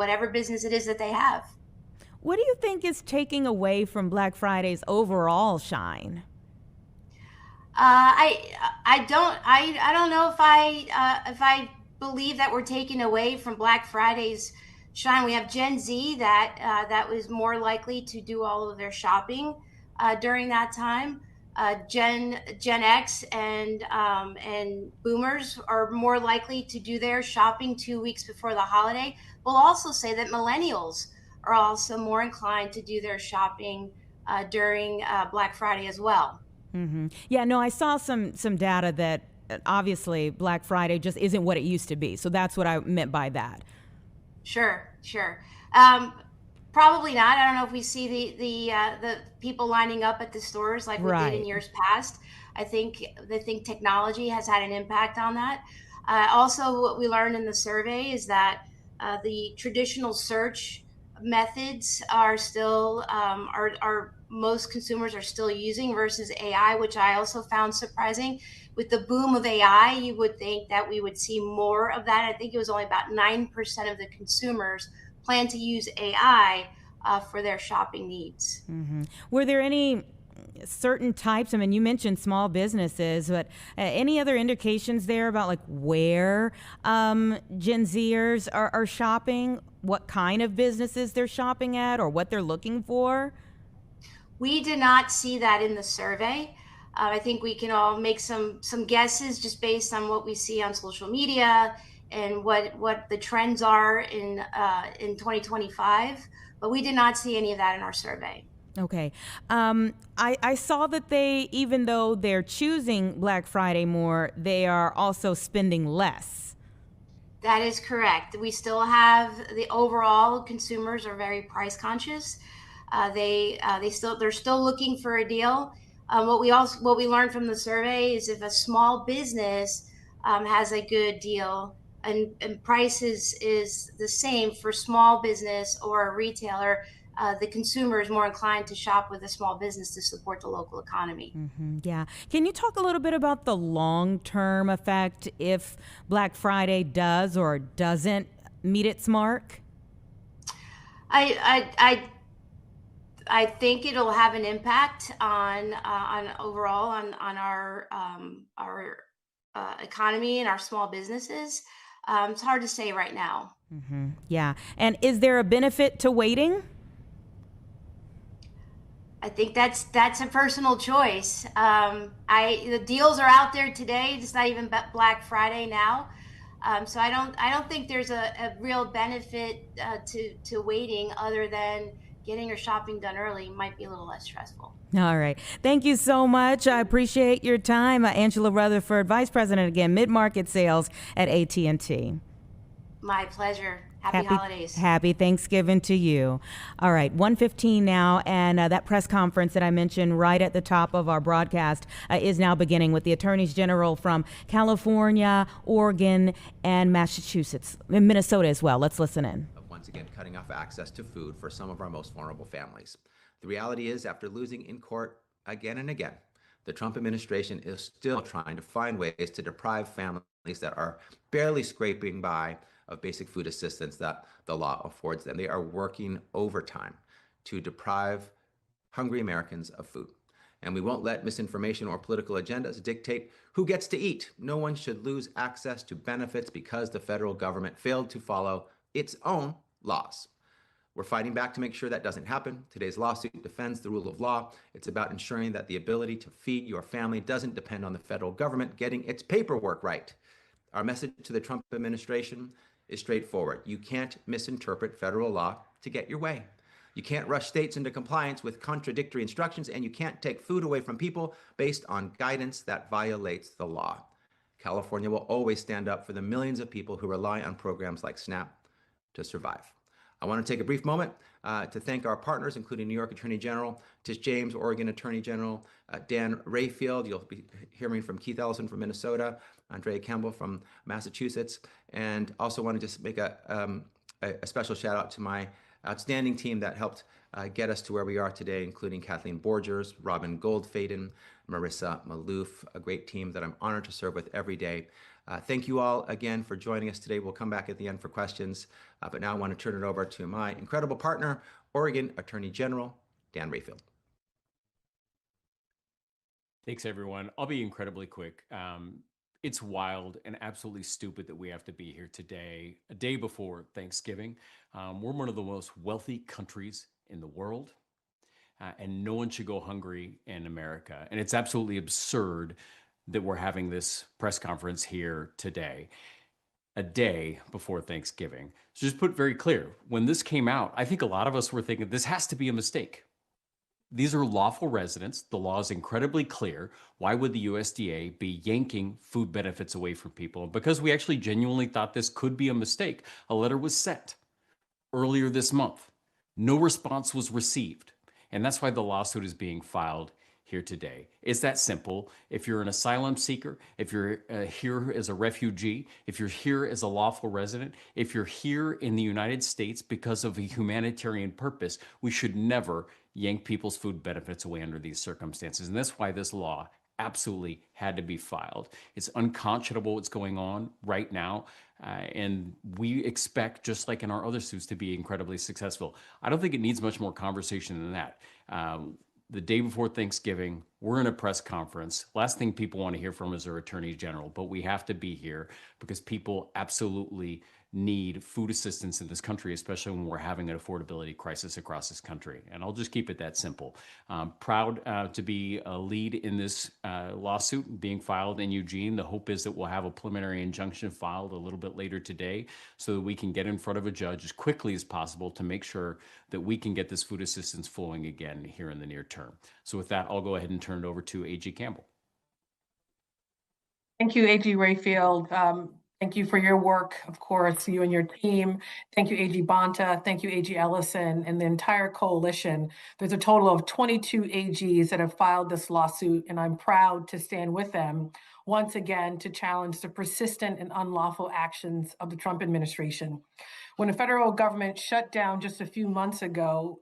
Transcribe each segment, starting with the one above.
whatever business it is that they have. What do you think is taking away from Black Friday's overall shine? I don't know if I believe that we're taking away from Black Friday's shine. We have Gen Z that was more likely to do all of their shopping during that time. Gen X and Boomers are more likely to do their shopping 2 weeks before the holiday. We'll also say that Millennials are also more inclined to do their shopping during Black Friday as well. Yeah, no, I saw some data that obviously Black Friday just isn't what it used to be. So that's what I meant by that. Sure, sure. Um, Probably not. I don't know if we see the people lining up at the stores like we did in Right. years past. I think technology has had an impact on that. Also, what we learned in the survey is that the traditional search methods are still are most consumers are still using versus AI, which I also found surprising. With the boom of AI, you would think that we would see more of that. I think it was only about 9% of the consumers plan to use AI for their shopping needs. Were there any certain types? I mean, you mentioned small businesses, but any other indications there about like where Gen Zers are shopping, what kind of businesses they're shopping at, or what they're looking for? We did not see that in the survey. I think we can all make some guesses just based on what we see on social media and what the trends are in 2025. But we did not see any of that in our survey. Okay. I saw that they, even though they're choosing Black Friday more, they are also spending less. That is correct. We still have the overall consumers are very price conscious. They're still looking for a deal. What we learned from the survey is if a small business has a good deal and price is the same for small business or a retailer, the consumer is more inclined to shop with a small business to support the local economy. Yeah. Can you talk a little bit about the long term effect if Black Friday does or doesn't meet its mark? I think it'll have an impact on overall on our economy and our small businesses. It's hard to say right now. Yeah. And is there a benefit to waiting? I think that's a personal choice. I The deals are out there today. It's not even Black Friday now, so I don't think there's a real benefit to waiting other than getting your shopping done early might be a little less stressful. All right. Thank you so much. I appreciate your time. Angela Rutherford, Vice President again, Mid-Market Sales at AT&T. My pleasure. Happy Happy holidays. Happy Thanksgiving to you. All right, 1:15 now, and that press conference that I mentioned right at the top of our broadcast is now beginning with the attorneys general from California, Oregon, and Massachusetts, and Minnesota as well. Let's listen in. Of once again cutting off access to food for some of our most vulnerable families. The reality is, after losing in court again and again, the Trump administration is still trying to find ways to deprive families that are barely scraping by of basic food assistance that the law affords them. They are working overtime to deprive hungry Americans of food. And we won't let misinformation or political agendas dictate who gets to eat. No one should lose access to benefits because the federal government failed to follow its own laws. We're fighting back to make sure that doesn't happen. Today's lawsuit defends the rule of law. It's about ensuring that the ability to feed your family doesn't depend on the federal government getting its paperwork right. Our message to the Trump administration is straightforward. You can't misinterpret federal law to get your way. You can't rush states into compliance with contradictory instructions, and you can't take food away from people based on guidance that violates the law. California will always stand up for the millions of people who rely on programs like SNAP to survive. I want to take a brief moment to thank our partners, including New York Attorney General Tish James, Oregon Attorney General Dan Rayfield. You'll be hearing from Keith Ellison from Minnesota, Andrea Campbell from Massachusetts, and also want to just make a special shout out to my outstanding team that helped get us to where we are today, including Kathleen Borgers, Robin Goldfaden, Marissa Malouf, a great team that I'm honored to serve with every day. Thank you all again for joining us today. We'll come back at the end for questions, but now I want to turn it over to my incredible partner, Oregon Attorney General Dan Rayfield. Thanks, everyone. I'll be incredibly quick. It's wild and absolutely stupid that we have to be here today, a day before Thanksgiving. We're one of the most wealthy countries in the world, and no one should go hungry in America. And it's absolutely absurd that we're having this press conference here today, a day before Thanksgiving. So just put very clear, when this came out, I think a lot of us were thinking this has to be a mistake. These are lawful residents. The law is incredibly clear. Why would the USDA be yanking food benefits away from people? Because we actually genuinely thought this could be a mistake, a letter was sent earlier this month. No response was received. And that's why the lawsuit is being filed here today. It's that simple. If you're an asylum seeker, if you're here as a refugee, if you're here as a lawful resident, if you're here in the United States because of a humanitarian purpose, we should never yank people's food benefits away under these circumstances. And that's why this law absolutely had to be filed. It's unconscionable what's going on right now. And we expect, just like in our other suits, to be incredibly successful. I don't think it needs much more conversation than that. The day before Thanksgiving, we're in a press conference. Last thing people want to hear from is our attorney general, but we have to be here because people absolutely need food assistance in this country, especially when we're having an affordability crisis across this country. And I'll just keep it that simple. Proud to be a lead in this lawsuit being filed in Eugene. The hope is that we'll have a preliminary injunction filed a little bit later today so that we can get in front of a judge as quickly as possible to make sure that we can get this food assistance flowing again here in the near term. So with that, I'll go ahead and turn it over to AG Campbell. Thank you, AG Rayfield. Thank you for your work, of course, you and your team. Thank you, AG Bonta. Thank you, AG Ellison, and the entire coalition. There's a total of 22 AGs that have filed this lawsuit, and I'm proud to stand with them once again to challenge the persistent and unlawful actions of the Trump administration. When the federal government shut down just a few months ago,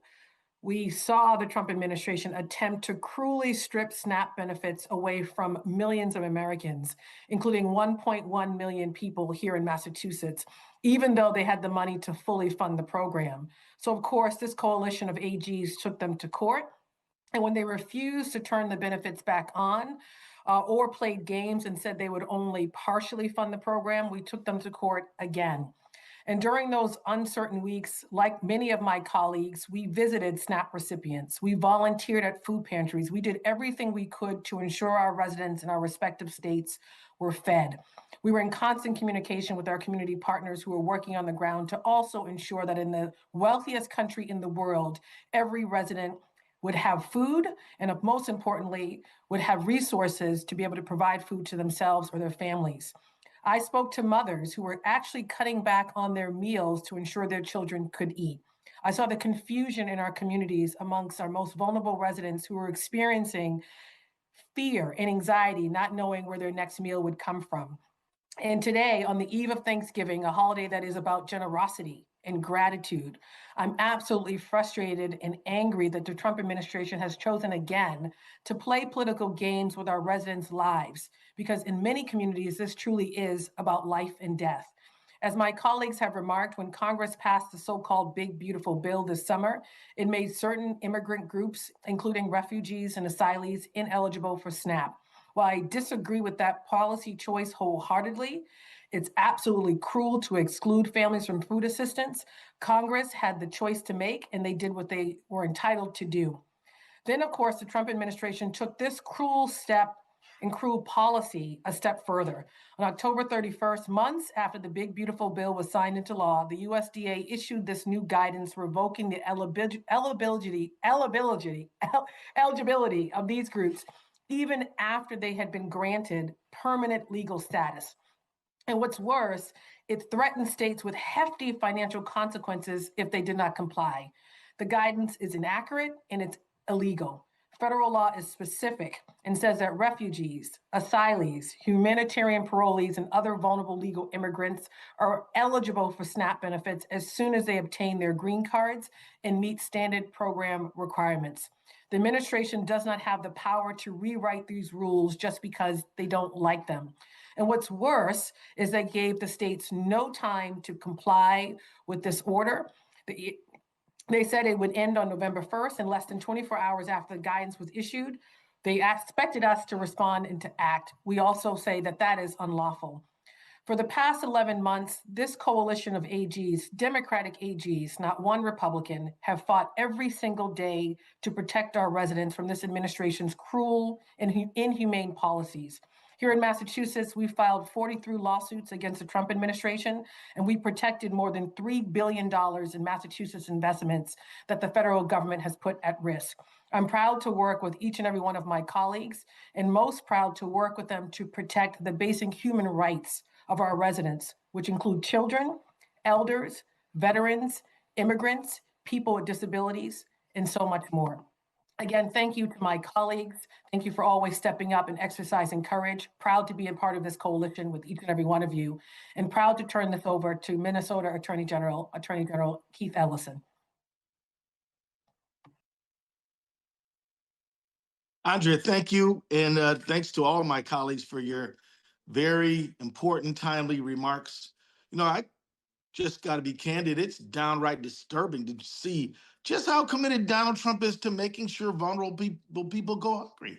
we saw the Trump administration attempt to cruelly strip SNAP benefits away from millions of Americans, including 1.1 million people here in Massachusetts, even though they had the money to fully fund the program. So, of course, this coalition of AGs took them to court. And when they refused to turn the benefits back on or played games and said they would only partially fund the program, we took them to court again. And during those uncertain weeks, like many of my colleagues, we visited SNAP recipients. We volunteered at food pantries. We did everything we could to ensure our residents in our respective states were fed. We were in constant communication with our community partners who were working on the ground to also ensure that in the wealthiest country in the world, every resident would have food and most importantly, would have resources to be able to provide food to themselves or their families. I spoke to mothers who were actually cutting back on their meals to ensure their children could eat. I saw the confusion in our communities amongst our most vulnerable residents who were experiencing fear and anxiety, not knowing where their next meal would come from. And today, on the eve of Thanksgiving, a holiday that is about generosity and gratitude, I'm absolutely frustrated and angry that the Trump administration has chosen again to play political games with our residents' lives, because in many communities, this truly is about life and death. As my colleagues have remarked, when Congress passed the so-called Big Beautiful Bill this summer, it made certain immigrant groups, including refugees and asylees, ineligible for SNAP. While I disagree with that policy choice wholeheartedly, it's absolutely cruel to exclude families from food assistance. Congress had the choice to make, and they did what they were entitled to do. Then, of course, the Trump administration took this cruel step and cruel policy a step further. On October 31st, months after the Big Beautiful Bill was signed into law, the USDA issued this new guidance revoking the eligibility of these groups, even after they had been granted permanent legal status. And what's worse, it threatened states with hefty financial consequences if they did not comply. The guidance is inaccurate and it's illegal. Federal law is specific and says that refugees, asylees, humanitarian parolees, and other vulnerable legal immigrants are eligible for SNAP benefits as soon as they obtain their green cards and meet standard program requirements. The administration does not have the power to rewrite these rules just because they don't like them. And what's worse is they gave the states no time to comply with this order. They said it would end on November 1st, and less than 24 hours after the guidance was issued. They expected us to respond and to act. We also say that that is unlawful. For the past 11 months, this coalition of AGs, Democratic AGs, not one Republican, have fought every single day to protect our residents from this administration's cruel and inhumane policies. Here in Massachusetts, we filed 43 lawsuits against the Trump administration, and we protected more than $3 billion in Massachusetts investments that the federal government has put at risk. I'm proud to work with each and every one of my colleagues, and most proud to work with them to protect the basic human rights of our residents, which include children, elders, veterans, immigrants, people with disabilities, and so much more. Again, thank you to my colleagues. Thank you for always stepping up and exercising courage. Proud to be a part of this coalition with each and every one of you, and proud to turn this over to Minnesota Attorney General Keith Ellison. Andrea, thank you. And thanks to all of my colleagues for your very important, timely remarks. I just got to be candid. It's downright disturbing to see just how committed Donald Trump is to making sure vulnerable people go hungry.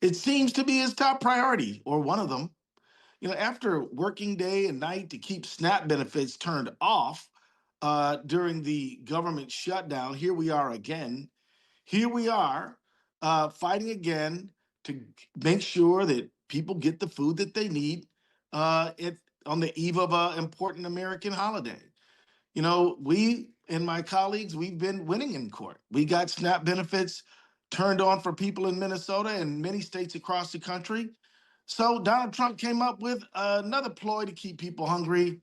It seems to be his top priority, or one of them. After working day and night to keep SNAP benefits turned off during the government shutdown, here we are again. Here we are fighting again to make sure that people get the food that they need on the eve of an important American holiday. We and my colleagues, we've been winning in court. We got SNAP benefits turned on for people in Minnesota and many states across the country. So Donald Trump came up with another ploy to keep people hungry.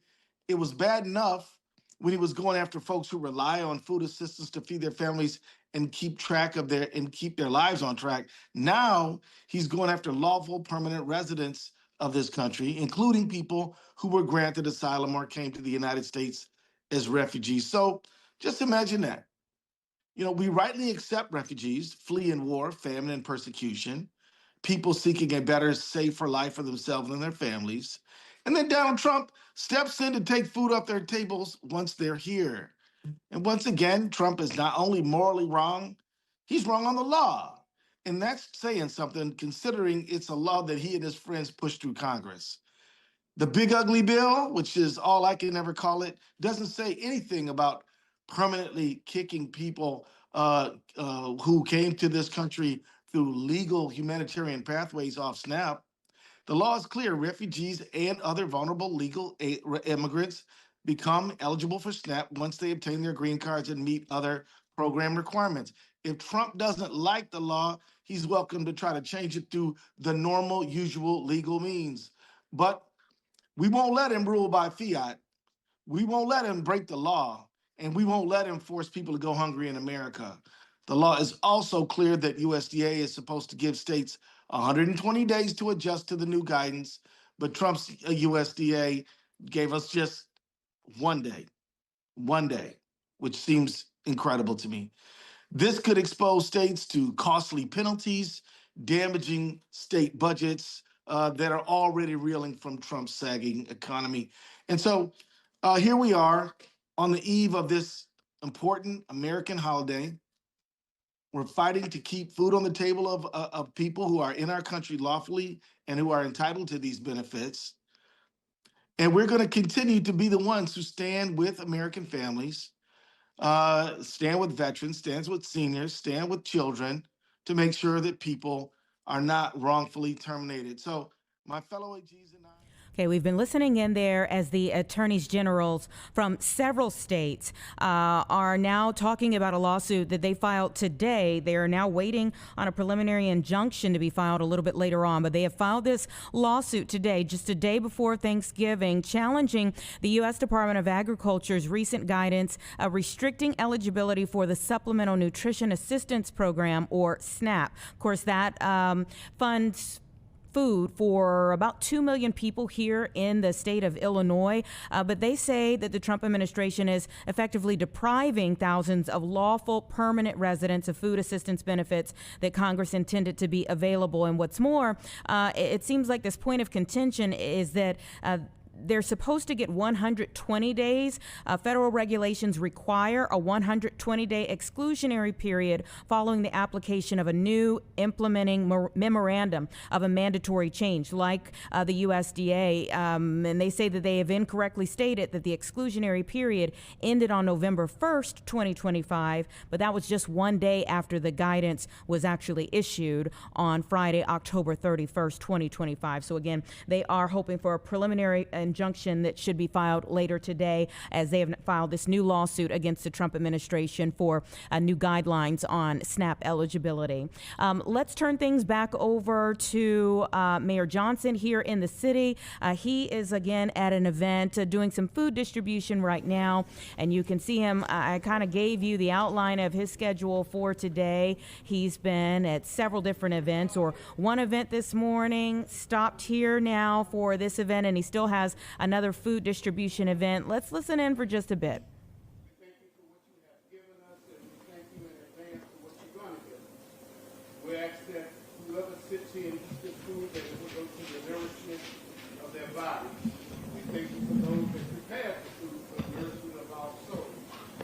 It was bad enough when he was going after folks who rely on food assistance to feed their families and keep their lives on track. Now he's going after lawful permanent residents of this country, including people who were granted asylum or came to the United States as refugees. So just imagine that. We rightly accept refugees fleeing war, famine, and persecution, people seeking a better, safer life for themselves and their families. And then Donald Trump steps in to take food off their tables once they're here. And once again, Trump is not only morally wrong, he's wrong on the law. And that's saying something, considering it's a law that he and his friends pushed through Congress. The big ugly bill, which is all I can ever call it, doesn't say anything about permanently kicking people who came to this country through legal humanitarian pathways off SNAP. The law is clear. Refugees and other vulnerable legal immigrants become eligible for SNAP once they obtain their green cards and meet other program requirements. If Trump doesn't like the law, he's welcome to try to change it through the normal, usual legal means. But we won't let him rule by fiat. We won't let him break the law, and we won't let him force people to go hungry in America. The law is also clear that USDA is supposed to give states 120 days to adjust to the new guidance, but Trump's USDA gave us just 1 day, which seems incredible to me. This could expose states to costly penalties, damaging state budgets that are already reeling from Trump's sagging economy. And so here we are on the eve of this important American holiday. We're fighting to keep food on the table of people who are in our country lawfully and who are entitled to these benefits. And we're going to continue to be the ones who stand with American families, stand with veterans, stand with seniors, stand with children to make sure that people are not wrongfully terminated. So my fellow AGs and I... Okay, we've been listening in there as the attorneys generals from several states are now talking about a lawsuit that they filed today. They are now waiting on a preliminary injunction to be filed a little bit later on, but they have filed this lawsuit today, just a day before Thanksgiving, challenging the U.S. Department of Agriculture's recent guidance restricting eligibility for the Supplemental Nutrition Assistance Program, or SNAP. Of course, that funds food for about 2 million people here in the state of Illinois. But they say that the Trump administration is effectively depriving thousands of lawful permanent residents of food assistance benefits that Congress intended to be available. And what's more, it seems like this point of contention is that they're supposed to get 120 days. Federal regulations require a 120-day exclusionary period following the application of a new implementing memorandum of a mandatory change, like the USDA. And they say that they have incorrectly stated that the exclusionary period ended on November 1st, 2025, but that was just one day after the guidance was actually issued on Friday, October 31st, 2025. So again, they are hoping for a preliminary injunction that should be filed later today, as they have filed this new lawsuit against the Trump administration for new guidelines on SNAP eligibility. Let's turn things back over to Mayor Johnson here in the city. He is again at an event doing some food distribution right now, and you can see him. I kind of gave you the outline of his schedule for today. He's been at several different events, or one event this morning, stopped here now for this event, and he still has another food distribution event. Let's listen in for just a bit. Thank you for what you have given us, and we thank you in advance for what you're going to give us. We ask that whoever sits here and eats this food, that it will go to the nourishment of their bodies. We thank you for those that prepare the food for the nourishment of our souls.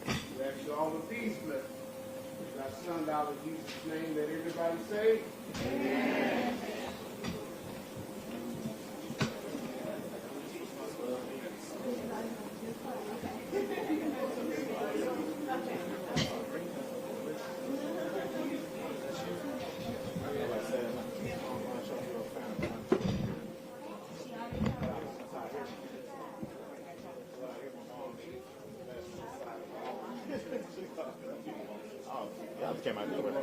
We ask you all of these blessings. In our Son, out in Jesus' name, let everybody say, Amen. Came out the window.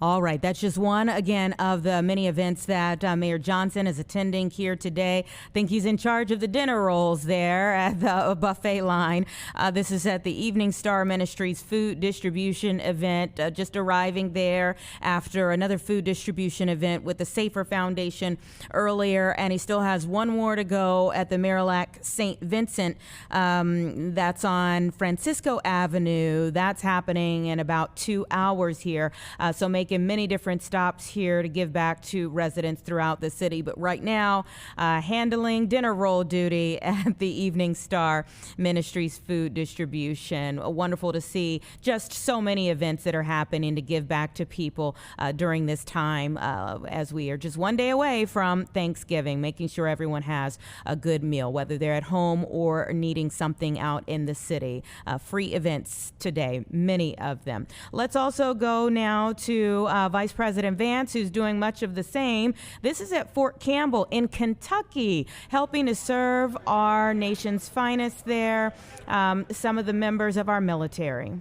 All right, that's just one, again, of the many events that Mayor Johnson is attending here today. I think he's in charge of the dinner rolls there at the buffet line. This is at the Evening Star Ministries food distribution event, just arriving there after another food distribution event with the Safer Foundation earlier, and he still has one more to go at the Marillac St. Vincent. That's on Francisco Avenue. That's happening in about 2 hours here. So making many different stops here to give back to residents throughout the city. But right now, handling dinner roll duty at the Evening Star Ministries food distribution. Wonderful to see just so many events that are happening to give back to people during this time as we are just one day away from Thanksgiving, making sure everyone has a good meal, whether they're at home or needing something out in the city. Free events today, many of them. Let's also go now to Vice President Vance, who's doing much of the same. This is at Fort Campbell in Kentucky, helping to serve our nation's finest there, some of the members of our military.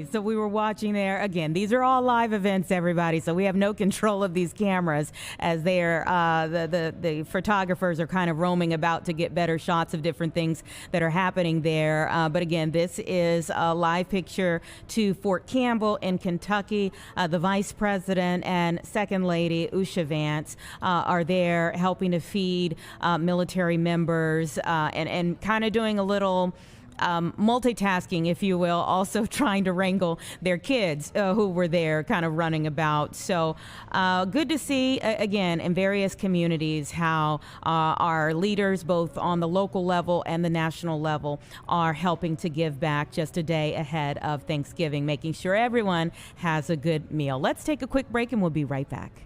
So we were watching there. Again, these are all live events, everybody. So we have no control of these cameras as they're the photographers are kind of roaming about to get better shots of different things that are happening there. But again, this is a live picture to Fort Campbell in Kentucky. The Vice President and Second Lady Usha Vance are there helping to feed military members and kind of doing a little multitasking, if you will, also trying to wrangle their kids who were there kind of running about. So good to see, again, in various communities how our leaders, both on the local level and the national level, are helping to give back just a day ahead of Thanksgiving, making sure everyone has a good meal. Let's take a quick break and we'll be right back.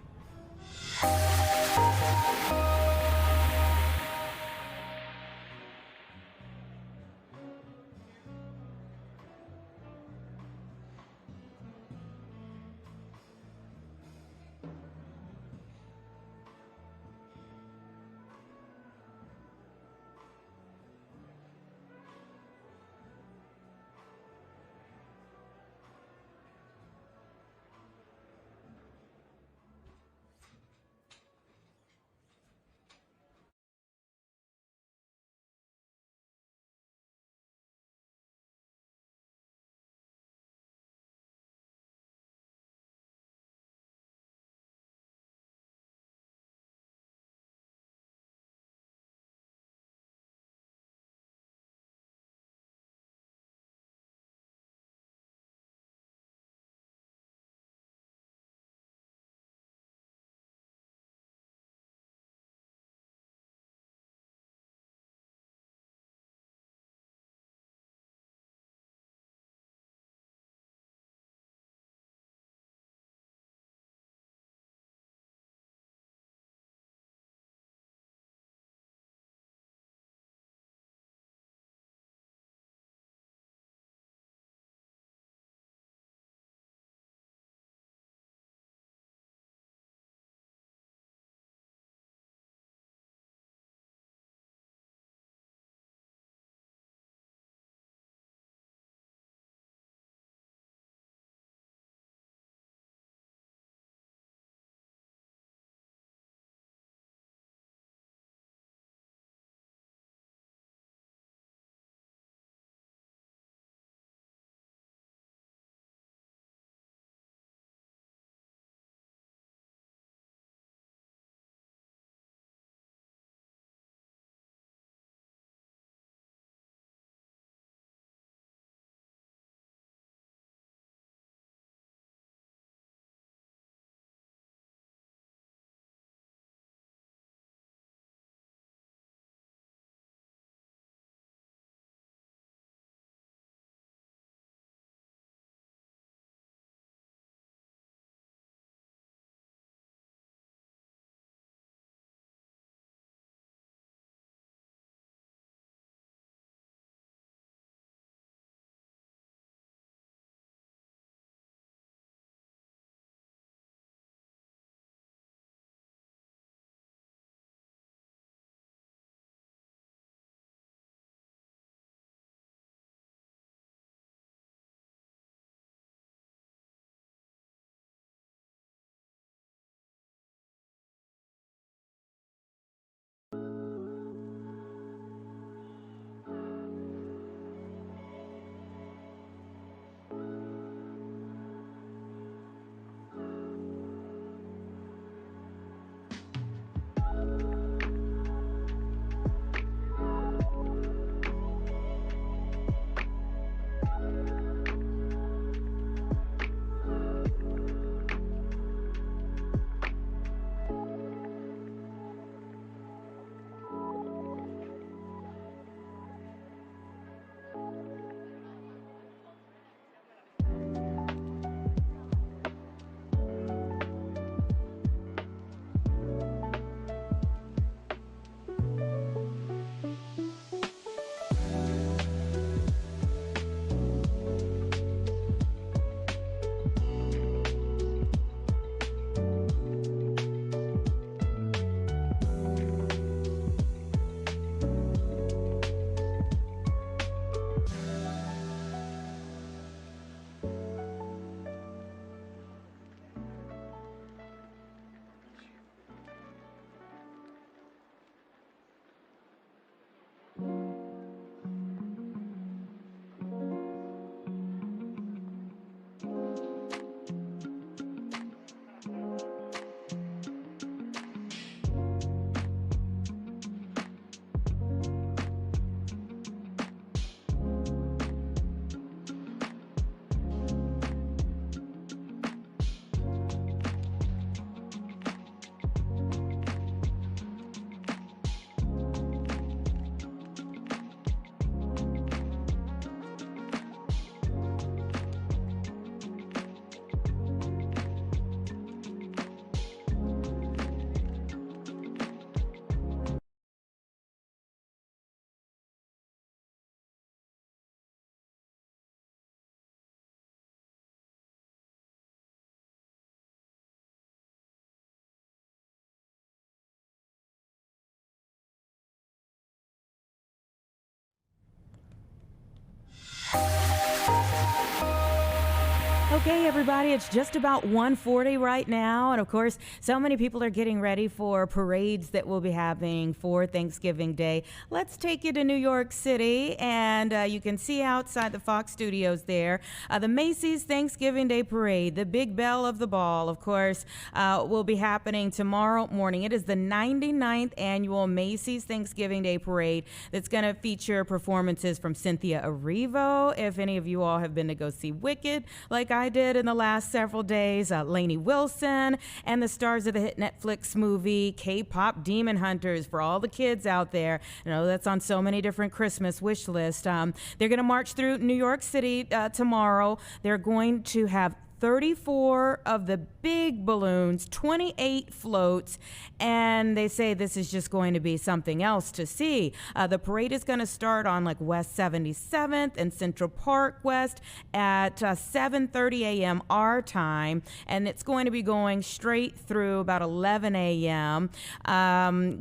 Okay, everybody, it's just about 1:40 right now. And of course, so many people are getting ready for parades that will be happening for Thanksgiving Day. Let's take you to New York City, and you can see outside the Fox Studios there the Macy's Thanksgiving Day Parade, the big bell of the ball, of course, will be happening tomorrow morning. It is the 99th annual Macy's Thanksgiving Day Parade that's going to feature performances from Cynthia Erivo. If any of you all have been to go see Wicked, like I did in the last several days, Lainey Wilson, and the stars of the hit Netflix movie K-Pop Demon Hunters for all the kids out there. You know, that's on so many different Christmas wish lists. They're going to march through New York City tomorrow. They're going to have 34 of the big balloons, 28 floats, and they say this is just going to be something else to see. The parade is going to start on like West 77th and Central Park West at 7:30 a.m. our time, and it's going to be going straight through about 11 a.m.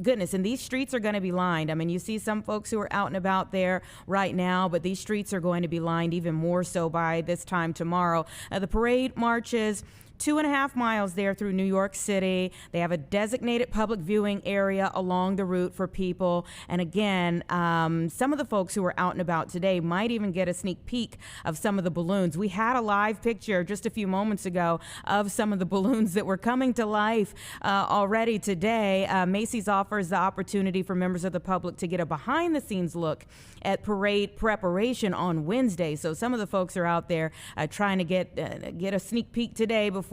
Goodness, and these streets are going to be lined. I mean, you see some folks who are out and about there right now, but these streets are going to be lined even more so by this time tomorrow. The parade marches 2.5 miles there through New York City. They have a designated public viewing area along the route for people. And again, some of the folks who are out and about today might even get a sneak peek of some of the balloons. We had a live picture just a few moments ago of some of the balloons that were coming to life already today. Macy's offers the opportunity for members of the public to get a behind-the-scenes look at parade preparation on Wednesday. So some of the folks are out there trying to get a sneak peek today before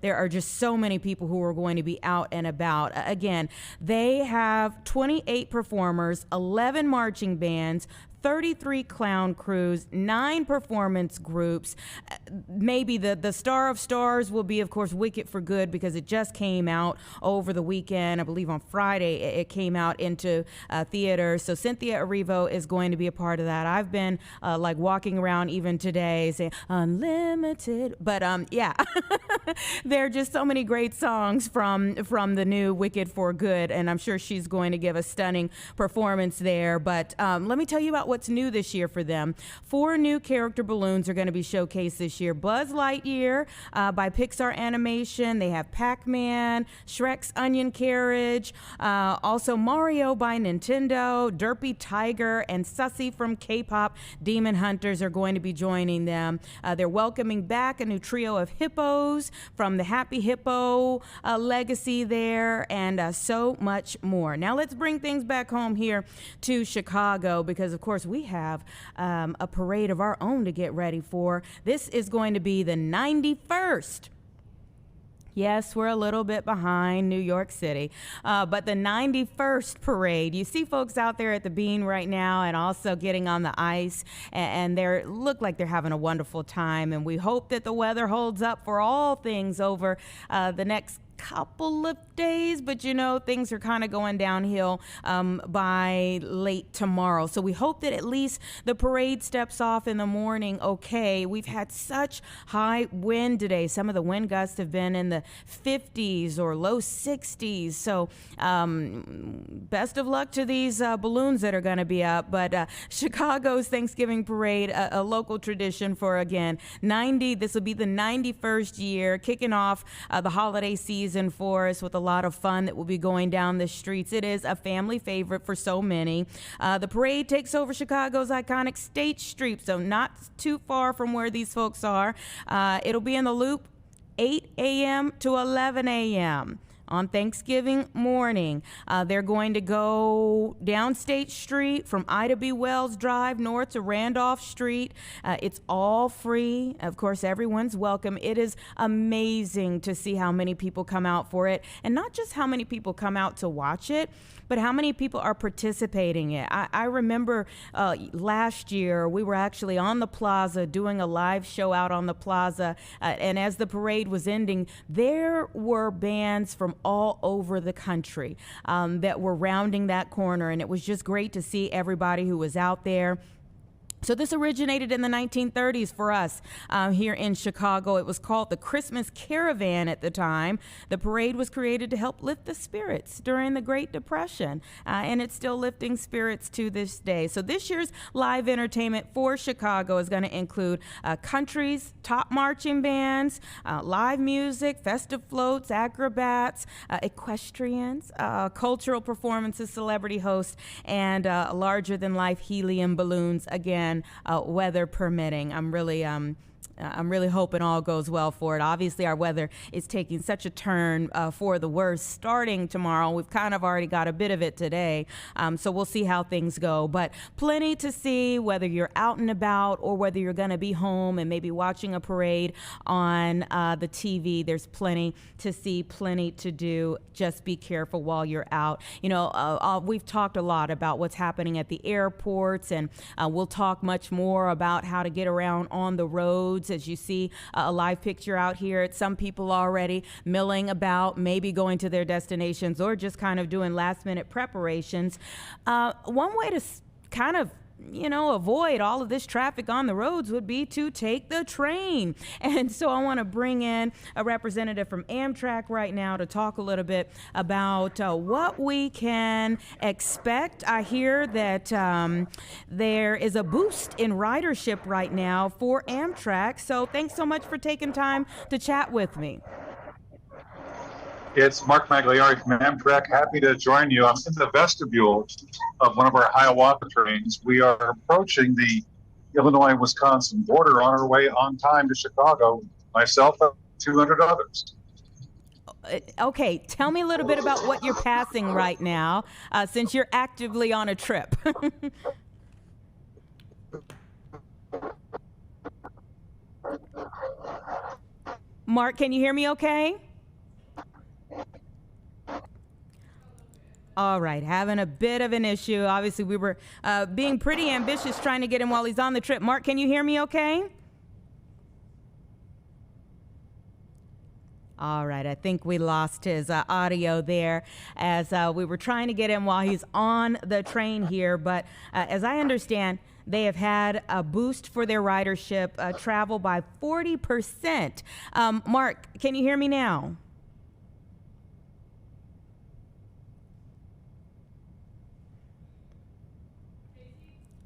there are just so many people who are going to be out and about. Again, they have 28 performers, 11 marching bands, 33 clown crews, 9 performance groups. Maybe the star of stars will be, of course, Wicked for Good, because it just came out over the weekend. I believe on Friday it came out into theaters. So Cynthia Erivo is going to be a part of that. I've been like walking around even today saying unlimited. But yeah, there are just so many great songs from the new Wicked for Good, and I'm sure she's going to give a stunning performance there. But let me tell you about what's new this year for them. 4 new character balloons are going to be showcased this year. Buzz Lightyear by Pixar Animation. They have Pac-Man, Shrek's Onion Carriage, also Mario by Nintendo, Derpy Tiger, and Sussy from K-Pop Demon Hunters are going to be joining them. They're welcoming back a new trio of hippos from the Happy Hippo legacy there, and so much more. Now let's bring things back home here to Chicago, because of course we have a parade of our own to get ready for. This is going to be the 91st. Yes, we're a little bit behind New York City, but the 91st parade. You see folks out there at the Bean right now and also getting on the ice, and they look like they're having a wonderful time, and we hope that the weather holds up for all things over the next couple of days, but you know, things are kind of going downhill by late tomorrow. So we hope that at least the parade steps off in the morning okay. We've had such high wind today. Some of the wind gusts have been in the 50s or low 60s. So best of luck to these balloons that are going to be up. But Chicago's Thanksgiving parade, a local tradition for, again, this will be the 91st year, kicking off the holiday season for us with a lot of fun that will be going down the streets. It is a family favorite for so many. The parade takes over Chicago's iconic State Street, so not too far from where these folks are. It'll be in the Loop 8 a.m. to 11 a.m. on Thanksgiving morning. They're going to go down State Street from Ida B. Wells Drive north to Randolph Street. It's all free. Of course, everyone's welcome. It is amazing to see how many people come out for it, and not just how many people come out to watch it, but how many people are participating in it. I remember last year we were actually on the plaza doing a live show out on the plaza, and as the parade was ending, there were bands from all over the country that were rounding that corner, and it was just great to see everybody who was out there. So this originated in the 1930s for us here in Chicago. It was called the Christmas Caravan at the time. The parade was created to help lift the spirits during the Great Depression, and it's still lifting spirits to this day. So this year's live entertainment for Chicago is going to include country's top marching bands, live music, festive floats, acrobats, equestrians, cultural performances, celebrity hosts, and larger-than-life helium balloons. Again, weather permitting. I'm really hoping all goes well for it. Obviously, our weather is taking such a turn for the worse starting tomorrow. We've kind of already got a bit of it today, so we'll see how things go. But plenty to see, whether you're out and about or whether you're going to be home and maybe watching a parade on the TV. There's plenty to see, plenty to do. Just be careful while you're out. You know, we've talked a lot about what's happening at the airports, and we'll talk much more about how to get around on the roads. As you see a live picture out here, it's some people already milling about, maybe going to their destinations or just kind of doing last minute preparations. One way to kind of avoid all of this traffic on the roads would be to take the train. And so I want to bring in a representative from Amtrak right now to talk a little bit about what we can expect. I hear that there is a boost in ridership right now for Amtrak. So thanks so much for taking time to chat with me. It's Mark Magliari from Amtrak. Happy to join you. I'm in the vestibule of one of our Hiawatha trains. We are approaching the Illinois-Wisconsin border on our way on time to Chicago, myself and 200 others. Okay, tell me a little bit about what you're passing right now, since you're actively on a trip. Mark, can you hear me okay? All right, having a bit of an issue. Obviously, we were being pretty ambitious trying to get him while he's on the trip. Mark, can you hear me okay? All right, I think we lost his audio there as we were trying to get him while he's on the train here. But as I understand, they have had a boost for their ridership, travel by 40%. Mark, can you hear me now?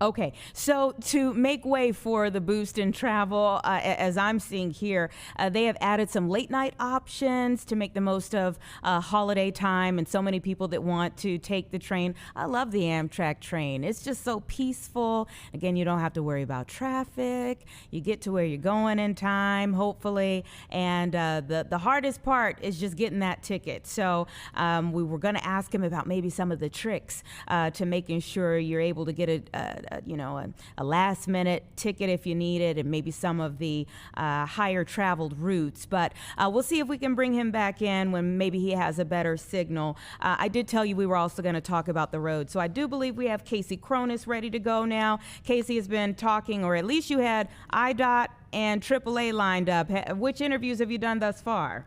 Okay, so to make way for the boost in travel, as I'm seeing here, they have added some late night options to make the most of holiday time and so many people that want to take the train. I love the Amtrak train. It's just so peaceful. Again, you don't have to worry about traffic. You get to where you're going in time, hopefully. And the hardest part is just getting that ticket. So we were going to ask him about maybe some of the tricks to making sure you're able to get a last minute ticket if you need it, and maybe some of the higher traveled routes. But we'll see if we can bring him back in when maybe he has a better signal. I did tell you we were also going to talk about the road. So I do believe we have Casey Cronus ready to go now. Casey has been talking, or at least you had IDOT and AAA lined up. Which interviews have you done thus far?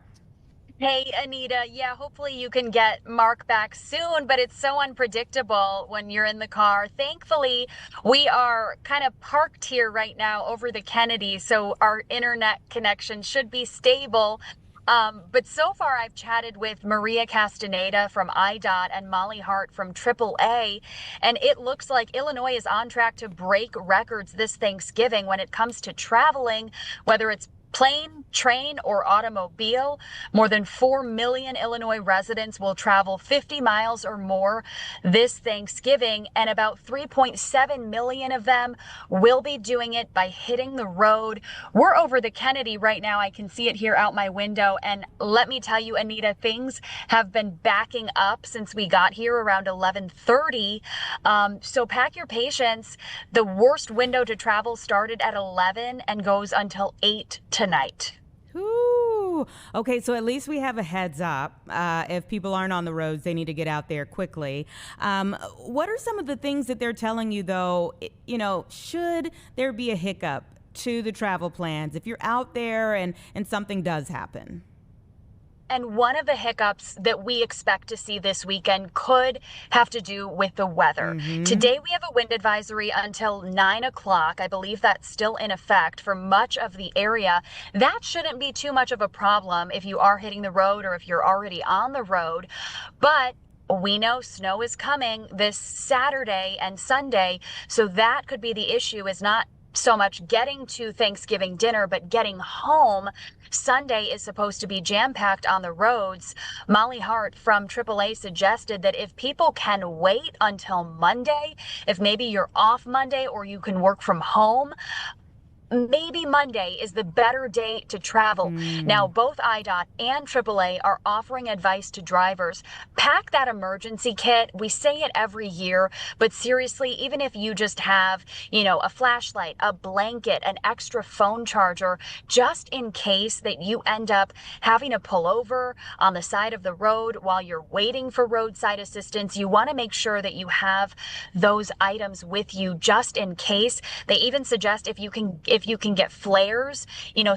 Hey, Anita. Yeah, hopefully you can get Mark back soon, but it's so unpredictable when you're in the car. Thankfully, we are kind of parked here right now over the Kennedy, so our internet connection should be stable. But so far, I've chatted with Maria Castaneda from IDOT and Molly Hart from AAA, and it looks like Illinois is on track to break records this Thanksgiving when it comes to traveling, whether it's plane, train, or automobile. More than 4 million Illinois residents will travel 50 miles or more this Thanksgiving, and about 3.7 million of them will be doing it by hitting the road. We're over the Kennedy right now. I can see it here out my window, and let me tell you, Anita, things have been backing up since we got here around 11:30. So pack your patience. The worst window to travel started at 11 and goes until 8 tonight. Ooh. Okay, so at least we have a heads up. If people aren't on the roads, they need to get out there quickly. What are some of the things that they're telling you, though, should there be a hiccup to the travel plans if you're out there and something does happen? And one of the hiccups that we expect to see this weekend could have to do with the weather. Today, we have a wind advisory until 9 o'clock. I believe that's still in effect for much of the area. That shouldn't be too much of a problem if you are hitting the road or if you're already on the road. But we know snow is coming this Saturday and Sunday. So that could be the issue, is not so much getting to Thanksgiving dinner, but getting home. Sunday is supposed to be jam-packed on the roads. Molly Hart from AAA suggested that if people can wait until Monday, if maybe you're off Monday or you can work from home, maybe Monday is the better day to travel. Now, both IDOT and AAA are offering advice to drivers. Pack that emergency kit. We say it every year, but seriously, even if you just have, a flashlight, a blanket, an extra phone charger, just in case that you end up having to pull over on the side of the road while you're waiting for roadside assistance, you want to make sure that you have those items with you just in case. They even suggest if you can get flares,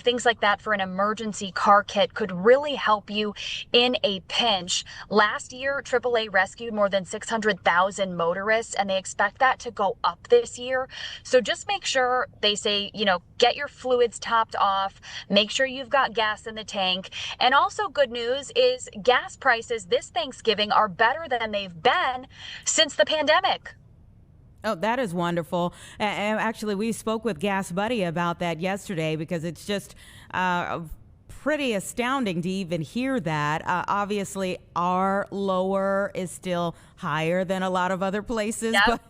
things like that for an emergency car kit could really help you in a pinch. Last year, AAA rescued more than 600,000 motorists, and they expect that to go up this year. So just make sure, they say, get your fluids topped off, make sure you've got gas in the tank. And also good news is gas prices this Thanksgiving are better than they've been since the pandemic. Oh, that is wonderful. And actually, we spoke with Gas Buddy about that yesterday, because it's just pretty astounding to even hear that. Obviously, our lower is still higher than a lot of other places. Yep.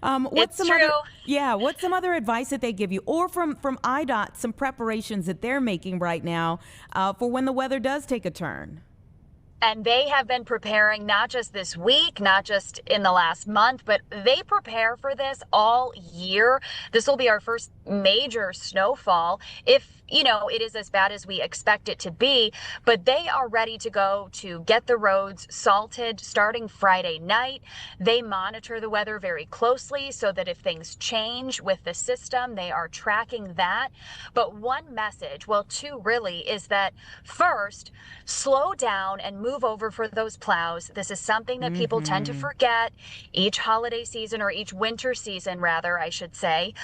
But what's some other advice that they give you, or from IDOT, some preparations that they're making right now for when the weather does take a turn? And they have been preparing not just this week, not just in the last month, but they prepare for this all year. This will be our first major snowfall, if it is as bad as we expect it to be. But they are ready to go to get the roads salted starting Friday night. They monitor the weather very closely so that if things change with the system, they are tracking that. But one message, well, two really, is that first, slow down and move over for those plows. This is something that people tend to forget each holiday season, or each winter season, rather, I should say.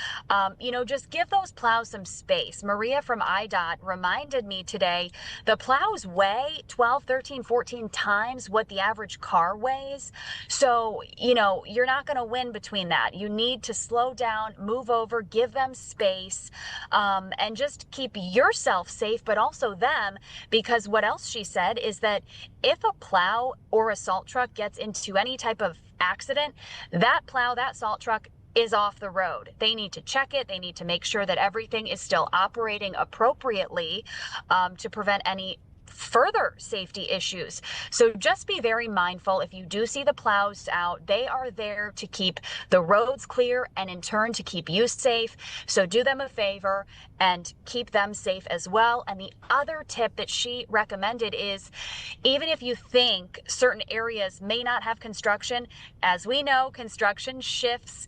Just give those plows some space. Maria from IDOT reminded me today, the plows weigh 12, 13, 14 times what the average car weighs. So, you're not going to win between that. You need to slow down, move over, give them space, and just keep yourself safe, but also them, because what else she said is that if a plow or a salt truck gets into any type of accident, that plow, that salt truck is off the road. They need to check it. They need to make sure that everything is still operating appropriately to prevent any further safety issues. So just be very mindful. If you do see the plows out, they are there to keep the roads clear and in turn to keep you safe. So do them a favor and keep them safe as well. And the other tip that she recommended is, even if you think certain areas may not have construction, as we know, construction shifts,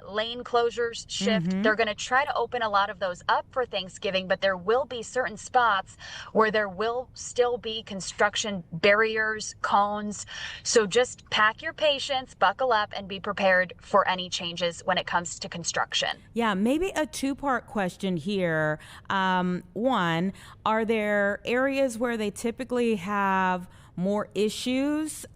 lane closures shift. They're going to try to open a lot of those up for Thanksgiving, but there will be certain spots where there will still be construction barriers, cones. So just pack your patience, buckle up, and be prepared for any changes when it comes to construction. Yeah, maybe a two-part question here. One, are there areas where they typically have more issues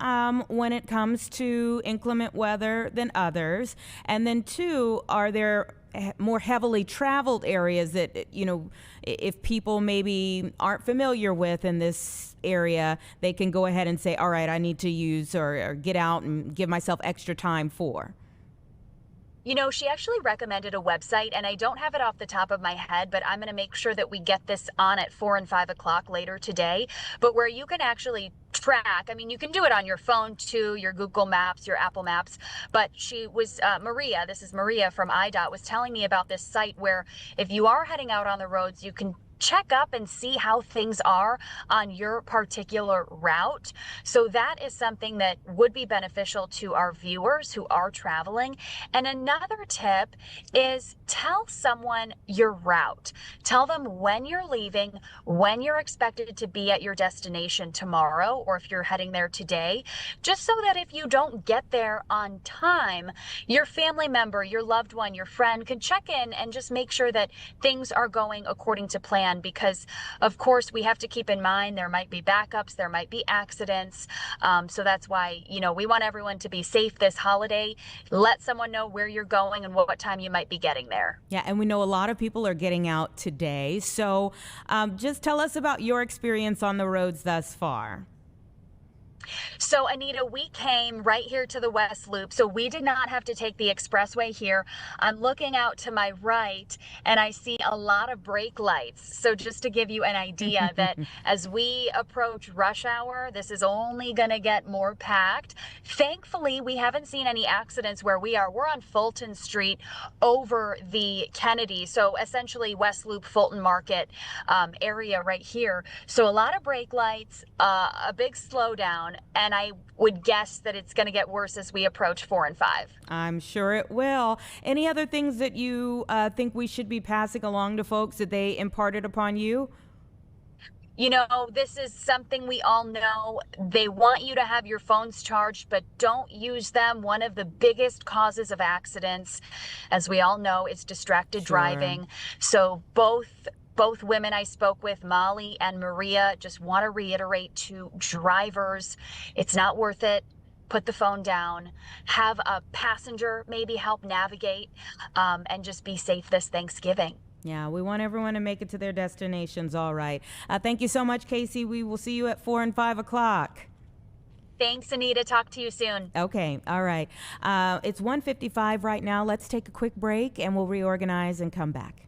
when it comes to inclement weather than others? And then two, are there more heavily traveled areas that, if people maybe aren't familiar with in this area, they can go ahead and say, all right, I need to use or get out and give myself extra time for? She actually recommended a website, and I don't have it off the top of my head, but I'm going to make sure that we get this on at 4 and 5 o'clock later today, but where you can actually track. I mean, you can do it on your phone too, your Google Maps, your Apple Maps. But she was, Maria, this is Maria from IDOT, was telling me about this site where if you are heading out on the roads, you can check up and see how things are on your particular route. So that is something that would be beneficial to our viewers who are traveling. And another tip is tell someone your route. Tell them when you're leaving, when you're expected to be at your destination tomorrow, or if you're heading there today, just so that if you don't get there on time, your family member, your loved one, your friend can check in and just make sure that things are going according to plan. Because, of course, we have to keep in mind there might be backups, there might be accidents. So that's why, we want everyone to be safe this holiday. Let someone know where you're going and what time you might be getting there. Yeah, and we know a lot of people are getting out today. So just tell us about your experience on the roads thus far. So, Anita, we came right here to the West Loop, so we did not have to take the expressway here. I'm looking out to my right, and I see a lot of brake lights. So just to give you an idea that as we approach rush hour, this is only going to get more packed. Thankfully, we haven't seen any accidents where we are. We're on Fulton Street over the Kennedy, so essentially West Loop, Fulton Market area right here. So a lot of brake lights, a big slowdown, and I would guess that it's going to get worse as we approach 4 and 5. I'm sure it will. Any other things that you think we should be passing along to folks that they imparted upon you? This is something we all know. They want you to have your phones charged, but don't use them. One of the biggest causes of accidents, as we all know, is distracted driving. So both women I spoke with, Molly and Maria, just want to reiterate to drivers, it's not worth it. Put the phone down, have a passenger maybe help navigate, and just be safe this Thanksgiving. Yeah, we want everyone to make it to their destinations all right. Thank you so much, Casey. We will see you at 4 and 5 o'clock. Thanks, Anita. Talk to you soon. Okay, all right. It's 1:55 right now. Let's take a quick break and we'll reorganize and come back.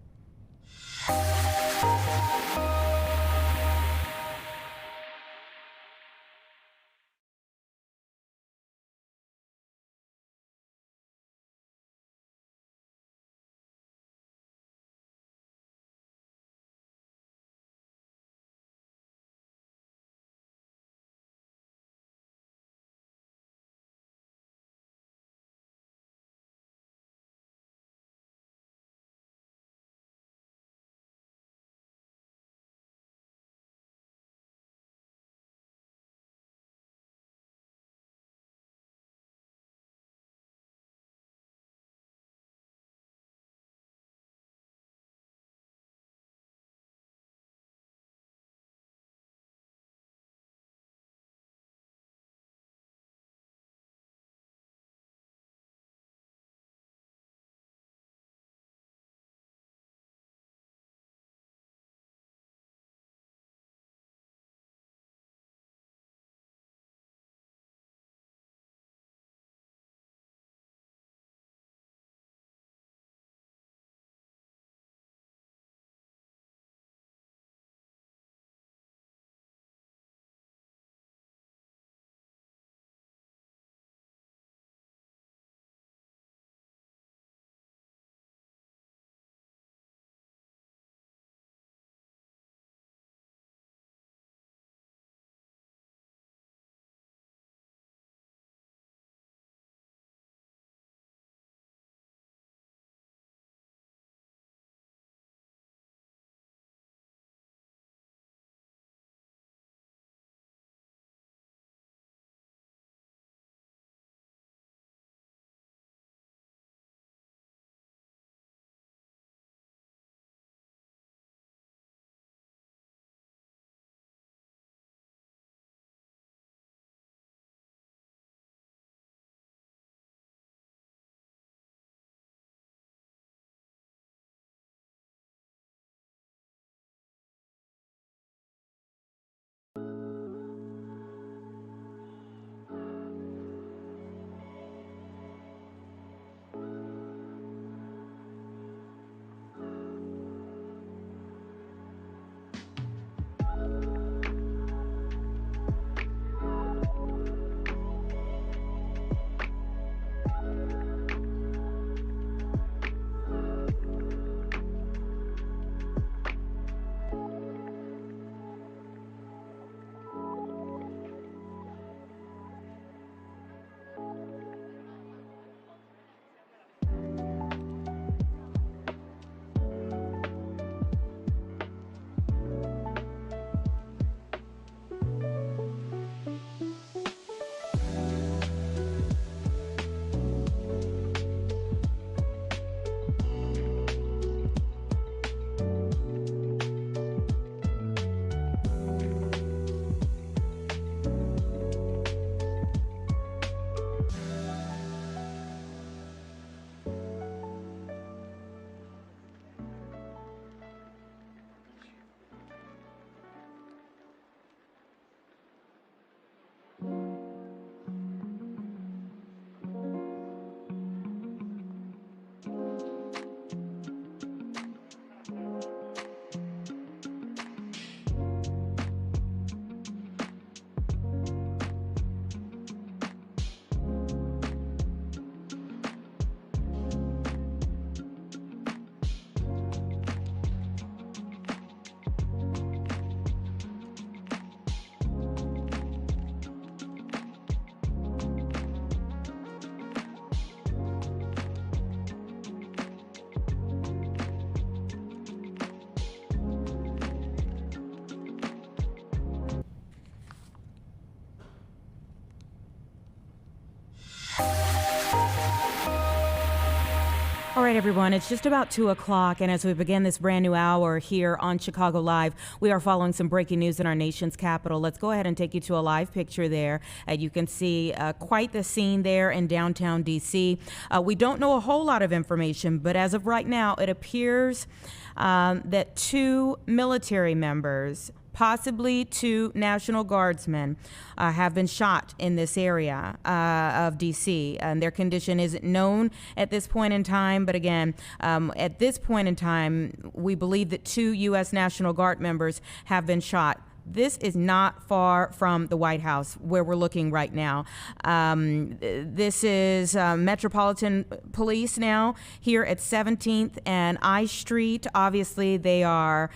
All right, everyone, it's just about 2 o'clock, and as we begin this brand new hour here on Chicago Live, we are following some breaking news in our nation's capital. Let's go ahead and take you to a live picture there. You can see quite the scene there in downtown D.C. We don't know a whole lot of information, but as of right now, it appears that 2 military members, possibly 2 National Guardsmen, have been shot in this area of D.C. And their condition isn't known at this point in time. But again, at this point in time, we believe that 2 U.S. National Guard members have been shot. This is not far from the White House where we're looking right now. This is Metropolitan Police now here at 17th and I Street. Obviously, they are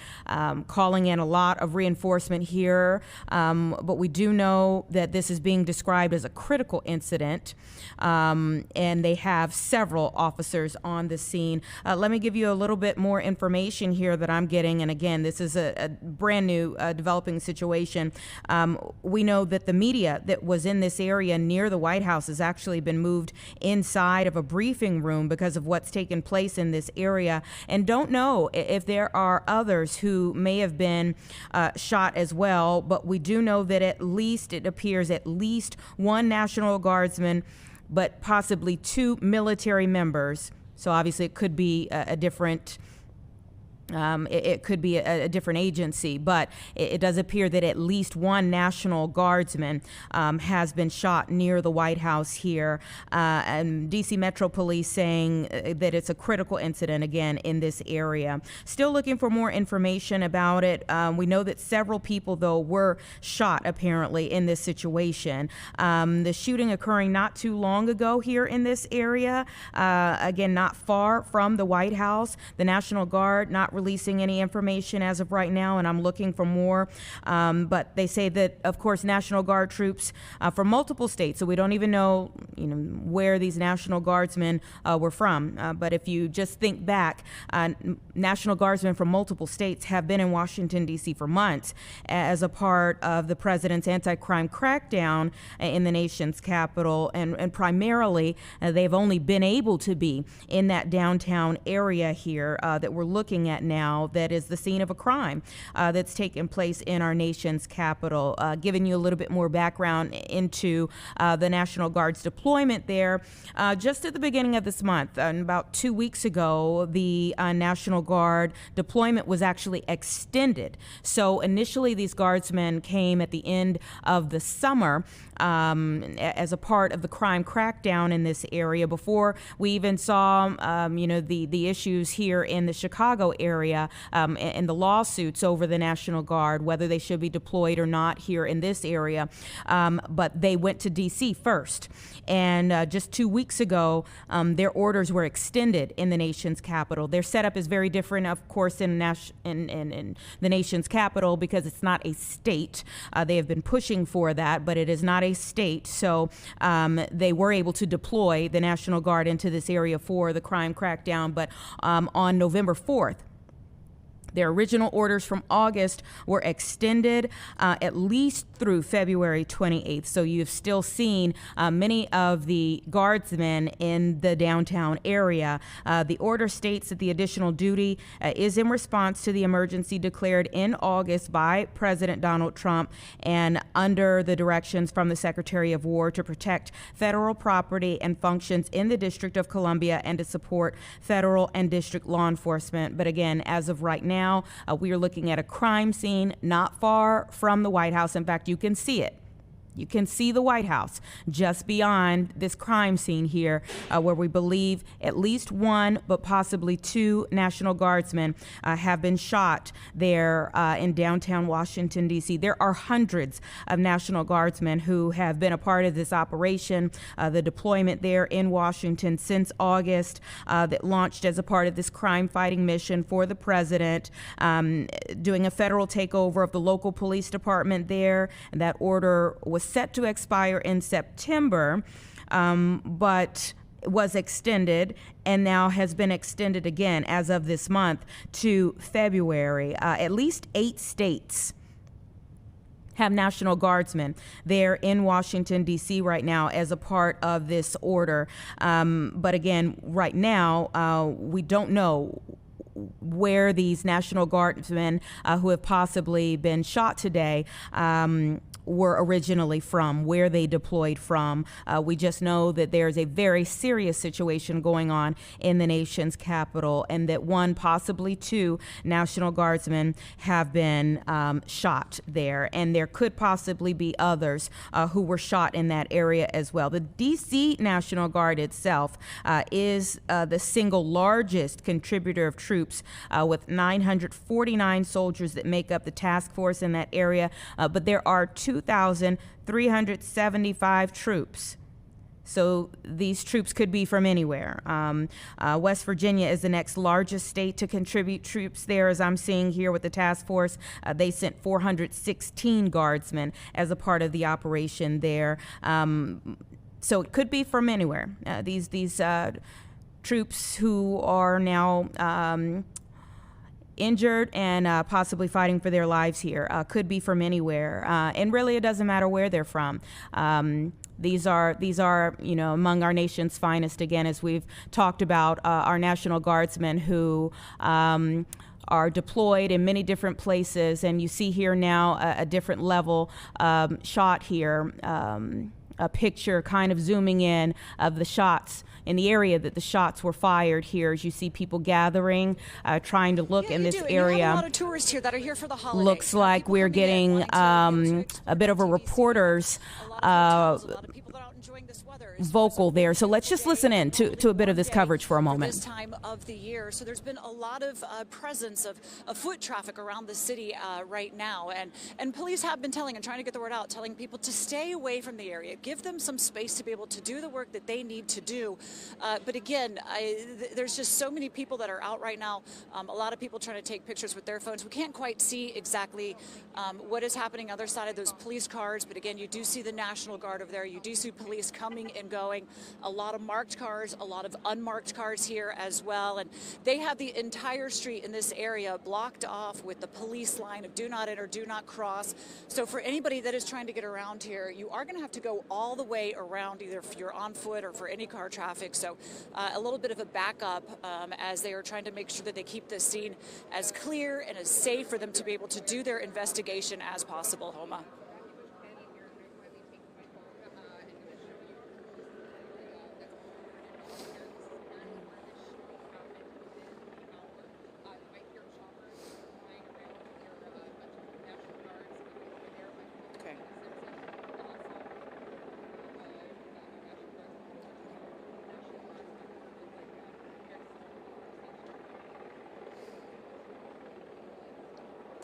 calling in a lot of reinforcement here, but we do know that this is being described as a critical incident, and they have several officers on the scene. Let me give you a little bit more information here that I'm getting, and again, this is a brand new developing situation. We know that the media that was in this area near the White House has actually been moved inside of a briefing room because of what's taken place in this area, and don't know if there are others who may have been shot as well, but we do know that it appears at least 1 National Guardsman, but possibly 2 military members. So obviously it could be a different it could be a different agency, but it does appear that at least 1 National Guardsman has been shot near the White House here. And D.C. Metro Police saying that it's a critical incident, again, in this area. Still looking for more information about it. We know that several people, though, were shot, apparently, in this situation. The shooting occurring not too long ago here in this area. Again, not far from the White House. The National Guard not releasing any information as of right now, and I'm looking for more. But they say that, of course, National Guard troops from multiple states, so we don't even know, where these National Guardsmen were from. But if you just think back, National Guardsmen from multiple states have been in Washington, D.C. for months as a part of the president's anti-crime crackdown in the nation's capital, and primarily they've only been able to be in that downtown area here that we're looking at now, that is the scene of a crime that's taken place in our nation's capital. Giving you a little bit more background into the National Guard's deployment there. Just at the beginning of this month, about 2 weeks ago, the National Guard deployment was actually extended. So initially these guardsmen came at the end of the summer as a part of the crime crackdown in this area, before we even saw the issues here in the Chicago area and the lawsuits over the National Guard, whether they should be deployed or not here in this area. But they went to D.C. first. And just 2 weeks ago, their orders were extended in the nation's capital. Their setup is very different, of course, in the nation's capital, because it's not a state. They have been pushing for that, but it is not a state. So they were able to deploy the National Guard into this area for the crime crackdown. But on November 4th, their original orders from August were extended at least through February 28th. So you've still seen many of the guardsmen in the downtown area. The order states that the additional duty is in response to the emergency declared in August by President Donald Trump and under the directions from the Secretary of War to protect federal property and functions in the District of Columbia and to support federal and district law enforcement. But again, as of right now, we are looking at a crime scene not far from the White House. In fact, you can see it. You can see the White House just beyond this crime scene here, where we believe at least 1, but possibly 2 National Guardsmen have been shot there in downtown Washington, D.C. There are hundreds of National Guardsmen who have been a part of this operation, the deployment there in Washington since August, that launched as a part of this crime-fighting mission for the president, doing a federal takeover of the local police department there. And that order was set to expire in September, but was extended and now has been extended again as of this month to February. At least 8 states have National Guardsmen there in Washington, D.C. right now as a part of this order. But again, right now, we don't know where these National Guardsmen who have possibly been shot today were originally from, where they deployed from. We just know that there's a very serious situation going on in the nation's capital, and that one, possibly two, National Guardsmen have been shot there, and there could possibly be others who were shot in that area as well. The D.C. National Guard itself is the single largest contributor of troops with 949 soldiers that make up the task force in that area, but there are 2,375 troops. So these troops could be from anywhere. West Virginia is the next largest state to contribute troops there, as I'm seeing here with the task force. They sent 416 guardsmen as a part of the operation there. So it could be from anywhere. These troops who are now injured and possibly fighting for their lives here could be from anywhere, and really it doesn't matter where they're from. These are among our nation's finest, again, as we've talked about, our National Guardsmen who are deployed in many different places, and you see here now a different level shot here, a picture kind of zooming in of the shots in the area that the shots were fired here, as you see people gathering, trying to look in this area. You have a lot of tourists here that are here for the holidays. Looks like we're getting a bit of a reporter's vocal there. So let's just listen in to a bit of this coverage for a moment. This time of the year, so there's been a lot of presence of foot traffic around the city right now, and police have been trying to get the word out, telling people to stay away from the area, give them some space to be able to do the work that they need to do. But again, there's just so many people that are out right now. A lot of people trying to take pictures with their phones. We can't quite see exactly what is happening on the other side of those police cars, but again, you do see the National Guard over there. You do see police coming and going. A lot of marked cars, a lot of unmarked cars here as well, and they have the entire street in this area blocked off with the police line of do not enter, do not cross. So for anybody that is trying to get around here, you are going to have to go all the way around, either if you're on foot or for any car traffic. So a little bit of a backup as they are trying to make sure that they keep this scene as clear and as safe for them to be able to do their investigation as possible. Homa.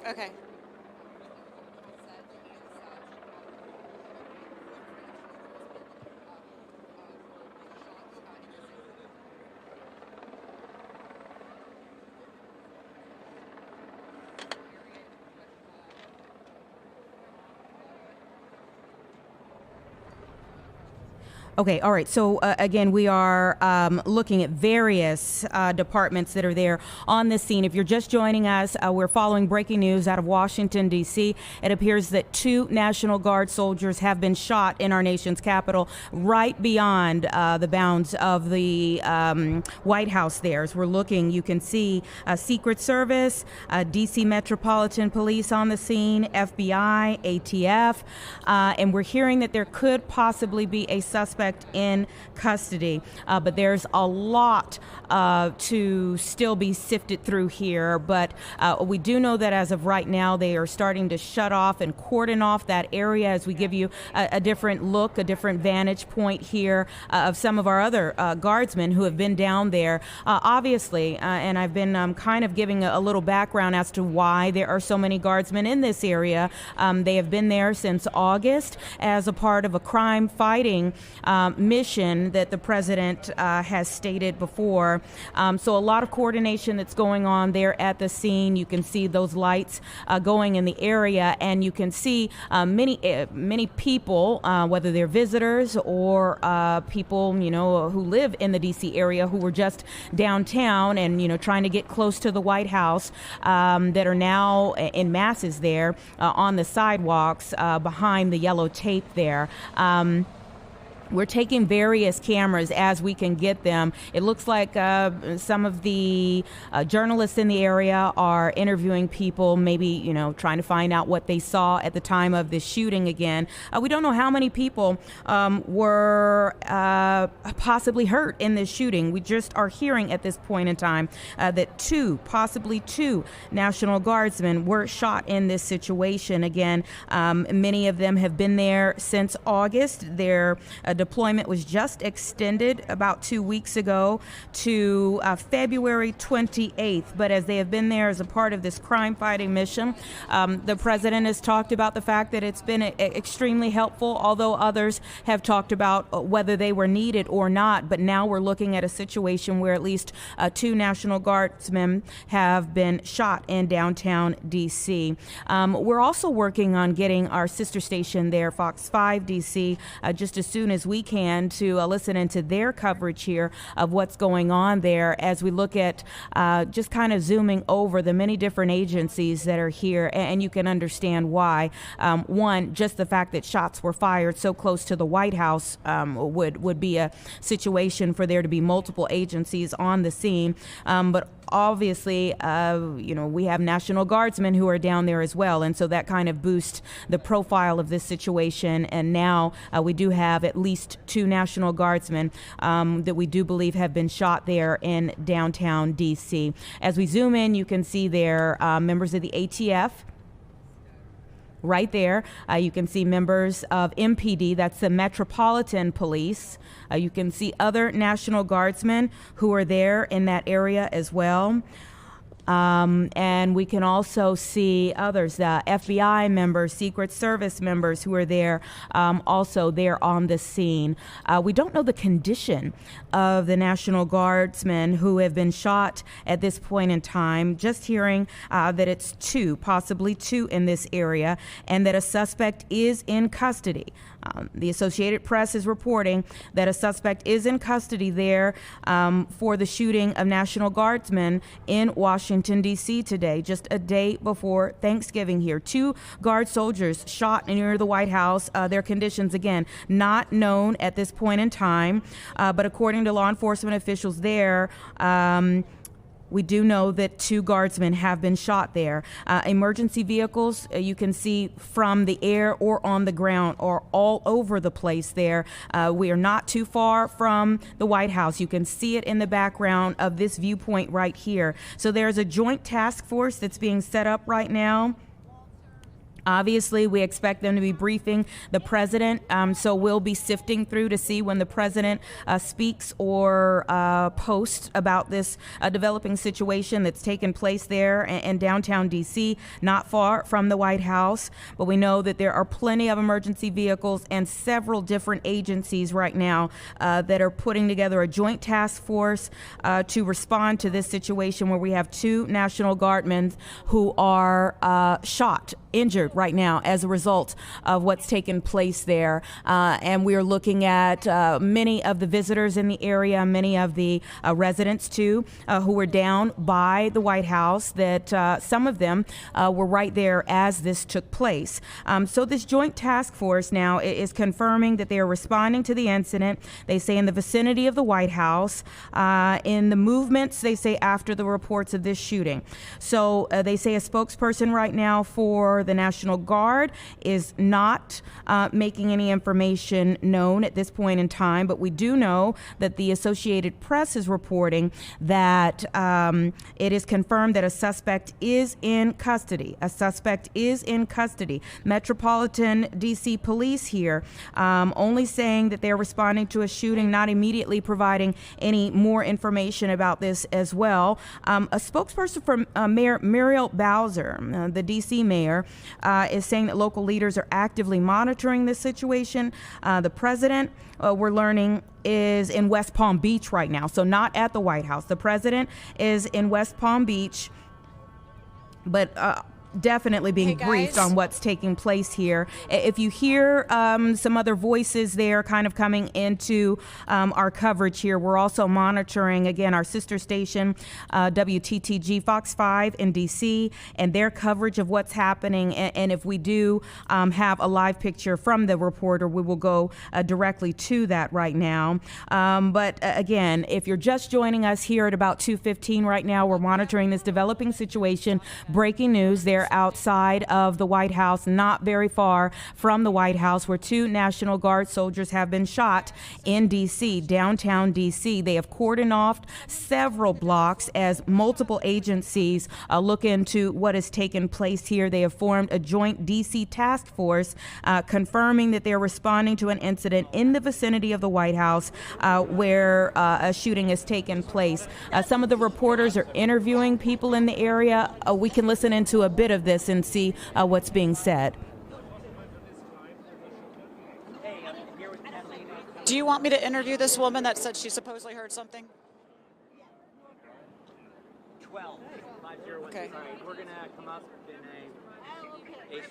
Okay. Okay, all right. So again, we are looking at various departments that are there on this scene. If you're just joining us, we're following breaking news out of Washington, D.C. It appears that 2 National Guard soldiers have been shot in our nation's capital, right beyond the bounds of the White House there. As we're looking, you can see Secret Service, D.C. Metropolitan Police on the scene, FBI, ATF, and we're hearing that there could possibly be a suspect in custody, but there's a lot to still be sifted through here. But we do know that as of right now, they are starting to shut off and cordon off that area as we give you a different look, a different vantage point here of some of our other guardsmen who have been down there. Obviously, and I've been kind of giving a little background as to why there are so many guardsmen in this area. They have been there since August as a part of a crime fighting mission that the president has stated before. So a lot of coordination that's going on there at the scene. You can see those lights going in the area, and you can see many people, whether they're visitors or people, who live in the D.C. area who were just downtown and, trying to get close to the White House, that are now in masses there on the sidewalks behind the yellow tape there. We're taking various cameras as we can get them. It looks like some of the journalists in the area are interviewing people, maybe, trying to find out what they saw at the time of this shooting again. We don't know how many people were possibly hurt in this shooting. We just are hearing at this point in time that possibly two National Guardsmen were shot in this situation. Again, many of them have been there since August. Their deployment was just extended about 2 weeks ago to February 28th. But as they have been there as a part of this crime-fighting mission, the president has talked about the fact that it's been extremely helpful, although others have talked about whether they were needed or not. But now we're looking at a situation where at least two National Guardsmen have been shot in downtown D.C. We're also working on getting our sister station there, Fox 5 D.C., just as soon as we can, to listen into their coverage here of what's going on there as we look at just kind of zooming over the many different agencies that are here, and you can understand why. One, just the fact that shots were fired so close to the White House would be a situation for there to be multiple agencies on the scene, but obviously, we have National Guardsmen who are down there as well, and so that kind of boosts the profile of this situation. And now we do have at least two National Guardsmen that we do believe have been shot there in downtown D.C. As we zoom in, you can see there members of the ATF. Right there, you can see members of MPD, that's the Metropolitan Police. You can see other National Guardsmen who are there in that area as well. And we can also see others, the FBI members, Secret Service members who are there, also there on the scene. We don't know the condition of the National Guardsmen who have been shot at this point in time, just hearing that it's possibly two in this area, and that a suspect is in custody. The Associated Press is reporting that a suspect is in custody there for the shooting of National Guardsmen in Washington, D.C. today, just a day before Thanksgiving here. Two Guard soldiers shot near the White House. Their conditions, again, not known at this point in time, but according to law enforcement officials there, we do know that two guardsmen have been shot there. Emergency vehicles, you can see from the air or on the ground, are all over the place there. We are not too far from the White House. You can see it in the background of this viewpoint right here. So there's a joint task force that's being set up right now. Obviously, we expect them to be briefing the president, so we'll be sifting through to see when the president speaks or posts about this developing situation that's taken place there in downtown D.C., not far from the White House. But we know that there are plenty of emergency vehicles and several different agencies right now that are putting together a joint task force to respond to this situation where we have two National Guardsmen who are injured right now as a result of what's taken place there. And we are looking at many of the visitors in the area, many of the residents too, who were down by the White House, that some of them were right there as this took place. So this joint task force now is confirming that they are responding to the incident. They say in the vicinity of the White House, in the movements, they say after the reports of this shooting. So they say a spokesperson right now for the National Guard is not making any information known at this point in time, but we do know that the Associated Press is reporting that it is confirmed that a suspect is in custody. A suspect is in custody. Metropolitan D.C. Police here only saying that they're responding to a shooting, not immediately providing any more information about this as well. A spokesperson from Mayor Muriel Bowser, the D.C. mayor, is saying that local leaders are actively monitoring this situation. The president, we're learning, is in West Palm Beach right now, so not at the White House. The president is in West Palm Beach, but definitely being briefed on what's taking place here. If you hear some other voices there kind of coming into our coverage here, we're also monitoring, again, our sister station, WTTG Fox 5 in D.C., and their coverage of what's happening. And if we do have a live picture from the reporter, we will go directly to that right now. But again, if you're just joining us here at about 2:15 right now, we're monitoring this developing situation. Breaking news, they're outside of the White House, not very far from the White House, where 2 National Guard soldiers have been shot in D.C., downtown D.C. They have cordoned off several blocks as multiple agencies look into what has taken place here. They have formed a joint D.C. task force confirming that they're responding to an incident in the vicinity of the White House where a shooting has taken place. Some of the reporters are interviewing people in the area. We can listen into a bit of this and see what's being said. Do you want me to interview this woman that said she supposedly heard something? 12. Okay. We're going to come up in a ASAP.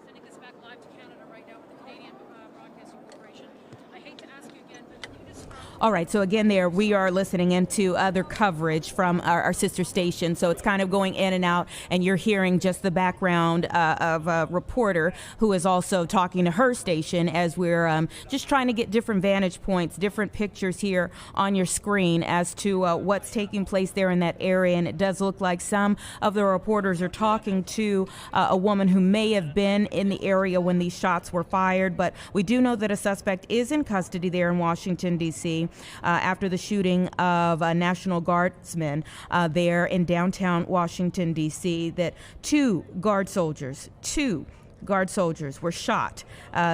Sending this back live to Canada right now with the Canadian Broadcasting Corporation. I hate to ask you again, but can you describe... All right, so again, there we are listening into other coverage from our sister station. So it's kind of going in and out, and you're hearing just the background of a reporter who is also talking to her station as we're just trying to get different vantage points, different pictures here on your screen as to what's taking place there in that area. And it does look like some of the reporters are talking to a woman who may have been in the area when these shots were fired. But we do know that a suspect is in custody there in Washington, D.C. After the shooting of National Guardsmen there in downtown Washington, D.C., that two guard soldiers were shot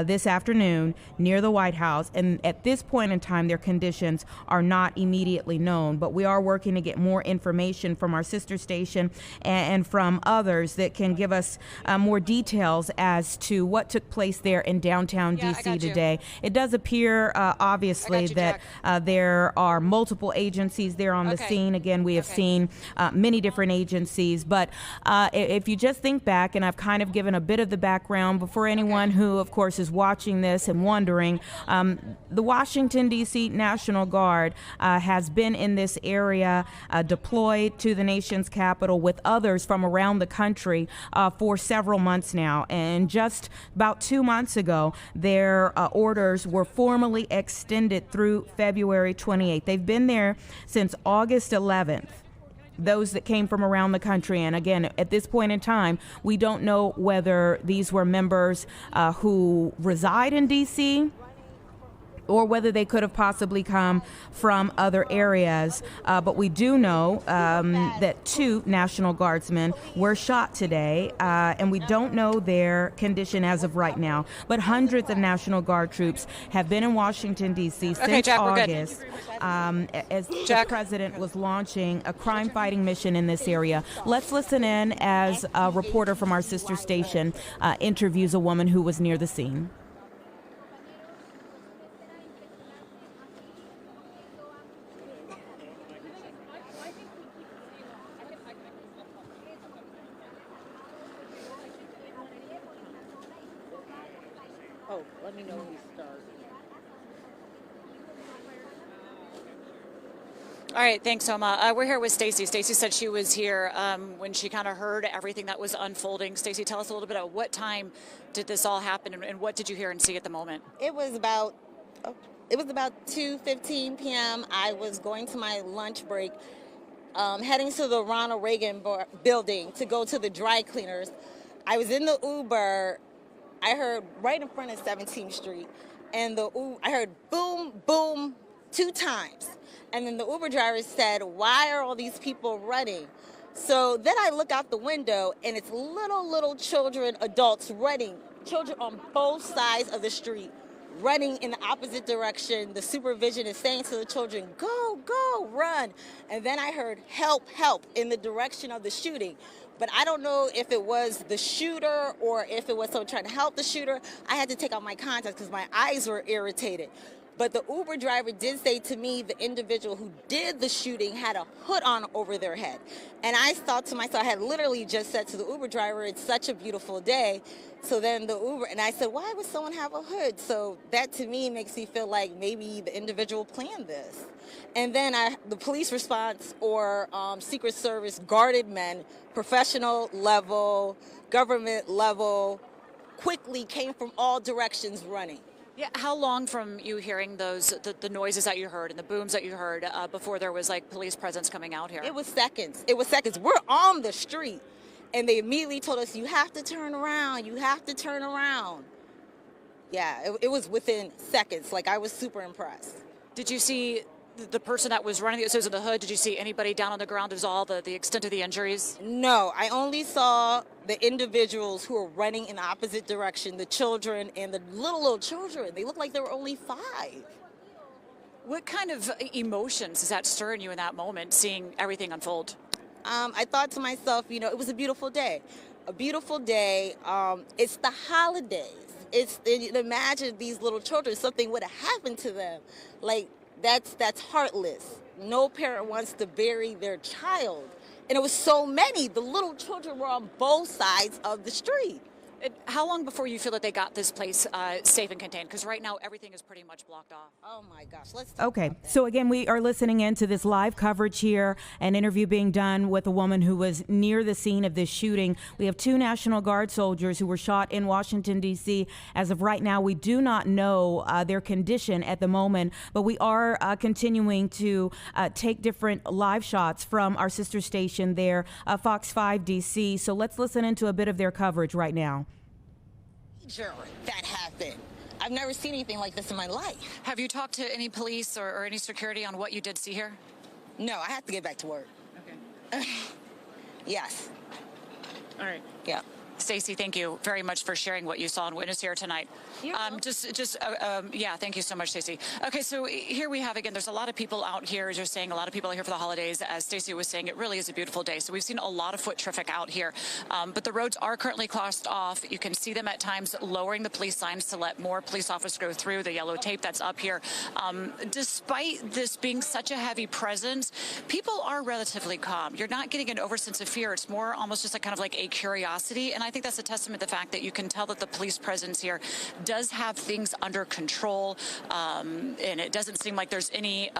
this afternoon near the White House. And at this point in time, their conditions are not immediately known. But we are working to get more information from our sister station and from others that can give us more details as to what took place there in downtown D.C. today. It does appear, obviously, that there are multiple agencies there on the scene. Again, we have seen many different agencies. But if you just think back, and I've kind of given a bit of the background before anyone who, of course, is watching this and wondering, the Washington, D.C. National Guard has been in this area deployed to the nation's capital with others from around the country for several months now. And just about 2 months ago, their orders were formally extended through February 28th. They've been there since August 11th. Those that came from around the country. And again, at this point in time, we don't know whether these were members who reside in D.C. or whether they could have possibly come from other areas. But we do know that 2 National Guardsmen were shot today, and we don't know their condition as of right now. But hundreds of National Guard troops have been in Washington, D.C. since August, as the president was launching a crime-fighting mission in this area. Let's listen in as a reporter from our sister station interviews a woman who was near the scene. Let me know when you start. All right, thanks, Soma. We're here with Stacy. Stacy said she was here when she kind of heard everything that was unfolding. Stacy, tell us a little bit about what time did this all happen, and what did you hear and see at the moment? It was about 2:15 p.m. I was going to my lunch break, heading to the Ronald Reagan building to go to the dry cleaners. I was in the Uber. I heard right in front of 17th Street, and I heard boom, boom 2 times. And then the Uber driver said, "Why are all these people running?" So then I look out the window, and it's little children, adults running, children on both sides of the street, running in the opposite direction. The supervision is saying to the children, "Go, go, run." And then I heard help, help in the direction of the shooting. But I don't know if it was the shooter or if it was someone trying to help the shooter. I had to take out my contacts because my eyes were irritated. But the Uber driver did say to me the individual who did the shooting had a hood on over their head. And I thought to myself, I had literally just said to the Uber driver, it's such a beautiful day. So then the Uber, and I said, why would someone have a hood? So that to me makes me feel like maybe the individual planned this. And then the police response or Secret Service guarded men, professional level, government level, quickly came from all directions running. Yeah, how long from you hearing the noises that you heard and the booms that you heard before there was like police presence coming out here? It was seconds. It was seconds. We're on the street, and they immediately told us, you have to turn around. You have to turn around. Yeah, it was within seconds. Like, I was super impressed. Did you see the person that was running the associates in the hood? Did you see anybody down on the ground? Is all the extent of the injuries? No, I only saw the individuals who were running in the opposite direction, the children and the little children. They looked like they were only 5. What kind of emotions is that stirring you in that moment, seeing everything unfold? I thought to myself, you know, it was a beautiful day. A beautiful day. It's the holidays. Imagine these little children, something would have happened to them. Like, that's heartless. No parent wants to bury their child. And it was so many. The little children were on both sides of the street. How long before you feel that they got this place safe and contained? Because right now everything is pretty much blocked off. Oh my gosh, let's talk Okay, about that. so again, we are listening into this live coverage here, an interview being done with a woman who was near the scene of this shooting. We have 2 National Guard soldiers who were shot in Washington, D.C. As of right now, we do not know their condition at the moment, but we are continuing to take different live shots from our sister station there, Fox 5 D.C. So let's listen into a bit of their coverage right now. That happened. I've never seen anything like this in my life. Have you talked to any police or any security on what you did see here? No, I have to get back to work. Okay. Yes. All right. Yeah. Stacey, thank you very much for sharing what you saw and witnessed here tonight. Yeah, thank you so much, Stacey. Okay, so here we have, again, there's a lot of people out here, as you're saying, a lot of people are here for the holidays. As Stacey was saying, it really is a beautiful day. So we've seen a lot of foot traffic out here, but the roads are currently closed off. You can see them at times lowering the police signs to let more police officers go through, the yellow tape that's up here. Despite this being such a heavy presence, people are relatively calm. You're not getting an oversense of fear. It's more almost just kind of like a curiosity. And I think that's a testament to the fact that you can tell that the police presence here does have things under control, and it doesn't seem like there's any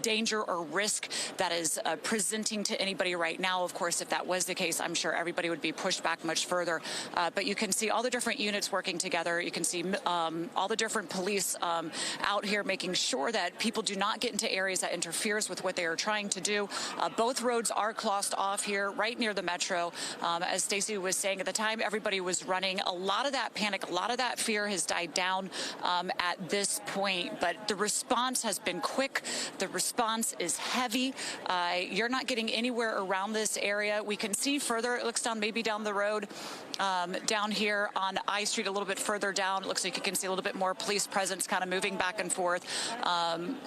danger or risk that is presenting to anybody right now. Of course, if that was the case, I'm sure everybody would be pushed back much further. But you can see all the different units working together. You can see all the different police out here making sure that people do not get into areas that interferes with what they are trying to do. Both roads are closed off here, right near the metro. As Stacey was saying, at the time everybody was running, a lot of that panic, a lot of that fear has died down at this point, but the response has been quick. The response is heavy. You're not getting anywhere around this area. We can see further. It looks maybe down the road, down here on I Street, a little bit further down. It looks like you can see a little bit more police presence kind of moving back and forth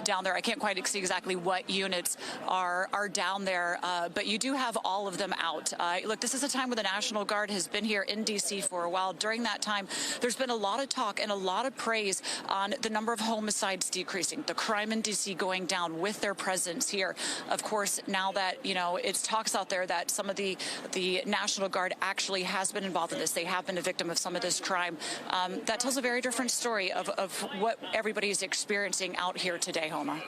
down there. I can't quite see exactly what units are down there, but you do have all of them out. Look, this is a time when the National Guard has been here in D.C. for a while. During that time, there's been a lot of talk and a lot of praise on the number of homicides decreasing, the crime in D.C. going down with their presence here. Of course, now that, you know, it's talks out there that some of the National Guard actually has been involved in this. They have been a victim of some of this crime. That tells a very different story of what everybody is experiencing out here today, Homa.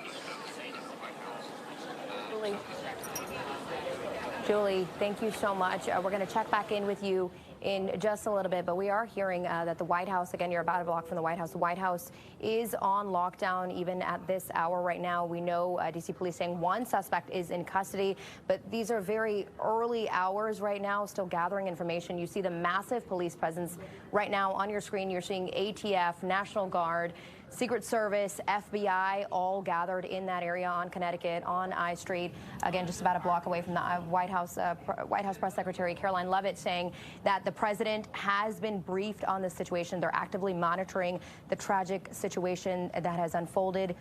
Julie, thank you so much. We're going to check back in with you in just a little bit, but we are hearing that the White House, again, you're about a block from the White House is on lockdown even at this hour right now. We know D.C. police saying one suspect is in custody, but these are very early hours right now, still gathering information. You see the massive police presence right now on your screen. You're seeing ATF, National Guard, Secret Service, FBI, all gathered in that area on Connecticut, on I Street. Again, just about a block away from the White House Press Secretary Caroline Leavitt saying that the president has been briefed on this situation. They're actively monitoring the tragic situation that has unfolded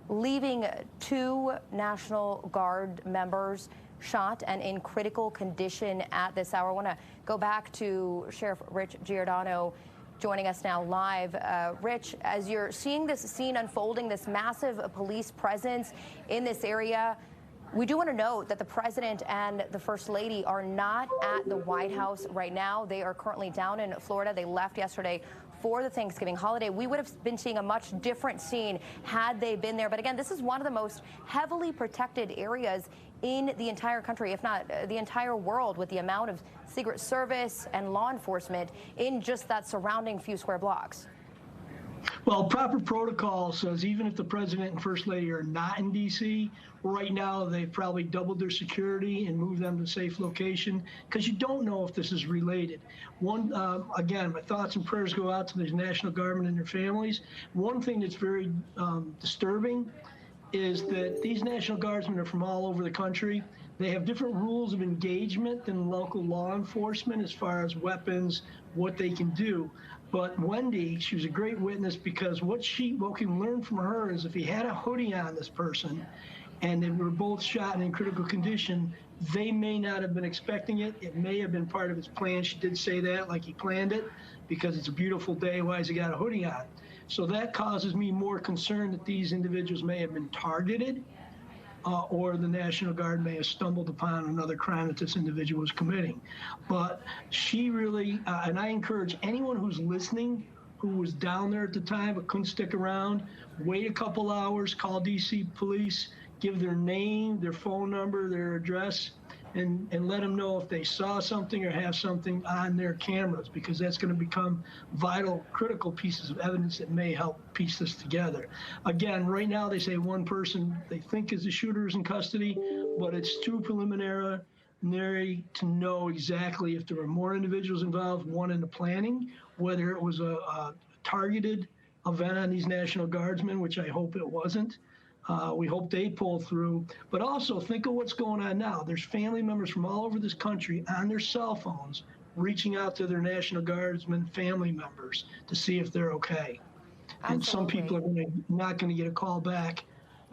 leaving 2 National Guard members shot and in critical condition at this hour. I want to go back to Sheriff Rich Giordano joining us now live. Rich, as you're seeing this scene unfolding, this massive police presence in this area, we do want to note that the president and the first lady are not at the White House right now. They are currently down in Florida. They left yesterday for the Thanksgiving holiday. We would have been seeing a much different scene had they been there. But again, this is one of the most heavily protected areas in the entire country, if not the entire world, with the amount of Secret Service and law enforcement in just that surrounding few square blocks. Well, proper protocol says even if the president and first lady are not in D.C., right now they've probably doubled their security and moved them to a safe location, because you don't know if this is related. Again, my thoughts and prayers go out to these National Guardmen and their families. One thing that's very disturbing is that these National Guardsmen are from all over the country. They have different rules of engagement than local law enforcement as far as weapons, what they can do. But Wendy, she was a great witness, because what we can learn from her is if he had a hoodie on, this person, and they were both shot and in critical condition, they may not have been expecting it. It may have been part of his plan. She did say that, like he planned it, because it's a beautiful day. Why has he got a hoodie on? So that causes me more concern that these individuals may have been targeted, or the National Guard may have stumbled upon another crime that this individual was committing. But she really, and I encourage anyone who's listening, who was down there at the time but couldn't stick around, wait a couple hours, call DC police, give their name, their phone number, their address, and let them know if they saw something or have something on their cameras, because that's going to become vital, critical pieces of evidence that may help piece this together. Again, right now they say one person they think is the shooter is in custody, but it's too preliminary to know exactly if there were more individuals involved, one in the planning, whether it was a targeted event on these National Guardsmen, which I hope it wasn't. We hope they pull through. But also think of what's going on now. There's family members from all over this country on their cell phones reaching out to their National Guardsmen family members to see if they're okay. And some people are not going to get a call back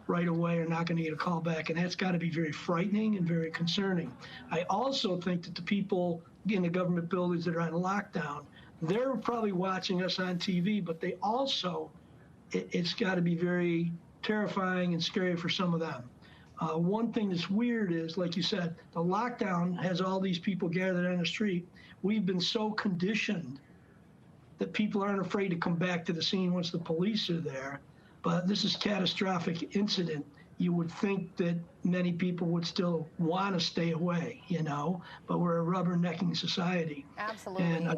right away, or not going to get a call back. And that's got to be very frightening and very concerning. I also think that the people in the government buildings that are on lockdown, they're probably watching us on TV, but they also, it's got to be very terrifying and scary for some of them. One thing that's weird is, like you said, the lockdown has all these people gathered on the street. We've been so conditioned that people aren't afraid to come back to the scene once the police are there. But this is a catastrophic incident. You would think that many people would still want to stay away, but we're a rubbernecking society. Absolutely. And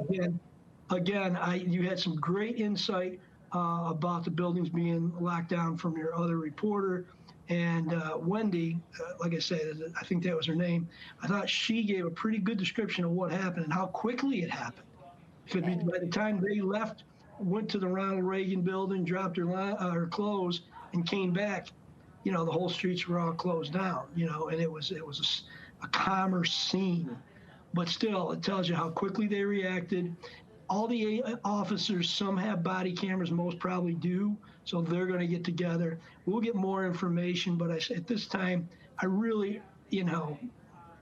again, you had some great insight about the buildings being locked down from your other reporter. And Wendy, like I said, I think that was her name, I thought she gave a pretty good description of what happened and how quickly it happened. Because by the time they left, went to the Ronald Reagan building, dropped her clothes, and came back, the whole streets were all closed down, and it was a commerce scene. But still, it tells you how quickly they reacted. All the officers, some have body cameras, most probably do, so they're going to get together. We'll get more information, but at this time, I really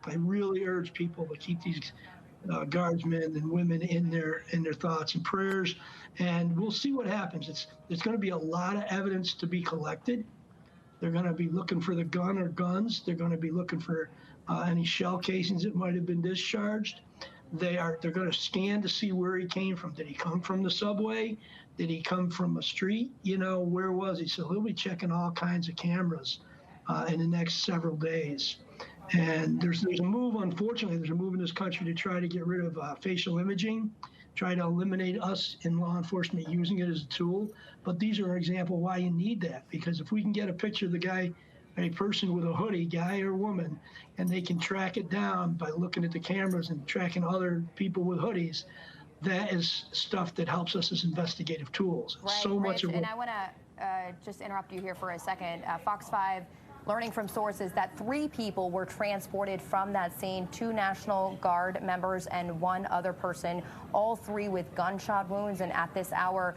urge people to keep these guardsmen and women in their thoughts and prayers, and we'll see what happens. There's going to be a lot of evidence to be collected. They're going to be looking for the gun or guns. They're going to be looking for any shell casings that might have been discharged. They're going to scan to see where he came from. Did he come from the subway? Did he come from a street? Where was he? So he'll be checking all kinds of cameras in the next several days. And there's a move, unfortunately, there's a move in this country to try to get rid of facial imaging, try to eliminate us in law enforcement using it as a tool. But these are an example why you need that, because if we can get a picture of the guy, a person with a hoodie, guy or woman, and they can track it down by looking at the cameras and tracking other people with hoodies, that is stuff that helps us as investigative tools. Right, so much Rich, of and I want to just interrupt you here for a second. Fox 5 learning from sources that 3 people were transported from that scene, 2 National Guard members and 1 other person, all 3 with gunshot wounds. And at this hour,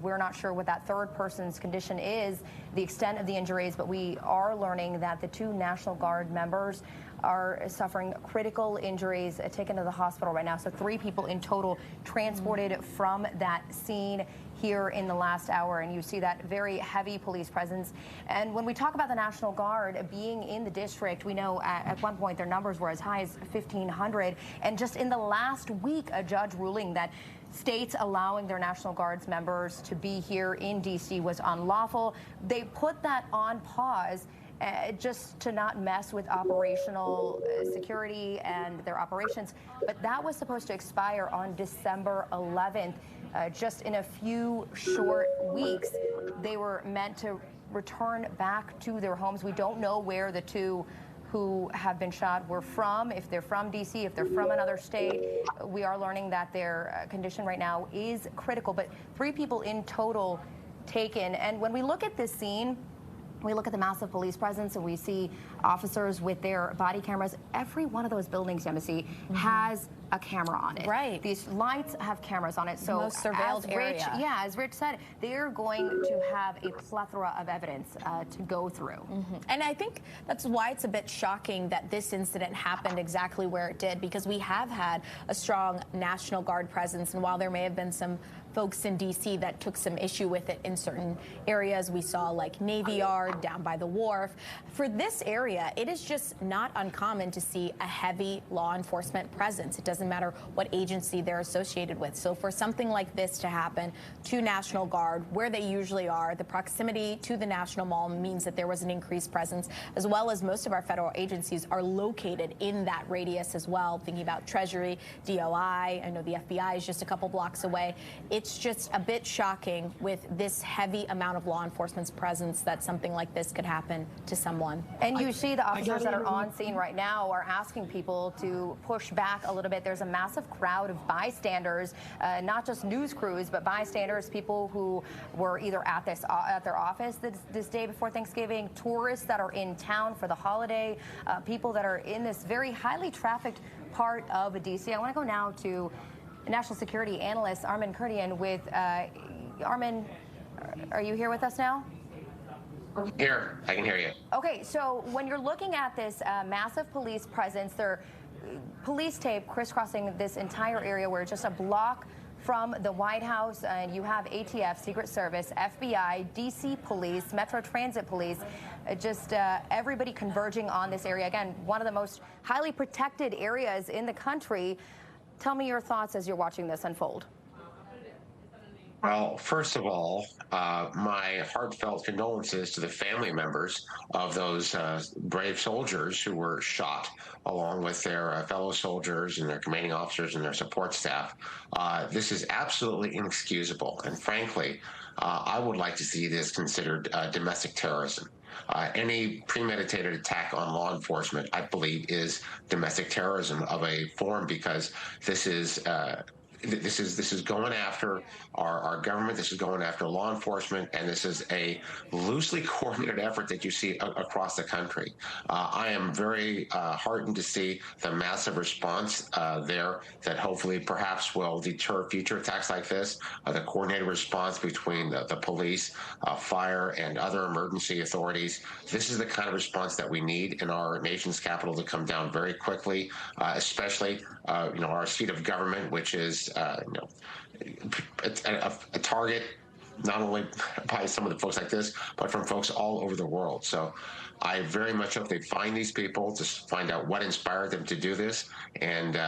we're not sure what that 3rd person's condition is, the extent of the injuries, but we are learning that the 2 National Guard members are suffering critical injuries, taken to the hospital right now. So 3 people in total transported from that scene here in the last hour, and you see that very heavy police presence. And when we talk about the National Guard being in the district, we know at one point their numbers were as high as 1,500, and just in the last week, a judge ruling that states allowing their National Guards members to be here in D.C. was unlawful. They put that on pause just to not mess with operational security and their operations. But that was supposed to expire on December 11th. Just in a few short weeks, they were meant to return back to their homes. We don't know where the 2 who have been shot were from, if they're from D.C., if they're from another state. We are learning that their condition right now is critical, but 3 people in total taken. And when we look at this scene, we look at the massive police presence and we see officers with their body cameras. Every one of those buildings, Embassy, has a camera on it. Right. These lights have cameras on it. So most surveilled area. As Rich said, they're going to have a plethora of evidence to go through. And I think that's why it's a bit shocking that this incident happened exactly where it did, because we have had a strong National Guard presence, and while there may have been some folks in D.C. that took some issue with it in certain areas, we saw like Navy Yard, down by the wharf. For this area, it is just not uncommon to see a heavy law enforcement presence. It doesn't matter what agency they're associated with. So for something like this to happen to National Guard, where they usually are, the proximity to the National Mall means that there was an increased presence, as well as most of our federal agencies are located in that radius as well. Thinking about Treasury, DOI, I know the FBI is just a couple blocks away. It's just a bit shocking with this heavy amount of law enforcement's presence that something like this could happen to someone. And you see the officers that are on scene right now are asking people to push back a little bit. There's a massive crowd of bystanders, not just news crews, but bystanders, people who were either at their office this day before Thanksgiving, tourists that are in town for the holiday, people that are in this very highly trafficked part of D.C. I want to go now to national security analyst Armin Kurdian with Armin. Are you here with us now? Here, I can hear you. Okay, so when you're looking at this massive police presence, there police tape crisscrossing this entire area where it's just a block from the White House, and you have ATF, Secret Service, FBI, DC Police, Metro Transit Police, just everybody converging on this area. Again, one of the most highly protected areas in the country. Tell me your thoughts as you're watching this unfold. Well, first of all, my heartfelt condolences to the family members of those brave soldiers who were shot, along with their fellow soldiers and their commanding officers and their support staff. This is absolutely inexcusable. And frankly, I would like to see this considered domestic terrorism. Any premeditated attack on law enforcement, I believe, is domestic terrorism of a form, because this is going after our government. This is going after law enforcement, and this is a loosely coordinated effort that you see across the country. I am very heartened to see the massive response there that hopefully perhaps will deter future attacks like this. The coordinated response between the police, fire, and other emergency authorities. This is the kind of response that we need in our nation's capital to come down very quickly, especially our seat of government, which is a target not only by some of the folks like this, but from folks all over the world. So I very much hope they find these people, to find out what inspired them to do this. And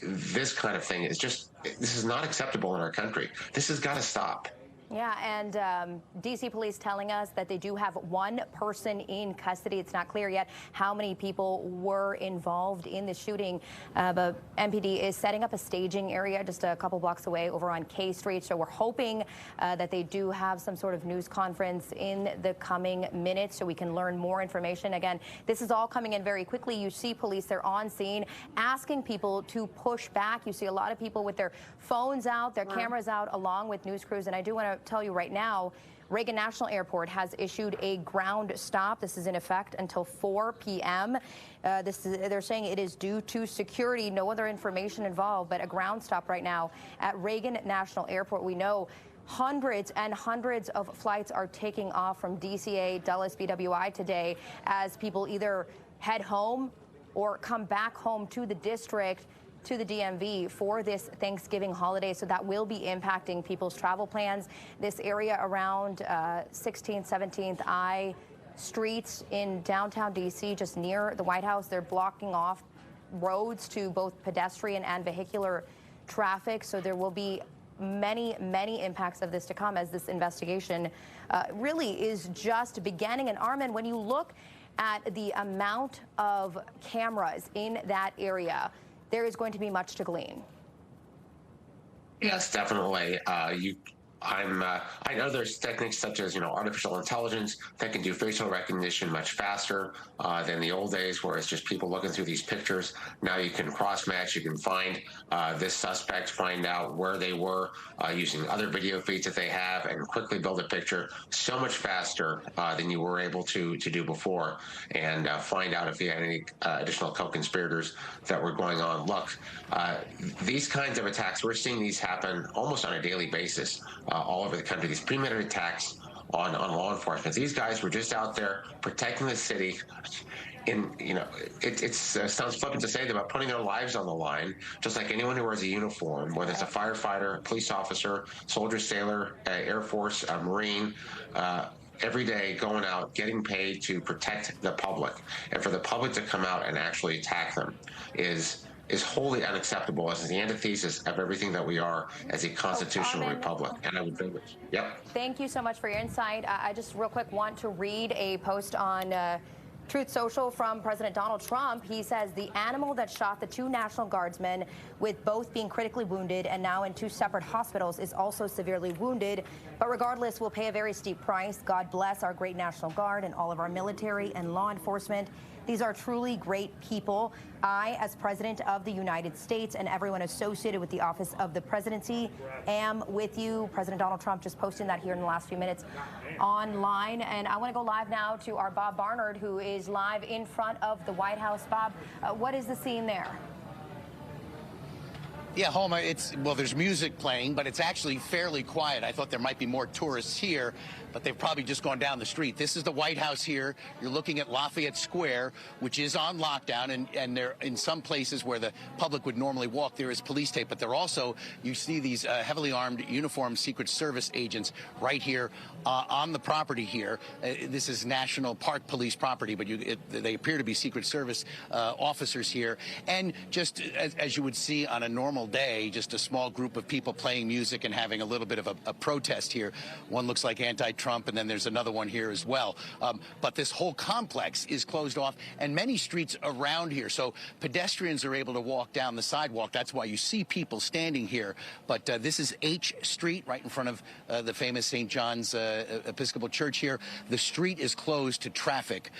this kind of thing this is not acceptable in our country. This has got to stop. Yeah, and D.C. police telling us that they do have 1 person in custody. It's not clear yet how many people were involved in the shooting, but MPD is setting up a staging area just a couple blocks away over on K Street. So we're hoping that they do have some sort of news conference in the coming minutes so we can learn more information. Again, this is all coming in very quickly. You see police, they're on scene asking people to push back. You see a lot of people with their phones out, their cameras out, along with news crews. And I do want to tell you right now, Reagan National Airport has issued a ground stop. This is in effect until 4 p.m. They're saying it is due to security. No other information involved, but a ground stop right now at Reagan National Airport. We know hundreds and hundreds of flights are taking off from DCA, Dulles, BWI today as people either head home or come back home to the district, to the DMV for this Thanksgiving holiday. So that will be impacting people's travel plans. This area around 16th, 17th I streets in downtown DC, just near the White House, they're blocking off roads to both pedestrian and vehicular traffic. So there will be many, many impacts of this to come as this investigation really is just beginning. And Armin, when you look at the amount of cameras in that area, there is going to be much to glean. Yes, definitely. I know there's techniques such as, artificial intelligence that can do facial recognition much faster than the old days, where it's just people looking through these pictures. Now you can cross-match, you can find this suspect, find out where they were using other video feeds that they have, and quickly build a picture so much faster than you were able to do before, and find out if you had any additional co-conspirators that were going on. Look, these kinds of attacks, we're seeing these happen almost on a daily basis. All over the country, these premeditated attacks on law enforcement. These guys were just out there protecting the city. It sounds flippant to say that, but putting their lives on the line, just like anyone who wears a uniform, whether it's a firefighter, police officer, soldier, sailor, Air Force, Marine, every day going out, getting paid to protect the public. And for the public to come out and actually attack them is wholly unacceptable as the antithesis of everything that we are as a constitutional republic. And I would think, yep. Thank you so much for your insight. I just real quick want to read a post on Truth Social from President Donald Trump. He says the animal that shot the 2 National Guardsmen, with both being critically wounded and now in 2 separate hospitals, is also severely wounded. But regardless, will pay a very steep price. God bless our great National Guard and all of our military and law enforcement. These are truly great people. I, as President of the United States, and everyone associated with the office of the presidency, am with you. President Donald Trump just posting that here in the last few minutes online. And I want to go live now to our Bob Barnard, who is live in front of the White House. Bob, what is the scene there? Yeah, Homa, there's music playing, but it's actually fairly quiet. I thought there might be more tourists here, but they've probably just gone down the street. This is the White House here. You're looking at Lafayette Square, which is on lockdown, and there, in some places where the public would normally walk, there is police tape, but there also, you see these heavily armed uniformed Secret Service agents right here on the property here. This is National Park Police property, but they appear to be Secret Service officers here. And just as you would see on a normal day, just a small group of people playing music and having a little bit of a protest here. One looks like anti-Trump, and then there's another one here as well. But this whole complex is closed off, and many streets around here. So pedestrians are able to walk down the sidewalk. That's why you see people standing here. But this is H Street, right in front of the famous St. John's Episcopal Church here. The street is closed to traffic,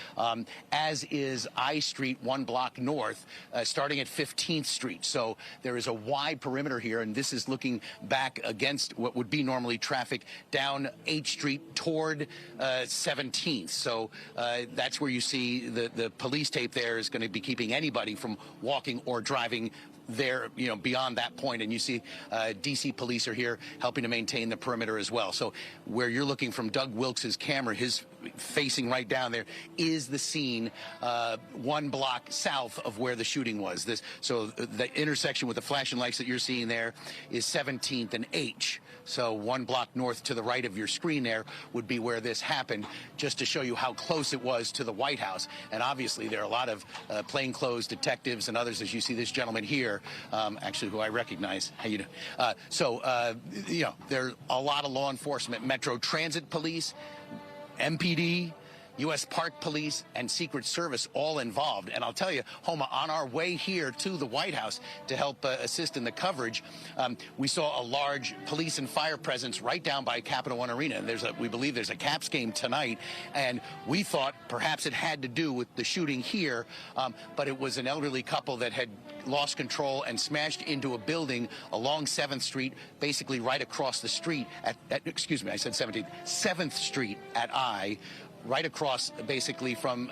as is I Street 1 block north, starting at 15th Street. So there is a wide perimeter here, and this is looking back against what would be normally traffic down H Street toward 17th. So that's where you see the police tape there is going to be keeping anybody from walking or driving there, beyond that point. And you see D.C. police are here helping to maintain the perimeter as well. So where you're looking from Doug Wilkes's camera, his facing right down there, is the scene 1 block south of where the shooting was. So the intersection with the flashing lights that you're seeing there is 17th and H. So 1 block north to the right of your screen there would be where this happened, just to show you how close it was to the White House. And obviously there are a lot of plainclothes detectives and others, as you see this gentleman here, actually who I recognize. How you doing? There are a lot of law enforcement, Metro Transit Police, MPD, U.S. Park Police, and Secret Service all involved. And I'll tell you, Homa, on our way here to the White House to help assist in the coverage, we saw a large police and fire presence right down by Capital One Arena. We believe there's a Caps game tonight, and we thought perhaps it had to do with the shooting here, but it was an elderly couple that had lost control and smashed into a building along 7th Street, basically right across the street excuse me, I said 7th Street at I, right across basically from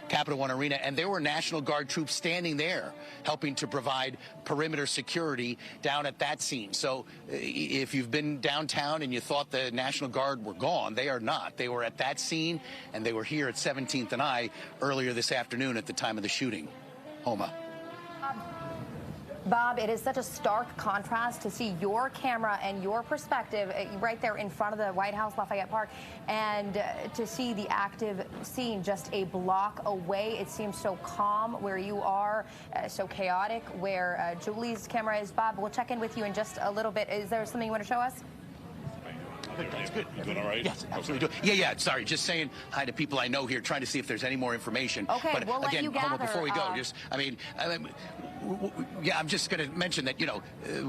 Capital One Arena. And there were National Guard troops standing there helping to provide perimeter security down at that scene. So if you've been downtown and you thought the National Guard were gone, they are not. They were at that scene, and they were here at 17th and I earlier this afternoon at the time of the shooting. Homa. Bob, it is such a stark contrast to see your camera and your perspective right there in front of the White House, Lafayette Park, and to see the active scene just a block away. It seems so calm where you are, so chaotic where Julie's camera is. Bob, we'll check in with you in just a little bit. Is there something you want to show us? I think that's good. You doing all right? Yes, absolutely. Okay. Yeah. Sorry, just saying hi to people I know here, trying to see if there's any more information. Okay, but we'll let again, you Homa, gather. before we go, I'm just going to mention that,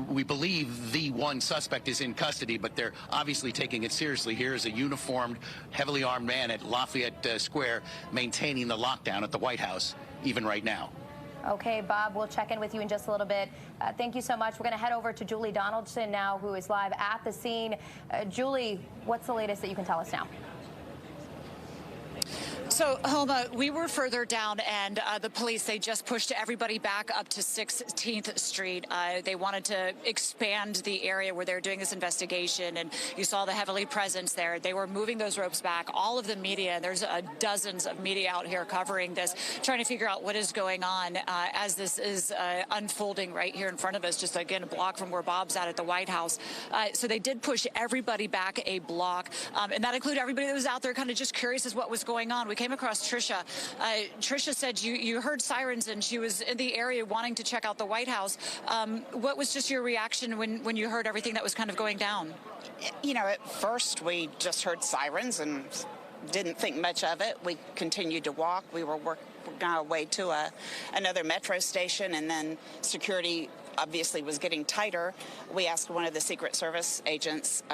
we believe the one suspect is in custody, but they're obviously taking it seriously. Here is a uniformed, heavily armed man at Lafayette Square maintaining the lockdown at the White House, even right now. Okay, Bob, we'll check in with you in just a little bit. Thank you so much. We're going to head over to Julie Donaldson now, who is live at the scene. Julie, what's the latest that you can tell us now? So, Homa, we were further down, and the police, they just pushed everybody back up to 16th Street. They wanted to expand the area where they're doing this investigation, and you saw the heavily presence there. They were moving those ropes back. All of the media, there's dozens of media out here covering this, trying to figure out what is going on as this is unfolding right here in front of us, just again a block from where Bob's at the White House. So they did push everybody back a block, and that included everybody that was out there kind of just curious as what was going on. We came across Trisha. Trisha said you heard sirens and she was in the area wanting to check out the White House. What was just your reaction when you heard everything that was kind of going down? At first we just heard sirens and didn't think much of it. We continued to walk. We were working our way to another metro station, and then security obviously was getting tighter. We asked one of the Secret Service agents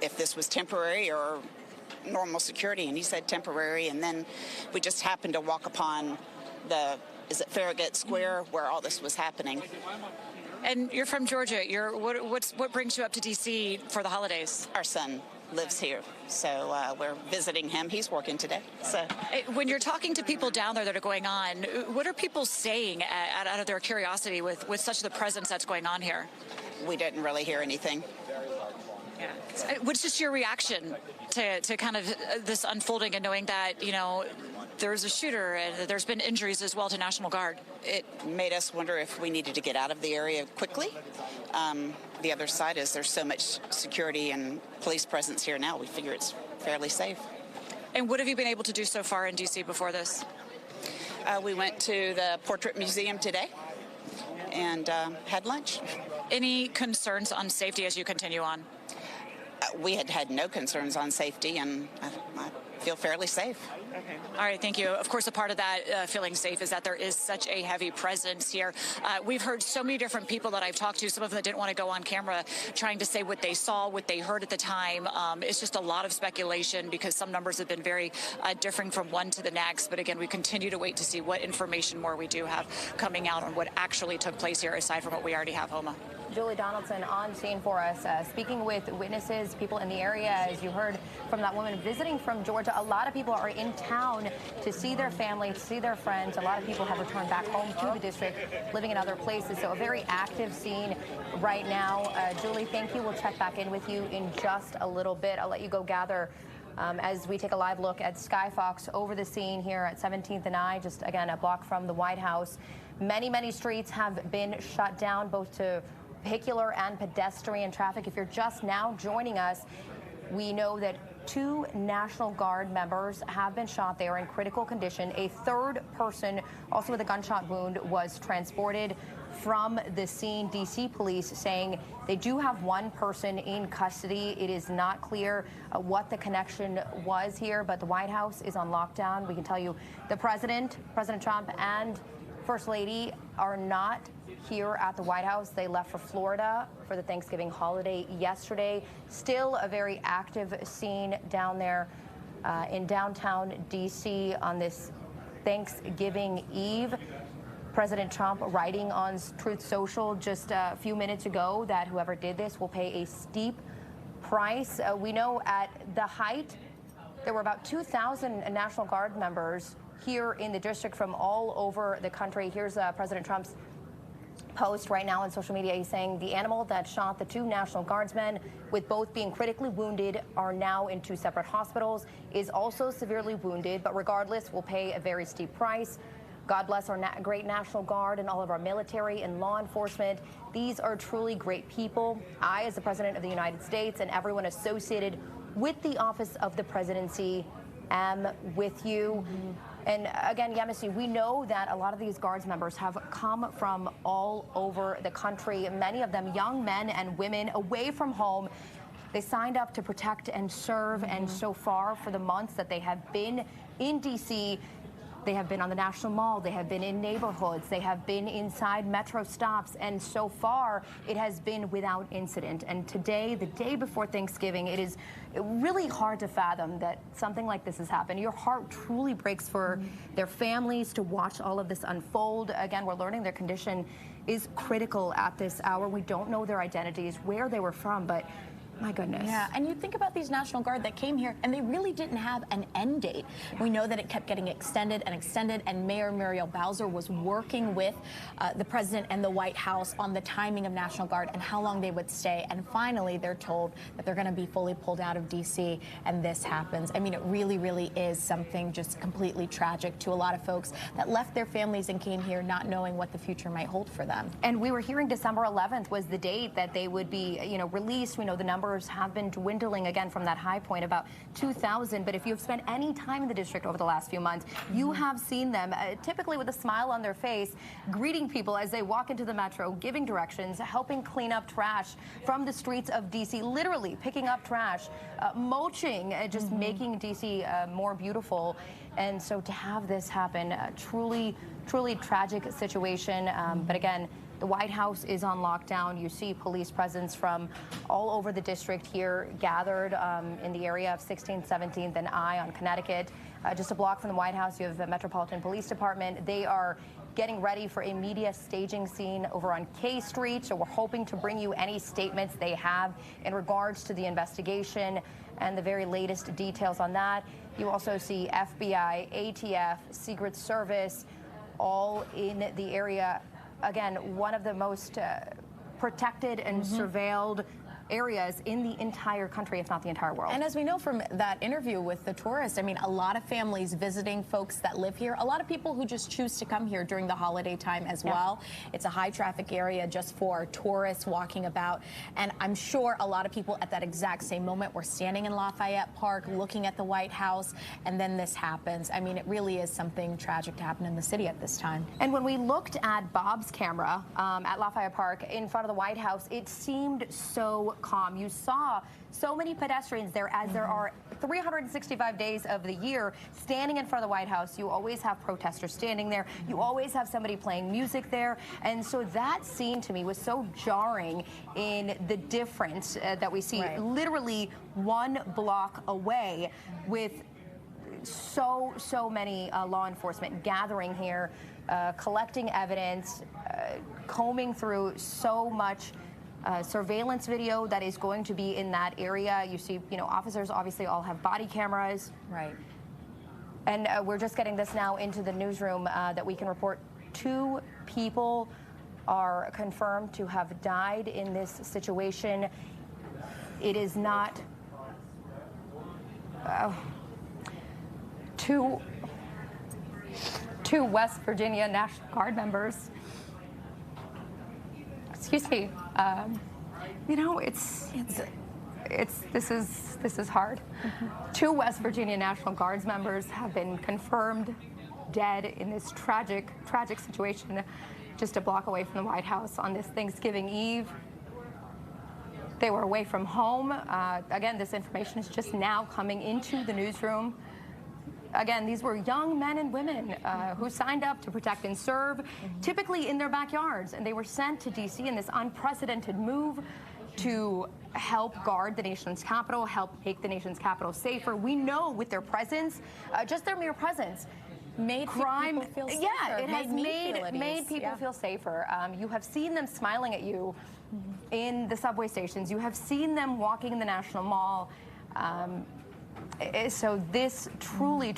if this was temporary or normal security, and he said temporary. And then we just happened to walk upon Farragut Square where all this was happening. And you're from Georgia. What brings you up to D.C. for the holidays? Our son lives here, so we're visiting him. He's working today. So when you're talking to people down there that are going on, what are people saying out of their curiosity with such the presence that's going on here? We didn't really hear anything. Yeah. What's just your reaction to kind of this unfolding and knowing that, there's a shooter and there's been injuries as well to National Guard? It made us wonder if we needed to get out of the area quickly. The other side is there's so much security and police presence here now, we figure it's fairly safe. And what have you been able to do so far in D.C. before this? We went to the Portrait Museum today and had lunch. Any concerns on safety as you continue on? We had no concerns on safety, and I feel fairly safe. Okay. All right, thank you. Of course, a part of that feeling safe is that there is such a heavy presence here. We've heard so many different people that I've talked to, some of them that didn't want to go on camera, trying to say what they saw, what they heard at the time. It's just a lot of speculation because some numbers have been very differing from one to the next. But again, we continue to wait to see what information more we do have coming out on what actually took place here, aside from what we already have, Homa. Julie Donaldson on scene for us, speaking with witnesses, people in the area. As you heard from that woman visiting from Georgia, a lot of people are in town to see their family, to see their friends. A lot of people have returned back home to the district, living in other places. So a very active scene right now. Julie, thank you. We'll check back in with you in just a little bit. I'll let you go gather as we take a live look at Skyfox over the scene here at 17th and I, just again a block from the White House. Many streets have been shut down, both to vehicular and pedestrian traffic. If you're just now joining us, we know that 2 National Guard members have been shot. They are in critical condition. A third person, also with a gunshot wound, was transported from the scene. DC police saying they do have one person in custody. It is not clear what the connection was here, but the White House is on lockdown. We can tell you the President Trump, and First Lady are not here at the White House. They left for Florida for the Thanksgiving holiday yesterday. Still a very active scene down there in downtown D.C. on this Thanksgiving Eve. President Trump writing on Truth Social just a few minutes ago that whoever did this will pay a steep price. We know at the height there were about 2,000 National Guard members here in the district from all over the country. Here's President Trump's post right now on social media. He's saying the animal that shot the 2 National Guardsmen, with both being critically wounded, are now in 2 separate hospitals, is also severely wounded, but regardless will pay a very steep price. God bless our great National Guard and all of our military and law enforcement. These are truly great people. I, as the President of the United States, and everyone associated with the office of the presidency, am with you. And again, Yemisi, we know that a lot of these Guards members have come from all over the country, many of them young men and women away from home. They signed up to protect and serve, and so far, for the months that they have been in D.C., they have been on the National Mall, they have been in neighborhoods, they have been inside metro stops, and so far it has been without incident. And today, the day before Thanksgiving, it is really hard to fathom that something like this has happened. Your heart truly breaks for their families to watch all of this unfold. Again, we're learning their condition is critical at this hour. We don't know their identities, where they were from, but my goodness. Yeah, and you think about these National Guard that came here, and they really didn't have an end date. Yeah. We know that it kept getting extended, and Mayor Muriel Bowser was working with the President and the White House on the timing of National Guard and how long they would stay. And finally, they're told that they're going to be fully pulled out of D.C., and this happens. I mean, it really, really is something just completely tragic to a lot of folks that left their families and came here not knowing what the future might hold for them. And we were hearing December 11th was the date that they would be, released. We know the numbers have been dwindling again from that high point, about 2,000. But if you've spent any time in the district over the last few months, you have seen them typically with a smile on their face, greeting people as they walk into the metro, giving directions, helping clean up trash from the streets of D.C., literally picking up trash, mulching, just making D.C. more beautiful. And so to have this happen, truly, truly tragic situation. But again, the White House is on lockdown. You see police presence from all over the district here gathered in the area of 16th, 17th, and I on Connecticut. Just a block from the White House, you have the Metropolitan Police Department. They are getting ready for a media staging scene over on K Street. So we're hoping to bring you any statements they have in regards to the investigation and the very latest details on that. You also see FBI, ATF, Secret Service, all in the area. Again, one of the most protected and surveilled areas in the entire country, if not the entire world. And as we know from that interview with the tourist, I mean, a lot of families visiting, folks that live here, a lot of people who just choose to come here during the holiday time as well. It's a high traffic area just for tourists walking about. And I'm sure a lot of people at that exact same moment were standing in Lafayette Park looking at the White House, and then this happens. I mean, it really is something tragic to happen in the city at this time. And when we looked at Bob's camera at Lafayette Park in front of the White House, it seemed so calm. You saw so many pedestrians there, as there are 365 days of the year standing in front of the White House. You always have protesters standing there. You always have somebody playing music there. And so that scene to me was so jarring in the difference that we see literally 1 block away, with so many law enforcement gathering here, collecting evidence, combing through so much surveillance video that is going to be in that area. You see, officers obviously all have body cameras. Right. And we're just getting this now into the newsroom that we can report 2 people are confirmed to have died in this situation. It is not... two West Virginia National Guard members. Excuse me. this is hard. Two West Virginia National Guards members have been confirmed dead in this tragic situation just a block away from the White House on this Thanksgiving Eve. They were away from home. Again, this information is just now coming into the newsroom. Again, these were young men and women who signed up to protect and serve, typically in their backyards, and they were sent to D.C. in this unprecedented move to help guard the nation's capital, help make the nation's capital safer. We know with their presence, just their mere presence, made crime, people feel safer. yeah, it has made people feel safer. You have seen them smiling at you in the subway stations. You have seen them walking in the National Mall. So this truly,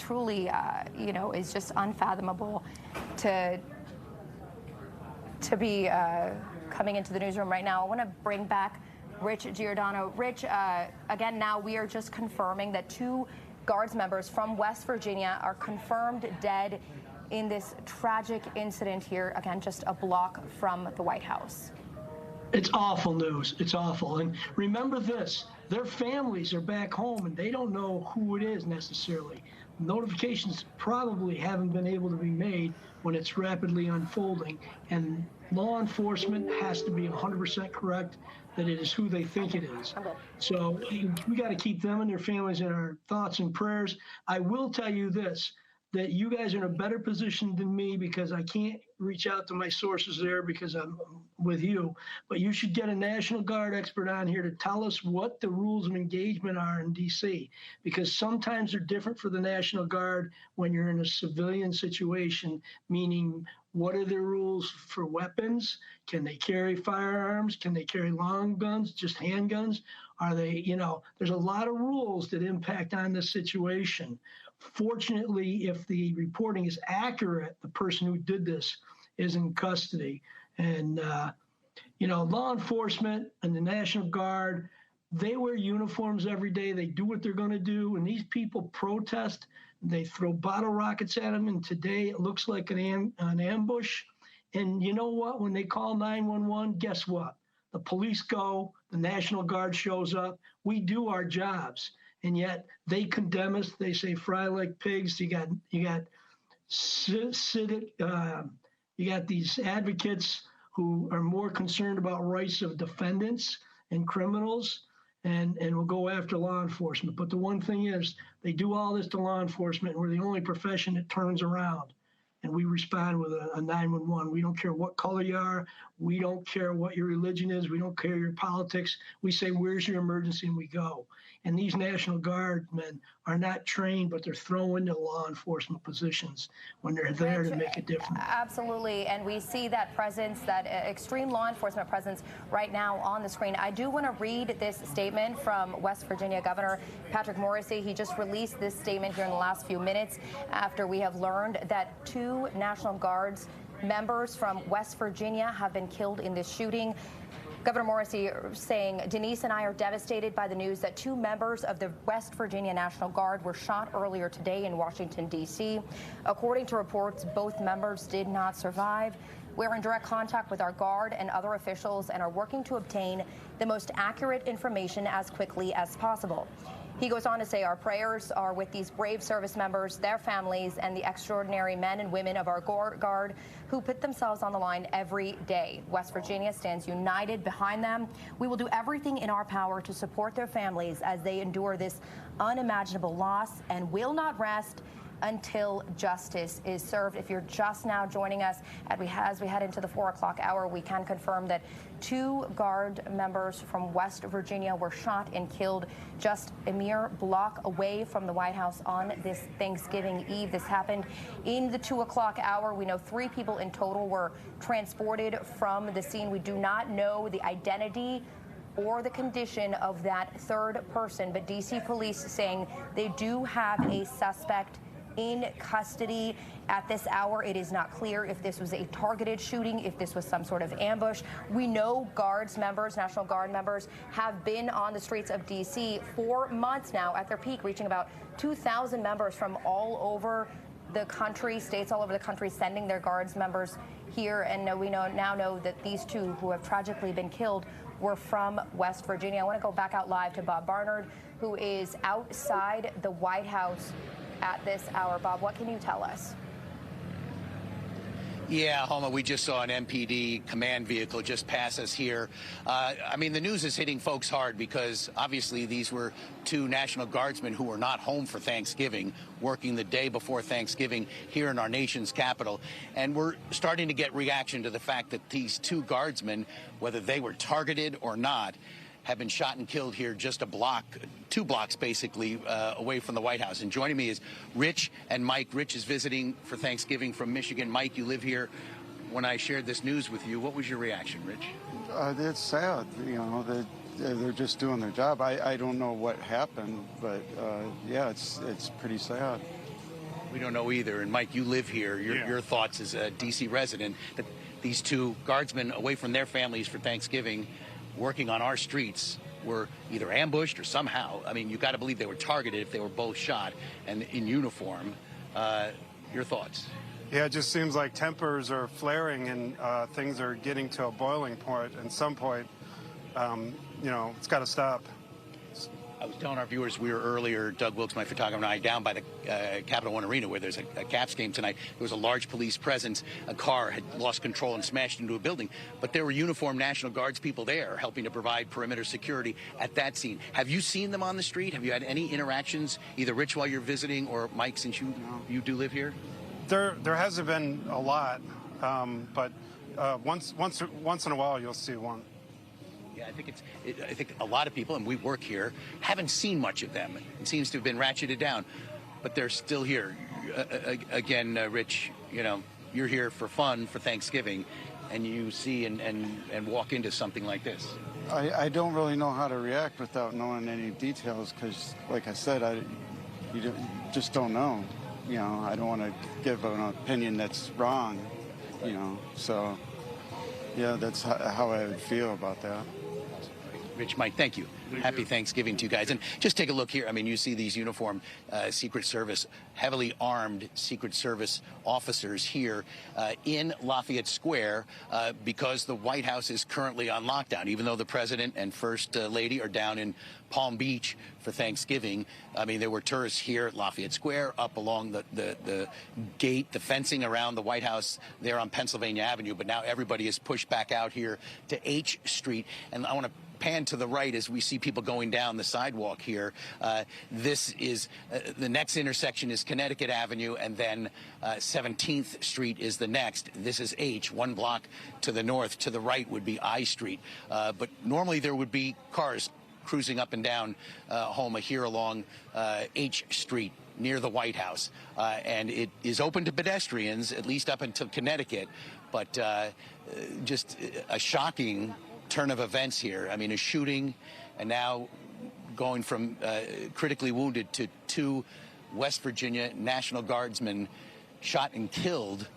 you know, is just unfathomable to be coming into the newsroom right now. I want to bring back Rich Giordano. Rich, again, now we are just confirming that two Guards members from West Virginia are confirmed dead in this tragic incident here, again, just a block from the White House. It's awful news. It's awful. And remember this, their families are back home and they don't know who it is necessarily. Notifications probably haven't been able to be made when it's rapidly unfolding. And law enforcement has to be 100% correct that it is who they think it is. So we got to keep them and their families in our thoughts and prayers. I will tell you this, that you guys are in a better position than me because I can't reach out to my sources there because I'm with you. But you should get a National Guard expert on here to tell us what the rules of engagement are in D.C. because sometimes they're different for the National Guard when you're in a civilian situation, meaning what are the rules for weapons? Can they carry firearms? Can they carry long guns, just handguns? Are they, you know, there's a lot of rules that impact on this situation. Fortunately, if the reporting is accurate, the person who did this is in custody. And, you know, law enforcement and the National Guard, they wear uniforms every day. They do what they're going to do. And these people protest. They throw bottle rockets at them. And today it looks like an ambush. And you know what? When they call 911, guess what? The police go, the National Guard shows up. We do our jobs. And yet they condemn us. They say fry like pigs. You got these advocates who are more concerned about rights of defendants and criminals and will go after law enforcement. But the one thing is they do all this to law enforcement. And we're the only profession that turns around. And we respond with a 911. We don't care what color you are. We don't care what your religion is. We don't care your politics. We say, where's your emergency? And we go. And these National Guard men are not trained, but they're thrown into law enforcement positions when they're there to make a difference. Absolutely. And we see that presence, that extreme law enforcement presence right now on the screen. I do want to read this statement from West Virginia Governor Patrick Morrisey. He just released this statement here in the last few minutes after we have learned that two National Guards members from West Virginia have been killed in this shooting. Governor Morrisey saying, Denise and I are devastated by the news that two members of the West Virginia National Guard were shot earlier today in Washington, D.C. According to reports, both members did not survive. We're in direct contact with our Guard and other officials and are working to obtain the most accurate information as quickly as possible. He goes on to say our prayers are with these brave service members, their families, and the extraordinary men and women of our Guard who put themselves on the line every day. West Virginia stands united behind them. We will do everything in our power to support their families as they endure this unimaginable loss and will not rest until justice is served. If you're just now joining us as we head into the 4 o'clock hour, we can confirm that two Guard members from West Virginia were shot and killed just a mere block away from the White House on this Thanksgiving Eve. This happened in the 2 o'clock hour. We know 3 people in total were transported from the scene. We do not know the identity or the condition of that third person, but D.C. police saying they do have a suspect in custody at this hour. It is not clear if this was a targeted shooting, if this was some sort of ambush. We know Guards members, National Guard members, have been on the streets of D.C. for months now at their peak, reaching about 2,000 members from all over the country, states all over the country sending their Guards members here. And we now know that these two who have tragically been killed were from West Virginia. I want to go back out live to Bob Barnard, who is outside the White House at this hour. Bob, what can you tell us? Yeah, Homa, we just saw an MPD command vehicle just pass us here. I mean, the news is hitting folks hard because obviously these were two National Guardsmen who were not home for Thanksgiving, working the day before Thanksgiving here in our nation's capital. And we're starting to get reaction to the fact that these two guardsmen, whether they were targeted or not, have been shot and killed here just a block, 2 blocks basically, away from the White House. And joining me is Rich and Mike. Rich is visiting for Thanksgiving from Michigan. Mike, you live here. When I shared this news with you, what was your reaction, Rich? It's sad, you know, that they're just doing their job. I don't know what happened, but yeah, it's pretty sad. We don't know either. And Mike, you live here. Your thoughts as a D.C. resident that these two guardsmen away from their families for Thanksgiving, working on our streets, were either ambushed or somehow, I mean, you got to believe they were targeted if they were both shot and in uniform. Your thoughts? Yeah, it just seems like tempers are flaring and things are getting to a boiling point. At some point, you know, it's got to stop. I was telling our viewers we were earlier, Doug Wilkes, my photographer, and I, down by the Capital One Arena where there's a Caps game tonight. There was a large police presence. A car had lost control and smashed into a building. But there were uniformed National Guards people there helping to provide perimeter security at that scene. Have you seen them on the street? Have you had any interactions, either Rich while you're visiting or Mike since you do live here? There hasn't been a lot, but once in a while you'll see one. Yeah, I think a lot of people, and we work here, haven't seen much of them. It seems to have been ratcheted down, but they're still here. Again, Rich, you know, you're here for fun for Thanksgiving, and you see and walk into something like this. I don't really know how to react without knowing any details because, like I said, you just don't know. You know, I don't want to give an opinion that's wrong, you know, so yeah, that's how I would feel about that. Rich, Mike, thank you. Happy Thanksgiving to you guys. And just take a look here. I mean, you see these uniformed Secret Service, heavily armed Secret Service officers here in Lafayette Square because the White House is currently on lockdown, even though the president and first lady are down in Palm Beach for Thanksgiving. I mean, there were tourists here at Lafayette Square, up along the gate, the fencing around the White House there on Pennsylvania Avenue. But now everybody is pushed back out here to H Street. And I want to pan to the right as we see people going down the sidewalk here. This is the next intersection is Connecticut Avenue, and then 17th Street is the next. This is H, 1 block to the north. To the right would be I Street. But normally there would be cars cruising up and down Homa here along H Street near the White House. And it is open to pedestrians, at least up until Connecticut. But just a shocking turn of events here. I mean, a shooting, and now going from critically wounded to 2 West Virginia National Guardsmen shot and killed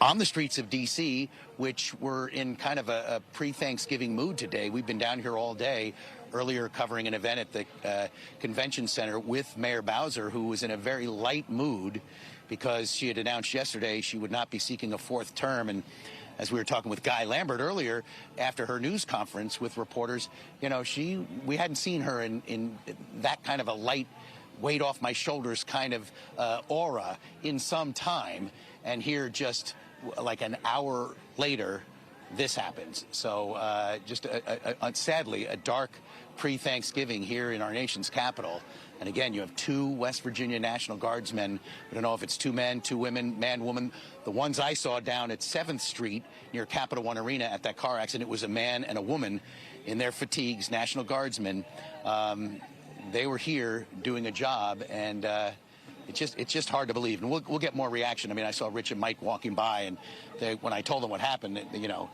on the streets of D.C., which were in kind of a pre-Thanksgiving mood today. We've been down here all day, earlier covering an event at the convention center with Mayor Bowser, who was in a very light mood because she had announced yesterday she would not be seeking a 4th term. And as we were talking with Guy Lambert earlier, after her news conference with reporters, you know, we hadn't seen her in that kind of a light, weight off my shoulders kind of aura in some time. And here, just like an hour later, this happens. So just sadly, a dark pre-Thanksgiving here in our nation's capital. And again, you have 2 West Virginia National Guardsmen. We don't know if it's 2 men, 2 women, man, woman. The ones I saw down at 7th Street near Capital One Arena at that car accident, it was a man and a woman in their fatigues, National Guardsmen. They were here doing a job, and it's just hard to believe. And we'll get more reaction. I mean, I saw Rich and Mike walking by, and when I told them what happened, you know,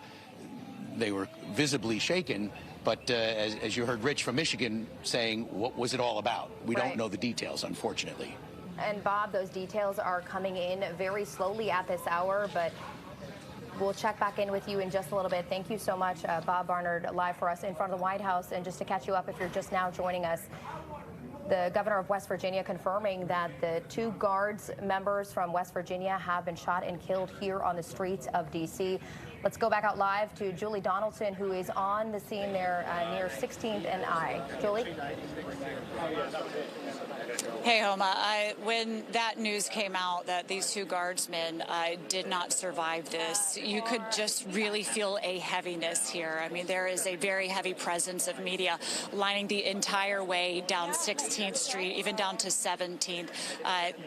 they were visibly shaken. But as you heard Rich from Michigan saying, what was it all about? We don't know the details, unfortunately. And Bob, those details are coming in very slowly at this hour, but we'll check back in with you in just a little bit. Thank you so much, Bob Barnard, live for us in front of the White House. And just to catch you up, if you're just now joining us, The governor of West Virginia confirming that the 2 Guards members from West Virginia have been shot and killed here on the streets of D.C. Let's go back out live to Julie Donaldson, who is on the scene there near 16th and I. Julie? Hey, Homa. When that news came out that these 2 guardsmen did not survive this, you could just really feel a heaviness here. I mean, there is a very heavy presence of media lining the entire way down 16th Street, even down to 17th.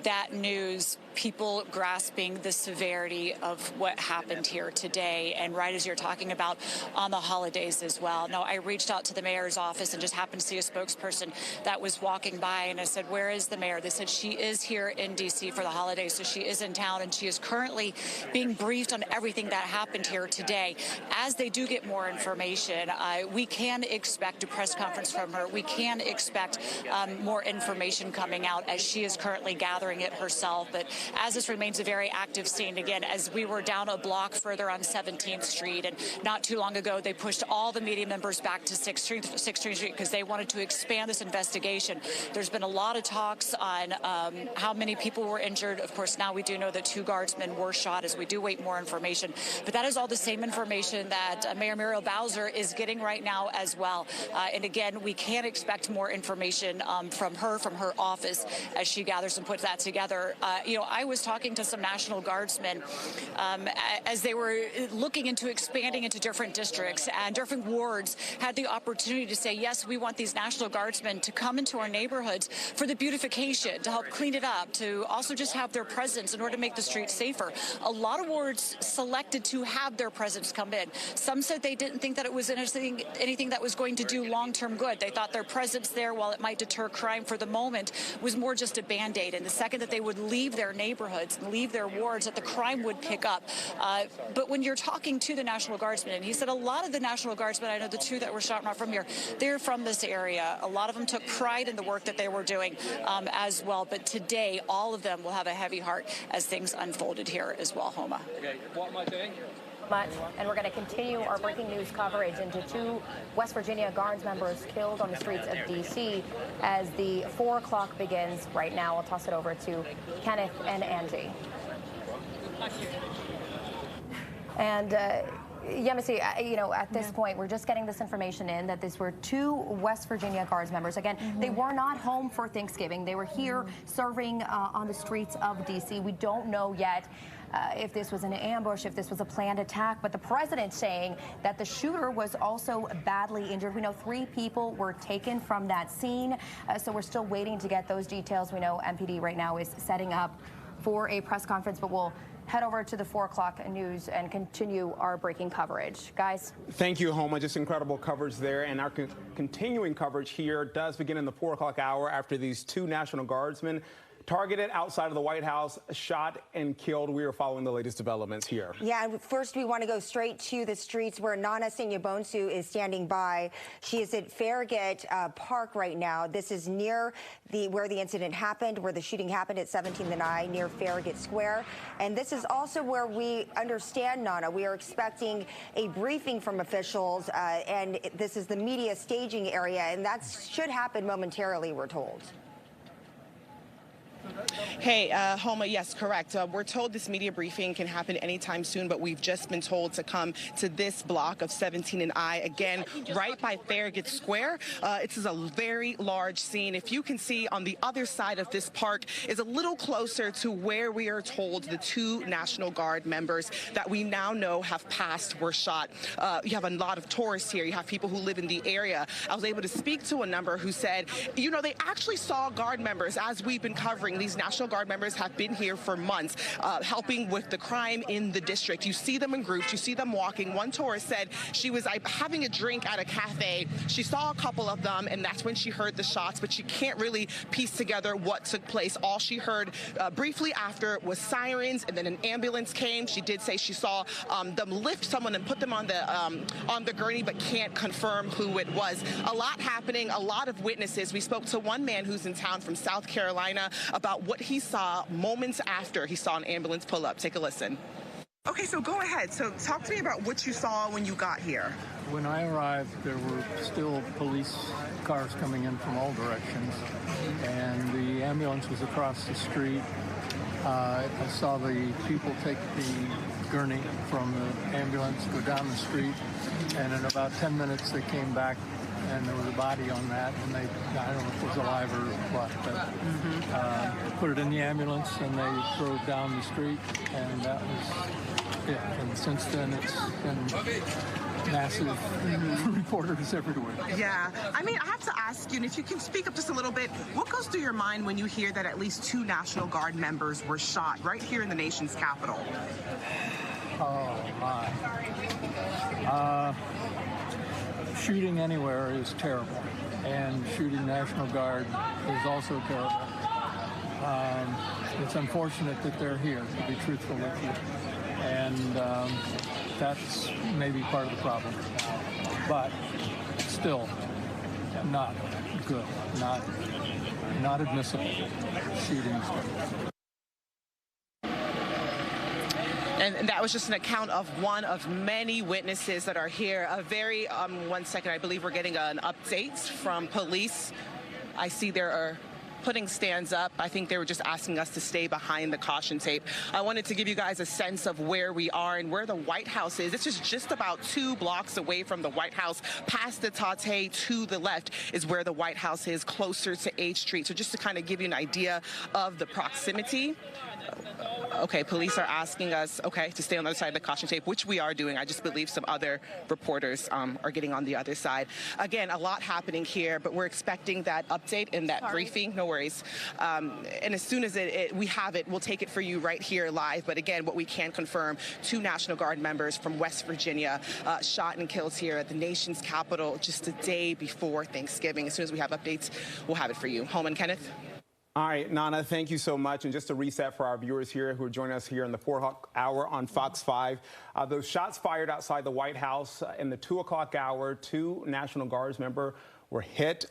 That news, people grasping the severity of what happened here today, and right as you're talking about on the holidays as well. No, I reached out to the mayor's office and just happened to see a spokesperson that was walking by, and I said, where is the mayor? They said she is here in D.C. for the holidays, so she is in town, and she is currently being briefed on everything that happened here today. As they do get more information, we can expect a press conference from her. We can expect more information coming out as she is currently gathering it herself. But as this remains a very active scene, again, as we were down a block further on 17th Street, and not too long ago, they pushed all the media members back to 16th Street because they wanted to expand this investigation. There's been a lot of talks on how many people were injured. Of course, now we do know that 2 guardsmen were shot as we do wait more information. But that is all the same information that Mayor Muriel Bowser is getting right now as well. And again, we can expect more information from her office as she gathers and puts that together. I was talking to some National Guardsmen as they were looking into expanding into different districts, and different wards had the opportunity to say, yes, we want these National Guardsmen to come into our neighborhoods for the beautification, to help clean it up, to also just have their presence in order to make the streets safer. A lot of wards selected to have their presence come in. Some said they didn't think that it was anything that was going to do long-term good. They thought their presence there, while it might deter crime for the moment, was more just a Band-Aid. And the second that they would leave their neighborhoods and leave their wards, that the crime would pick up. But when you're talking to the National Guardsmen, and he said a lot of the National Guardsmen, I know the 2 that were shot not from here, they're from this area. A lot of them took pride in the work that they were doing as well. But today, all of them will have a heavy heart as things unfolded here as well, Homa. Okay, what am I doing? Much, and we're going to continue our breaking news coverage into 2 West Virginia Guards members killed on the streets of D.C. as the 4 o'clock begins right now. I'll toss it over to Kenneth and Angie. And Yemisi, at this point, we're just getting this information in that these were 2 West Virginia Guards members. Again, they were not home for Thanksgiving. They were here serving on the streets of D.C. We don't know yet if this was an ambush, if this was a planned attack, but the president saying that the shooter was also badly injured. We know 3 people were taken from that scene, so we're still waiting to get those details. We know MPD right now is setting up for a press conference, but we'll head over to the 4 o'clock news and continue our breaking coverage. Guys. Thank you, Homa. Just incredible coverage there. And our continuing coverage here does begin in the 4 o'clock hour after these 2 National Guardsmen targeted outside of the White House, shot and killed. We are following the latest developments here. Yeah, first we want to go straight to the streets where Nana Sanyabonsu is standing by. She is at Farragut Park right now. This is near where the incident happened, where the shooting happened at 17th and I, near Farragut Square. And this is also where we understand, Nana, we are expecting a briefing from officials, and this is the media staging area, and that should happen momentarily, we're told. Hey, Homa, yes, correct. We're told this media briefing can happen anytime soon, but we've just been told to come to this block of 17 and I, again, right by Farragut Square. This is a very large scene. If you can see on the other side of this park is a little closer to where we are told the 2 National Guard members that we now know have passed were shot. You have a lot of tourists here. You have people who live in the area. I was able to speak to a number who said, they actually saw Guard members as we've been covering. These National Guard members have been here for months, helping with the crime in the district. You see them in groups. You see them walking. One tourist said she was having a drink at a cafe. She saw a couple of them, and that's when she heard the shots, but she can't really piece together what took place. All she heard briefly after was sirens, and then an ambulance came. She did say she saw them lift someone and put them on the gurney, but can't confirm who it was. A lot happening, a lot of witnesses. We spoke to one man who's in town from South Carolina about what he saw moments after he saw an ambulance pull up. Take a listen. Okay, so go ahead. So talk to me about what you saw when you got here. When I arrived, there were still police cars coming in from all directions, and the ambulance was across the street. I saw the people take the gurney from the ambulance, go down the street, and in about 10 minutes they came back and there was a body on that, and they, I don't know if it was alive or what, but put it in the ambulance and they drove down the street, and that was it. And since then it's been massive reporters everywhere. Yeah, I mean, I have to ask you, and if you can speak up just a little bit, what goes through your mind when you hear that at least 2 National Guard members were shot right here in the nation's capital? Oh, my. Shooting anywhere is terrible, and shooting National Guard is also terrible. It's unfortunate that they're here, to be truthful with you, and that's maybe part of the problem. But still, not good, not admissible shootings. And that was just an account of one of many witnesses that are here. A very, 1 second, I believe we're getting an update from police. I see there are putting stands up. I think they were just asking us to stay behind the caution tape. I wanted to give you guys a sense of where we are and where the White House is. This is just about 2 blocks away from the White House. Past the Tate to the left is where the White House is, closer to H Street. So just to kind of give you an idea of the proximity. Okay, police are asking us, to stay on the other side of the caution tape, which we are doing. I just believe some other reporters are getting on the other side. Again, a lot happening here, but we're expecting that update and that briefing. No worries. And as soon as we have it, we'll take it for you right here live. But again, what we can confirm, 2 National Guard members from West Virginia shot and killed here at the nation's capital just a day before Thanksgiving. As soon as we have updates, we'll have it for you. Holman, Kenneth? All right, Nana, thank you so much. And just to reset for our viewers here who are joining us here in the 4 o'clock hour on Fox 5, those shots fired outside the White House in the 2 o'clock hour, 2 National Guards members were hit.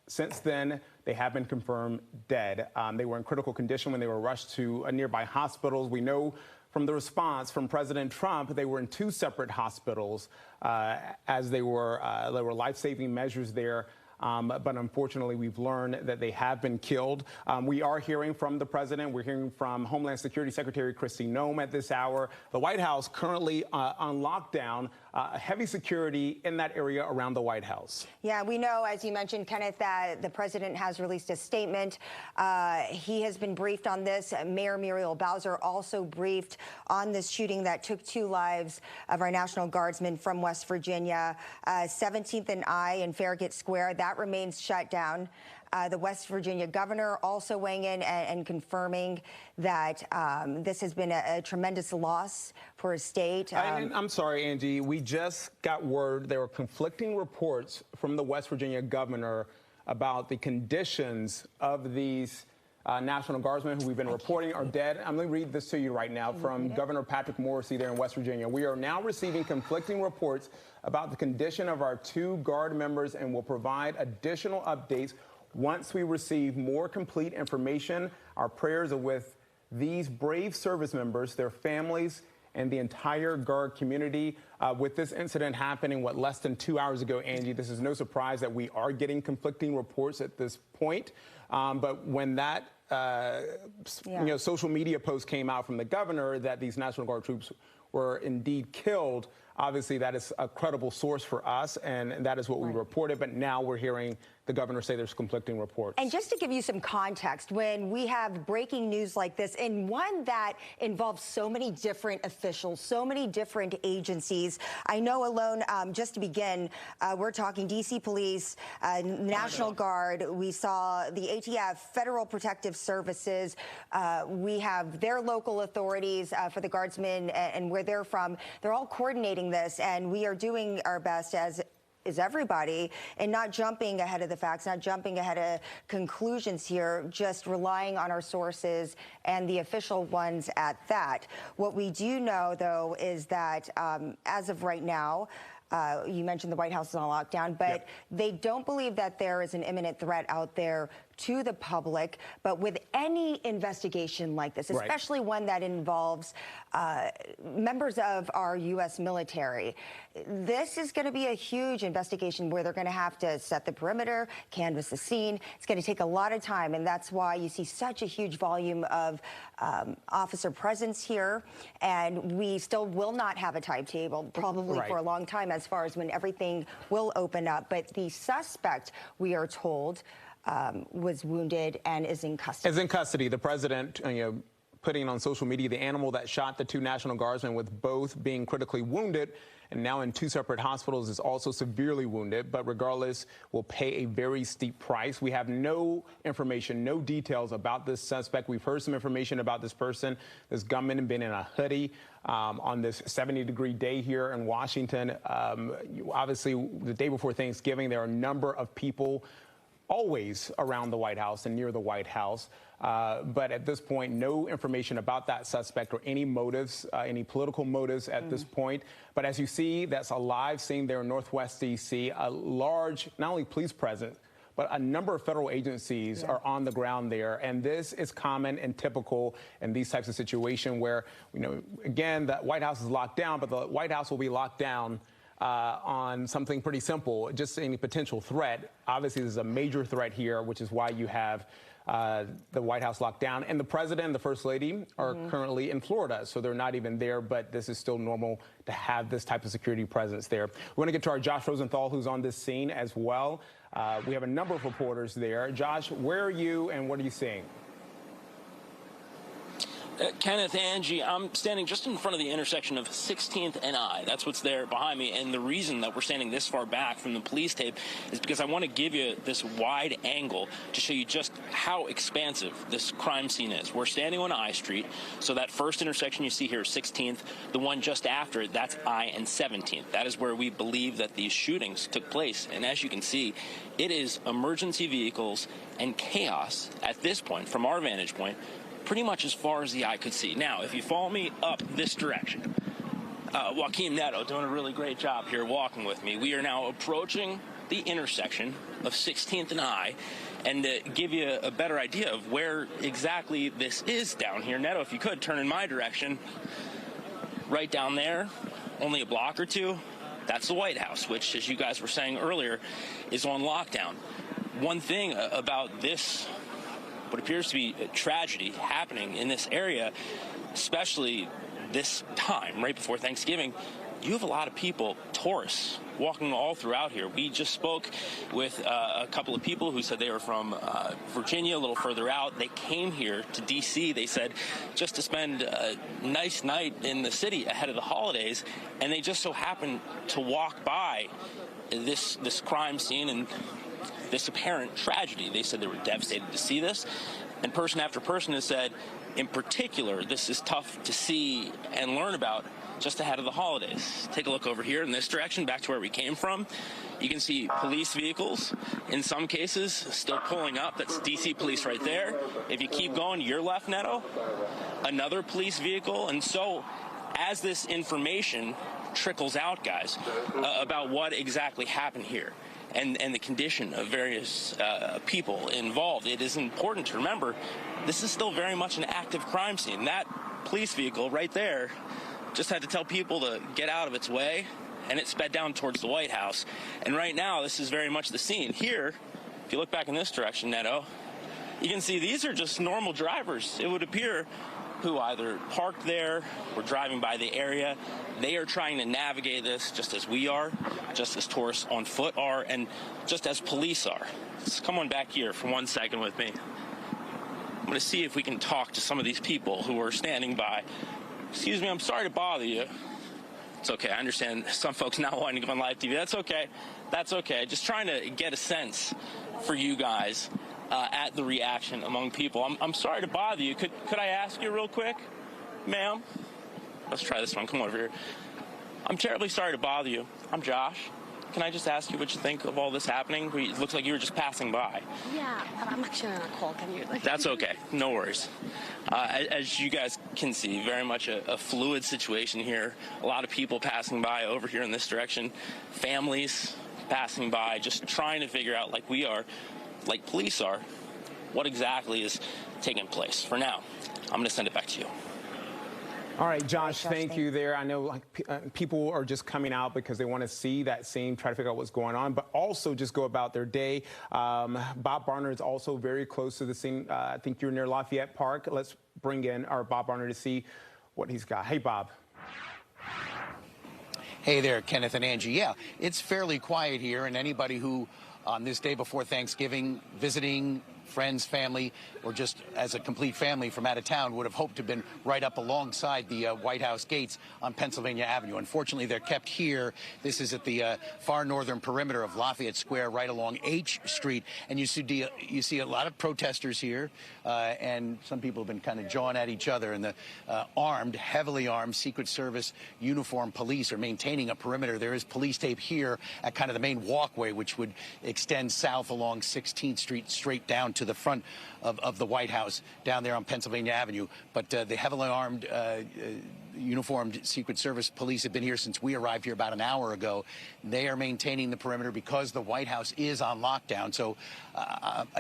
Since then, they have been confirmed dead. They were in critical condition when they were rushed to nearby hospitals. We know from the response from President Trump, they were in 2 separate hospitals as there were life-saving measures there. But unfortunately, we've learned that they have been killed. We are hearing from the president. We're hearing from Homeland Security Secretary Kristi Noem at this hour. The White House currently on lockdown, heavy security in that area around the White House. Yeah, we know, as you mentioned, Kenneth, that the president has released a statement. He has been briefed on this. Mayor Muriel Bowser also briefed on this shooting that took 2 lives of our National Guardsmen from West Virginia. 17th and I in Farragut Square, that remains shut down. The West Virginia governor also weighing in and confirming that this has been a tremendous loss for his state. And I'm sorry, Angie, we just got word there were conflicting reports from the West Virginia governor about the conditions of these National Guardsmen who we've been reporting are dead. I'm going to read this to you right now from Governor Patrick Morrisey there in West Virginia. We are now receiving conflicting reports about the condition of our 2 Guard members and will provide additional updates once we receive more complete information. Our prayers are with these brave service members, their families, and the entire Guard community. With this incident happening, less than 2 hours ago, Angie, this is no surprise that we are getting conflicting reports at this point. But when that social media post came out from the governor that these National Guard troops were indeed killed, obviously that is a credible source for us, and that is what we reported. But now we're hearing the governor say there's conflicting reports. And just to give you some context, when we have breaking news like this, and one that involves so many different officials, so many different agencies, I know alone, just to begin, we're talking D.C. Police, National Guard, we saw the ATF, Federal Protective Services, we have their local authorities for the Guardsmen and where they're from. They're all coordinating this, and we are doing our best, as is everybody, and not jumping ahead of the facts, not jumping ahead of conclusions here, just relying on our sources and the official ones at that. What we do know, though, is that as of right now, You mentioned the White House is on lockdown, but they don't believe that there is an imminent threat out there to the public. But with any investigation like this, especially one that involves members of our U.S. military, this is going to be a huge investigation where they're going to have to set the perimeter, canvass the scene. It's going to take a lot of time, and that's why you see such a huge volume of officer presence here. And we still will not have a timetable, probably for a long time, as far as when everything will open up. But the suspect, we are told, was wounded and is in custody. Is in custody. The president, putting on social media the animal that shot the 2 National Guardsmen, with both being critically wounded and now in 2 separate hospitals, is also severely wounded, but regardless will pay a very steep price. We have no information, no details about this suspect. We've heard some information about this person. This gunman had been in a hoodie on this 70-degree day here in Washington. Obviously, the day before Thanksgiving, there are a number of people always around the White House and near the White House. But at this point, no information about that suspect or any motives, any political motives at this point. But as you see, that's a live scene there in Northwest D.C., a large, not only police presence, but a number of federal agencies are on the ground there. And this is common and typical in these types of situations where, again, the White House is locked down, but the White House will be locked down on something pretty simple, just any potential threat. Obviously, there's a major threat here, which is why you have the White House locked down. And the president and the first lady are currently in Florida, so they're not even there, but this is still normal to have this type of security presence there. We want to get to our Josh Rosenthal, who's on this scene as well. We have a number of reporters there. Josh, where are you and what are you seeing? Kenneth, Angie, I'm standing just in front of the intersection of 16th and I. That's what's there behind me. And the reason that we're standing this far back from the police tape is because I want to give you this wide angle to show you just how expansive this crime scene is. We're standing on I Street. So that first intersection you see here is 16th. The one just after it, that's I and 17th. That is where we believe that these shootings took place. And as you can see, it is emergency vehicles and chaos at this point, from our vantage point, pretty much as far as the eye could see. Now, if you follow me up this direction, Joaquin Neto doing a really great job here walking with me. We are now approaching the intersection of 16th and I, and to give you a better idea of where exactly this is down here, Neto, if you could turn in my direction, right down there, only a block or two, that's the White House, which, as you guys were saying earlier, is on lockdown. One thing about this, what appears to be a tragedy happening in this area, especially this time, right before Thanksgiving, you have a lot of people, tourists, walking all throughout here. We just spoke with a couple of people who said they were from Virginia, a little further out. They came here to D.C., they said, just to spend a nice night in the city ahead of the holidays, and they just so happened to walk by this crime scene and this apparent tragedy. They said they were devastated to see this, and person after person has said, in particular, this is tough to see and learn about just ahead of the holidays. Take a look over here in this direction, back to where we came from. You can see police vehicles, in some cases, still pulling up. That's D.C. police right there. If you keep going to your left, Neto, another police vehicle. And so, as this information trickles out, guys, about what exactly happened here, and the condition of various people involved, it is important to remember this is still very much an active crime scene. That police vehicle right there just had to tell people to get out of its way, and it sped down towards the White House. And right now, this is very much the scene. Here, if you look back in this direction, Neto, you can see these are just normal drivers, it would appear, who either parked there or driving by the area. They are trying to navigate this just as we are, just as tourists on foot are, and just as police are. Let's come on back here for 1 second with me. I'm going to see if we can talk to some of these people who are standing by. Excuse me, I'm sorry to bother you. It's okay, I understand some folks not wanting to go on live TV. That's okay. That's okay. Just trying to get a sense for you guys at the reaction among people. I'm sorry to bother you. Could I ask you real quick, ma'am? Let's try this one. Come over here. I'm terribly sorry to bother you. I'm Josh. can I just ask you what you think of all this happening? It looks like you were just passing by. Yeah, but I'm actually on a call. Can you? That's okay. No worries. As you guys can see, very much a fluid situation here. A lot of people passing by over here in this direction. Families passing by, just trying to figure out, like we are, like police are, what exactly is taking place. For now, I'm going to send it back to you. All right, Josh, thank you there. I know people are just coming out because they want to see that scene, try to figure out what's going on, but also just go about their day. Bob Barner is also very close to the scene. I think you're near Lafayette Park. Let's bring in our Bob Barner to see what he's got. Hey, Bob. Hey there, Kenneth and Angie. Yeah, it's fairly quiet here, and anybody who on this day before Thanksgiving visiting friends, family, or just as a complete family from out of town would have hoped to have been right up alongside the White House gates on Pennsylvania Avenue. Unfortunately, they're kept here. This is at the far northern perimeter of Lafayette Square, right along H Street. And you see a lot of protesters here, and some people have been kind of jawing at each other. And the armed, heavily armed Secret Service uniformed police are maintaining a perimeter. There is police tape here at kind of the main walkway, which would extend south along 16th Street straight down to the front of the White House down there on Pennsylvania Avenue. But the heavily armed uniformed Secret Service police have been here since we arrived here about an hour ago. They are maintaining the perimeter because the White House is on lockdown. So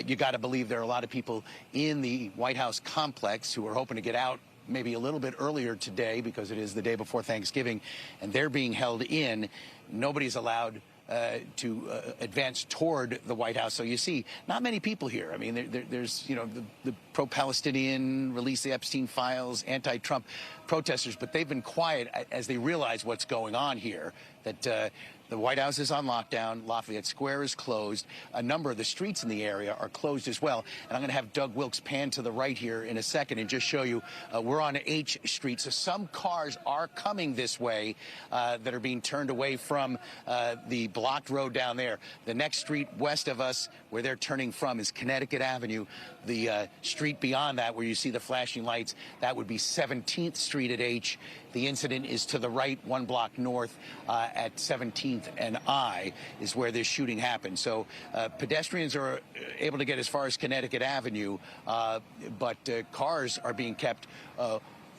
you got to believe there are a lot of people in the White House complex who are hoping to get out maybe a little bit earlier today because it is the day before Thanksgiving, and they're being held in. Nobody's allowed to advance toward the White House. So you see, not many people here. I mean, there's, you know, the pro-Palestinian, release the Epstein files, anti-Trump protesters, but they've been quiet as they realize what's going on here, that the White House is on lockdown. Lafayette Square is closed. A number of the streets in the area are closed as well. And I'm going to have Doug Wilkes pan to the right here in a second and just show you we're on H Street. So some cars are coming this way that are being turned away from the blocked road down there. The next street west of us, where they're turning from, is Connecticut Avenue. The street beyond that, where you see the flashing lights, that would be 17th Street at H. The incident is to the right, 1 block north at 17th and I is where this shooting happened. So pedestrians are able to get as far as Connecticut Avenue, but cars are being kept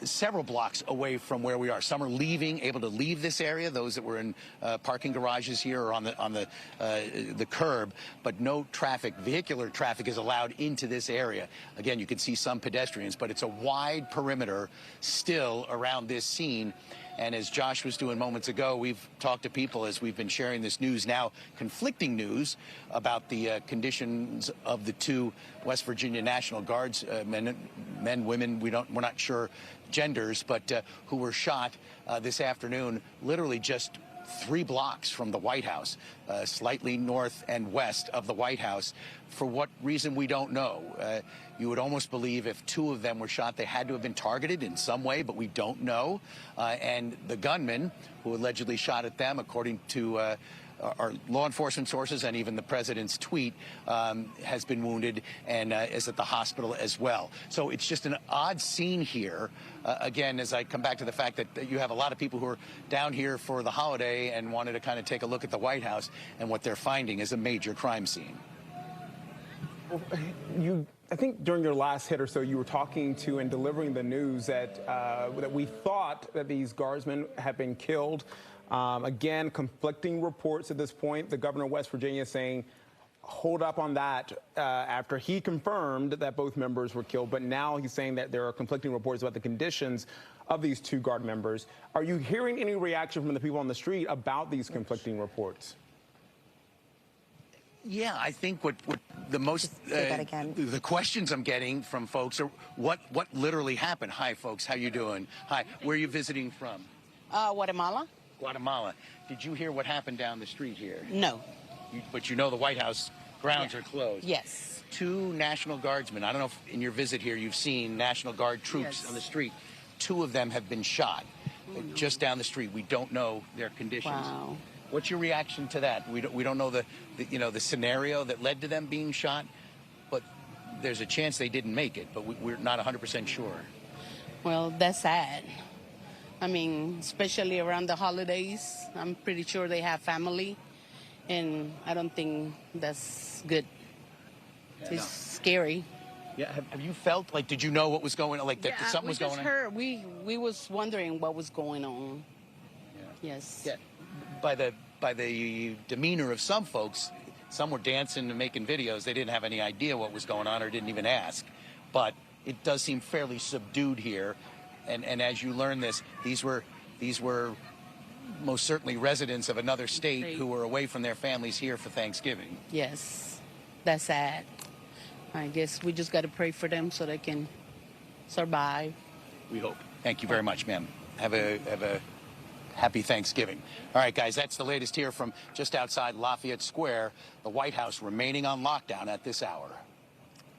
several blocks away from where we are. Some are able to leave this area, those that were in parking garages here or on the curb, but no vehicular traffic is allowed into this area. Again, you can see some pedestrians, but it's a wide perimeter still around this scene. And as Josh was doing moments ago, we've talked to people as we've been sharing this news now, conflicting news about the conditions of the 2 West Virginia National Guards men, women, we're not sure genders, but who were shot this afternoon, literally just 3 blocks from the White House, slightly north and west of the White House. For what reason, we don't know. You would almost believe if 2 of them were shot, they had to have been targeted in some way, but we don't know. And the gunman who allegedly shot at them, according to our law enforcement sources and even the president's tweet, has been wounded and is at the hospital as well. So it's just an odd scene here. Again, as I come back to the fact that you have a lot of people who are down here for the holiday and wanted to kind of take a look at the White House, and what they're finding is a major crime scene. I think during your last hit or so, you were talking to and delivering the news that we thought that these guardsmen had been killed. Again, conflicting reports at this point. The governor of West Virginia saying, hold up on that after he confirmed that both members were killed. But now he's saying that there are conflicting reports about the conditions of these 2 guard members. Are you hearing any reaction from the people on the street about these conflicting reports? Yeah, I think what the most the questions I'm getting from folks are what literally happened. Hi, folks, how you doing? Hi, where are you visiting from? Guatemala. Guatemala. Did you hear what happened down the street here? No. But you know the White House grounds are closed. Yes. 2 National Guardsmen. I don't know if in your visit here you've seen National Guard troops on the street. 2 of them have been shot just down the street. We don't know their conditions. Wow. What's your reaction to that? We don't know the scenario that led to them being shot, but there's a chance they didn't make it, but we're not 100% sure. Well, that's sad. I mean, especially around the holidays. I'm pretty sure they have family, and I don't think that's good. It's scary. Yeah, have you felt like, did you know what was going on, like that something was going on? We just heard, we was wondering what was going on. Yes. Yeah. By the demeanor of some folks, some were dancing and making videos. They didn't have any idea what was going on or didn't even ask. But it does seem fairly subdued here. And as you learn this, these were most certainly residents of another state who were away from their families here for Thanksgiving. Yes. That's sad. I guess we just got to pray for them so they can survive. We hope. Thank you very much, ma'am. Have a happy Thanksgiving. All right, guys, that's the latest here from just outside Lafayette Square. The White House remaining on lockdown at this hour.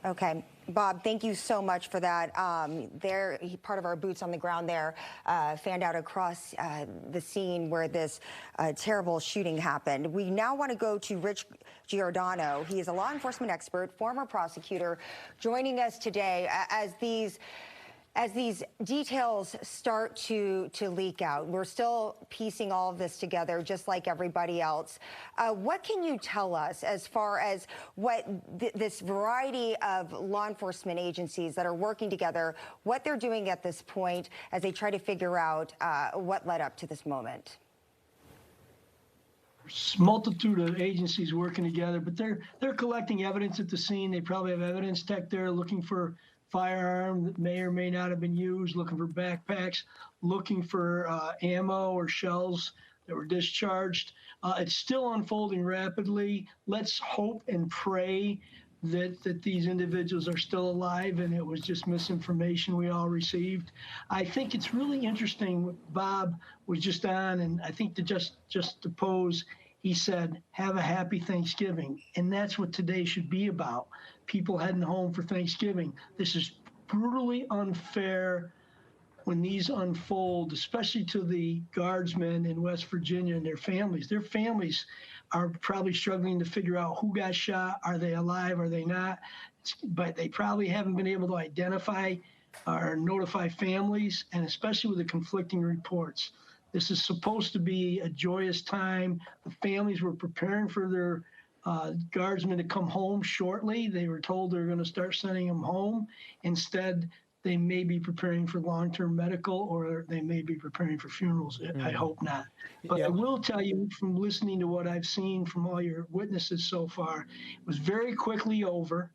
Okay. Bob, thank you so much for that. Part of our boots on the ground there fanned out across the scene where this terrible shooting happened. We now want to go to Rich Giordano. He is a law enforcement expert, former prosecutor, joining us today as these details start to leak out. We're still piecing all of this together, just like everybody else. What can you tell us as far as what this variety of law enforcement agencies that are working together, what they're doing at this point as they try to figure out what led up to this moment? There's a multitude of agencies working together, but they're collecting evidence at the scene. They probably have evidence tech there looking for firearm that may or may not have been used, looking for backpacks, looking for ammo or shells that were discharged. It's still unfolding rapidly. Let's hope and pray that these individuals are still alive and it was just misinformation we all received. I think it's really interesting. Bob was just on, and I think just to pose, he said, have a happy Thanksgiving. And that's what today should be about. People heading home for Thanksgiving. This is brutally unfair when these unfold, especially to the guardsmen in West Virginia and their families. Their families are probably struggling to figure out who got shot. Are they alive? Are they not? But they probably haven't been able to identify or notify families, and especially with the conflicting reports. This is supposed to be a joyous time. The families were preparing for their guardsmen to come home shortly. They were told they're going to start sending them home. Instead, they may be preparing for long-term medical, or they may be preparing for funerals. I hope not. But I will tell you, from listening to what I've seen from all your witnesses so far, it was very quickly over,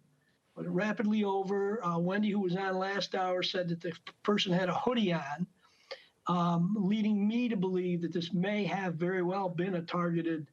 but rapidly over. Wendy, who was on last hour, said that the person had a hoodie on, leading me to believe that this may have very well been a targeted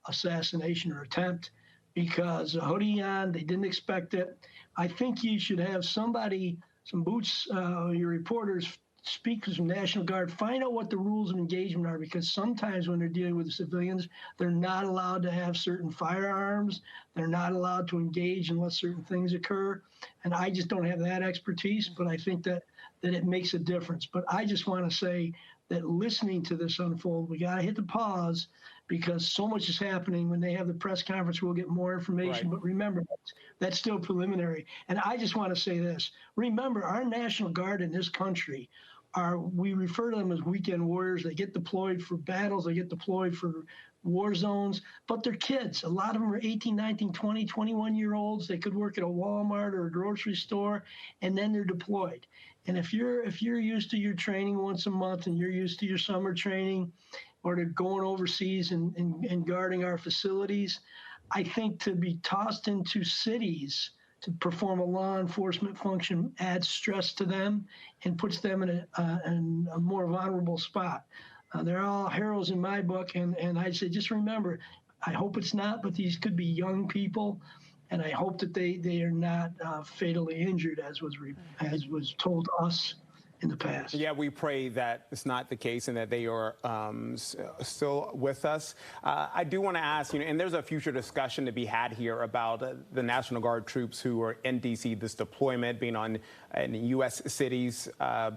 assassination or attempt, because a hoodie on, they didn't expect it. I think you should have somebody, some boots, your reporters, speak to some National Guard, find out what the rules of engagement are, because sometimes when they're dealing with the civilians, they're not allowed to have certain firearms. They're not allowed to engage unless certain things occur. And I just don't have that expertise, but I think that it makes a difference. But I just want to say that listening to this unfold, we got to hit the pause, because so much is happening. When they have the press conference, we'll get more information. Right. But remember, that's still preliminary. And I just want to say this. Remember, our National Guard in this country, we refer to them as weekend warriors. They get deployed for battles. They get deployed for war zones. But they're kids. A lot of them are 18, 19, 20, 21-year-olds. They could work at a Walmart or a grocery store, and then they're deployed. And if you're used to your training once a month, and you're used to your summer training, or to going overseas and guarding our facilities, I think to be tossed into cities to perform a law enforcement function adds stress to them and puts them in a more vulnerable spot. They're all heroes in my book, and I say, just remember, I hope it's not, but these could be young people, and I hope that they are not fatally injured, as was told to us in the past. Yeah, we pray that it's not the case and that they are still with us. I do want to ask, and there's a future discussion to be had here about the National Guard troops who are in D.C., this deployment being in U.S. cities,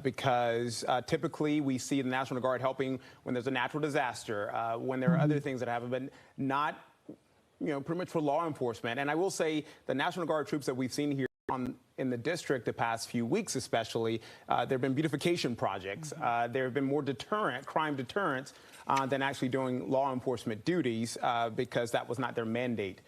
because typically we see the National Guard helping when there's a natural disaster, when there are other things that happen, but not, pretty much for law enforcement. And I will say the National Guard troops that we've seen here in the district the past few weeks especially, there have been beautification projects. There have been more crime deterrents than actually doing law enforcement duties because that was not their mandate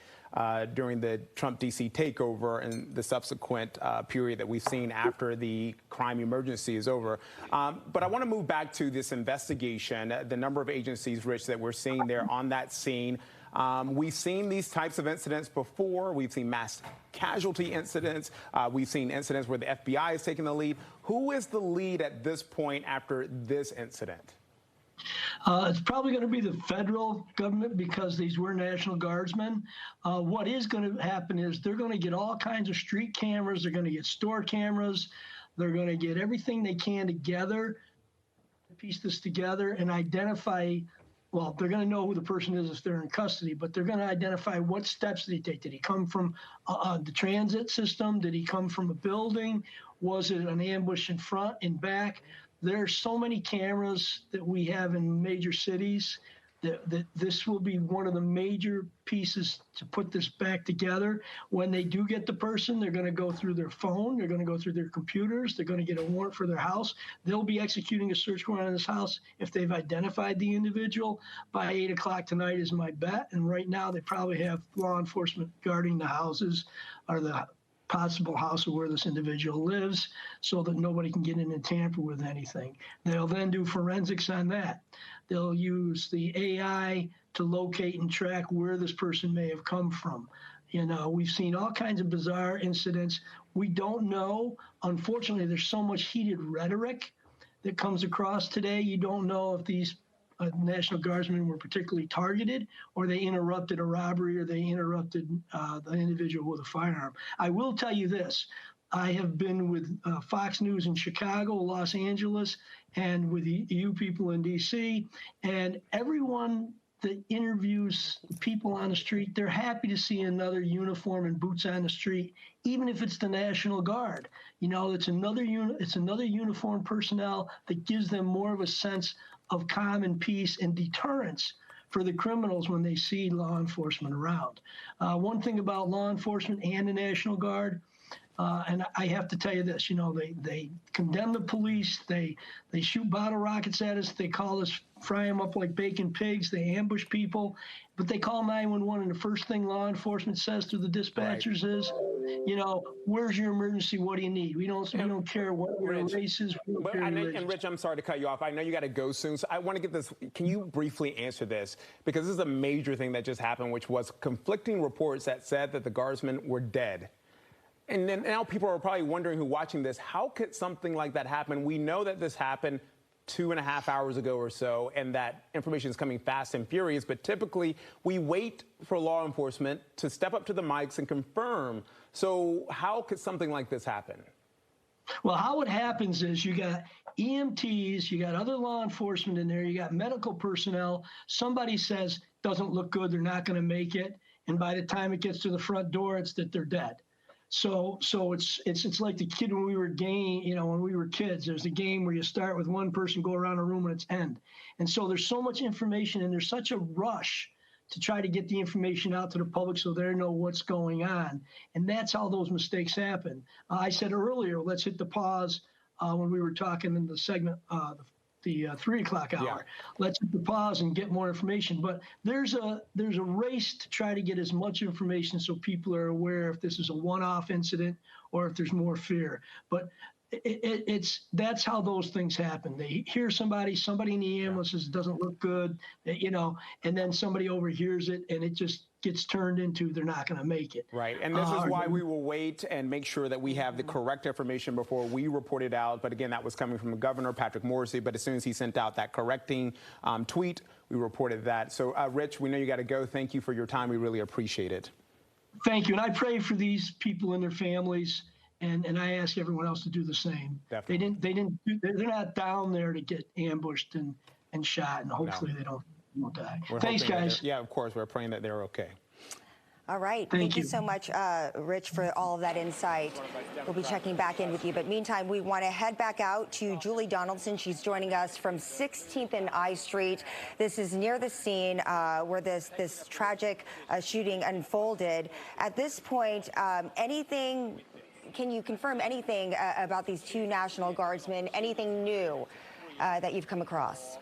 during the Trump D.C. takeover and the subsequent period that we've seen after the crime emergency is over. But I want to move back to this investigation, the number of agencies, Rich, that we're seeing there on that scene. We've seen these types of incidents before. We've seen mass casualty incidents. We've seen incidents where the FBI is taking the lead. Who is the lead at this point after this incident? It's probably going to be the federal government because these were National Guardsmen. What is going to happen is they're going to get all kinds of street cameras. They're going to get store cameras. They're going to get everything they can together, piece this together, and identify. Well, they're going to know who the person is if they're in custody, but they're going to identify what steps did he take. Did he come from the transit system? Did he come from a building? Was it an ambush in front and back? There are so many cameras that we have in major cities that this will be one of the major pieces to put this back together. When they do get the person, they're going to go through their phone. They're going to go through their computers. They're going to get a warrant for their house. They'll be executing a search warrant on this house if they've identified the individual by 8 o'clock tonight is my bet. And right now they probably have law enforcement guarding the houses or the possible house of where this individual lives so that nobody can get in and tamper with anything. They'll then do forensics on that. They'll use the AI to locate and track where this person may have come from. You know, we've seen all kinds of bizarre incidents. We don't know. Unfortunately, there's so much heated rhetoric that comes across today. You don't know if these National Guardsmen were particularly targeted, or they interrupted a robbery, or they interrupted the individual with a firearm. I will tell you this. I have been with Fox News in Chicago, Los Angeles, and with you people in D.C., and everyone that interviews people on the street, they're happy to see another uniform and boots on the street, even if it's the National Guard. You know, it's another uniformed personnel that gives them more of a sense of common peace and deterrence for the criminals when they see law enforcement around. One thing about law enforcement and the National Guard, and I have to tell you this, you know, they condemn the police, they shoot bottle rockets at us, they call us, fry them up like bacon pigs, they ambush people, but they call 911, and the first thing law enforcement says to the dispatchers is, you know, where's your emergency? What do you need? We don't care what your race is. And Rich, I'm sorry to cut you off. I know you got to go soon, so I want to get this. Can you briefly answer this? Because this is a major thing that just happened, which was conflicting reports that said that the Guardsmen were dead. And then now people are probably wondering who watching this, how could something like that happen? We know that this happened 2.5 hours ago or so, and that information is coming fast and furious, but typically we wait for law enforcement to step up to the mics and confirm. So how could something like this happen? Well, how it happens is you got EMTs, you got other law enforcement in there, you got medical personnel. Somebody says, doesn't look good, they're not going to make it. And by the time it gets to the front door, it's that they're dead. So it's like the kid when we were when we were kids. There's a game where you start with one person, go around a room, and it's end. And so there's so much information, and there's such a rush to try to get the information out to the public so they know what's going on. And that's how those mistakes happen. I said earlier, let's hit the pause when we were talking in the segment, the 3 o'clock hour. Yeah. Let's hit the pause and get more information. But there's a race to try to get as much information so people are aware if this is a one-off incident or if there's more fear. But that's how those things happen. They hear somebody in the ambulance says it doesn't look good, and then somebody overhears it, and it just gets turned into they're not going to make it. Right, and this is why we will wait and make sure that we have the correct information before we report it out. But again, that was coming from Governor Patrick Morrisey, but as soon as he sent out that correcting tweet, we reported that. So, Rich, we know you got to go. Thank you for your time. We really appreciate it. Thank you, and I pray for these people and their families. And I ask everyone else to do the same. Definitely. They're not down there to get ambushed and shot, and hopefully they don't die. Thanks, guys. Yeah, of course. We're praying that they're okay. All right. Thank you so much, Rich, for all of that insight. We'll be checking back in with you. But meantime, we want to head back out to Julie Donaldson. She's joining us from 16th and I Street. This is near the scene where this tragic shooting unfolded. At this point, anything can you confirm anything about these 2 National Guardsmen? Anything new that you've come across?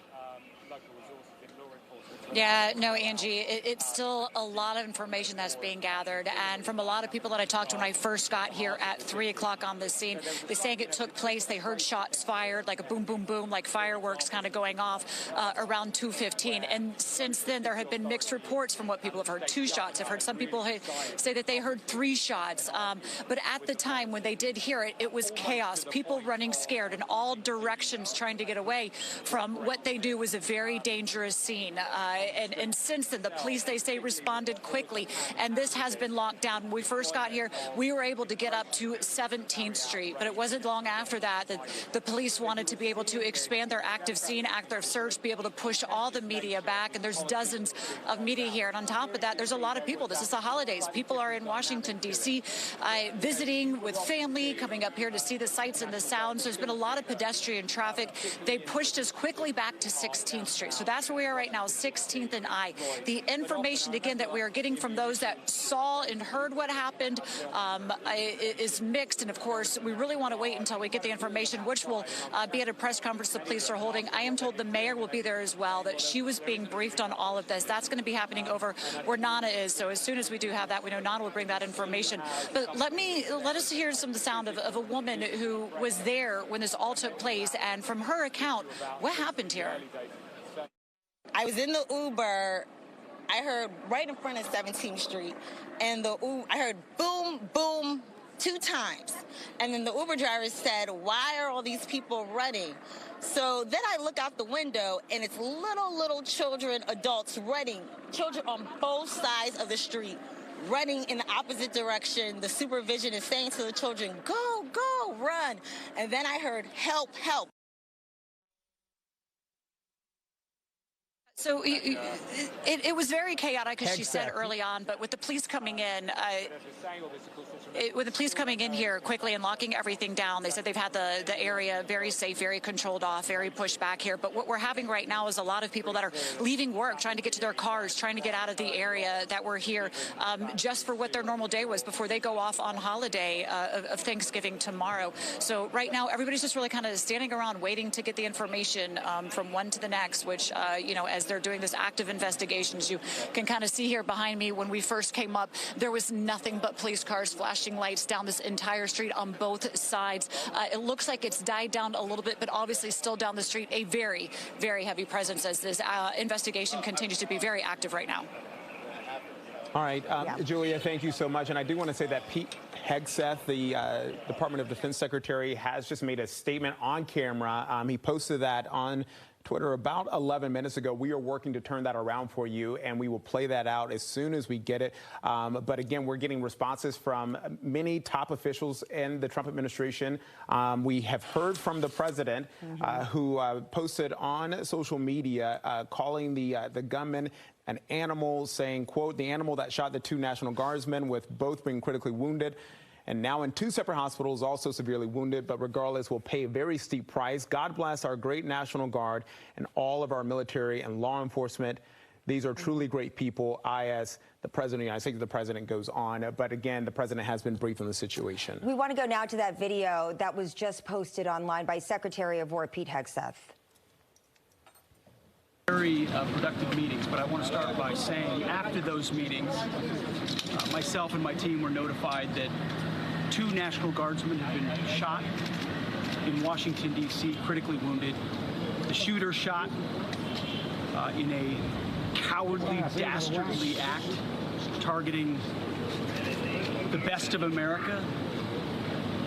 Yeah, no, Angie, it's still a lot of information that's being gathered. And from a lot of people that I talked to when I first got here at 3 o'clock on the scene, they're saying it took place. They heard shots fired, like a boom, boom, boom, like fireworks kind of going off around 2:15. And since then, there have been mixed reports from what people have heard. 2 shots. I've heard some people say that they heard 3 shots. But at the time when they did hear it, it was chaos. People running scared in all directions trying to get away from what they do was a very dangerous scene. And since then, the police, they say, responded quickly. And this has been locked down. When we first got here, we were able to get up to 17th Street. But it wasn't long after that that the police wanted to be able to expand their active scene, active search, be able to push all the media back. And there's dozens of media here. And on top of that, there's a lot of people. This is the holidays. People are in Washington, D.C., visiting with family, coming up here to see the sights and the sounds. There's been a lot of pedestrian traffic. They pushed us quickly back to 16th Street. So that's where we are right now, 16th and I. The information, again, that we are getting from those that saw and heard what happened is mixed. And, of course, we really want to wait until we get the information, which will be at a press conference the police are holding. I am told the mayor will be there as well, that she was being briefed on all of this. That's going to be happening over where Nana is. So as soon as we do have that, we know Nana will bring that information. But let us hear some of the sound of a woman who was there when this all took place. And from her account, what happened here? I was in the Uber. I heard right in front of 17th Street, and I heard boom, boom 2 times. And then the Uber driver said, "Why are all these people running?" So then I look out the window, and it's little children, adults running, children on both sides of the street, running in the opposite direction. The supervision is saying to the children, "Go, go, run." And then I heard, "Help, help." So it was very chaotic, as she said early on, but with the police coming in, with the police coming in here quickly and locking everything down, they said they've had the area very safe, very controlled off, very pushed back here. But what we're having right now is a lot of people that are leaving work, trying to get to their cars, trying to get out of the area that we're here just for what their normal day was before they go off on holiday of Thanksgiving tomorrow. So right now, everybody's just really kind of standing around waiting to get the information from one to the next, which, as they're doing this active investigations, you can kind of see here behind me. When we first came up, there was nothing but police cars flashing lights down this entire street on both sides. It looks like it's died down a little bit, but obviously still down the street, a very, very heavy presence as this investigation continues to be very active right now. All right, Julia, thank you so much. And I do want to say that Pete Hegseth, the Department of Defense Secretary, has just made a statement on camera. He posted that on Twitter about 11 minutes ago. We are working to turn that around for you, and we will play that out as soon as we get it. But again, we're getting responses from many top officials in the Trump administration. We have heard from the president, who posted on social media calling the gunman an animal, saying, quote, "The animal that shot the 2 National Guardsmen, with both being critically wounded and now in 2 separate hospitals, also severely wounded, but regardless will pay a very steep price. God bless our great National Guard and all of our military and law enforcement. These are truly great people." As the president of the United States, the president goes on. But again, the president has been briefed on the situation. We want to go now to that video that was just posted online by Secretary of War Pete Hegseth. Very productive meetings, but I want to start by saying after those meetings, myself and my team were notified that 2 National Guardsmen have been shot in Washington, D.C., critically wounded. The shooter shot in a cowardly, dastardly act targeting the best of America,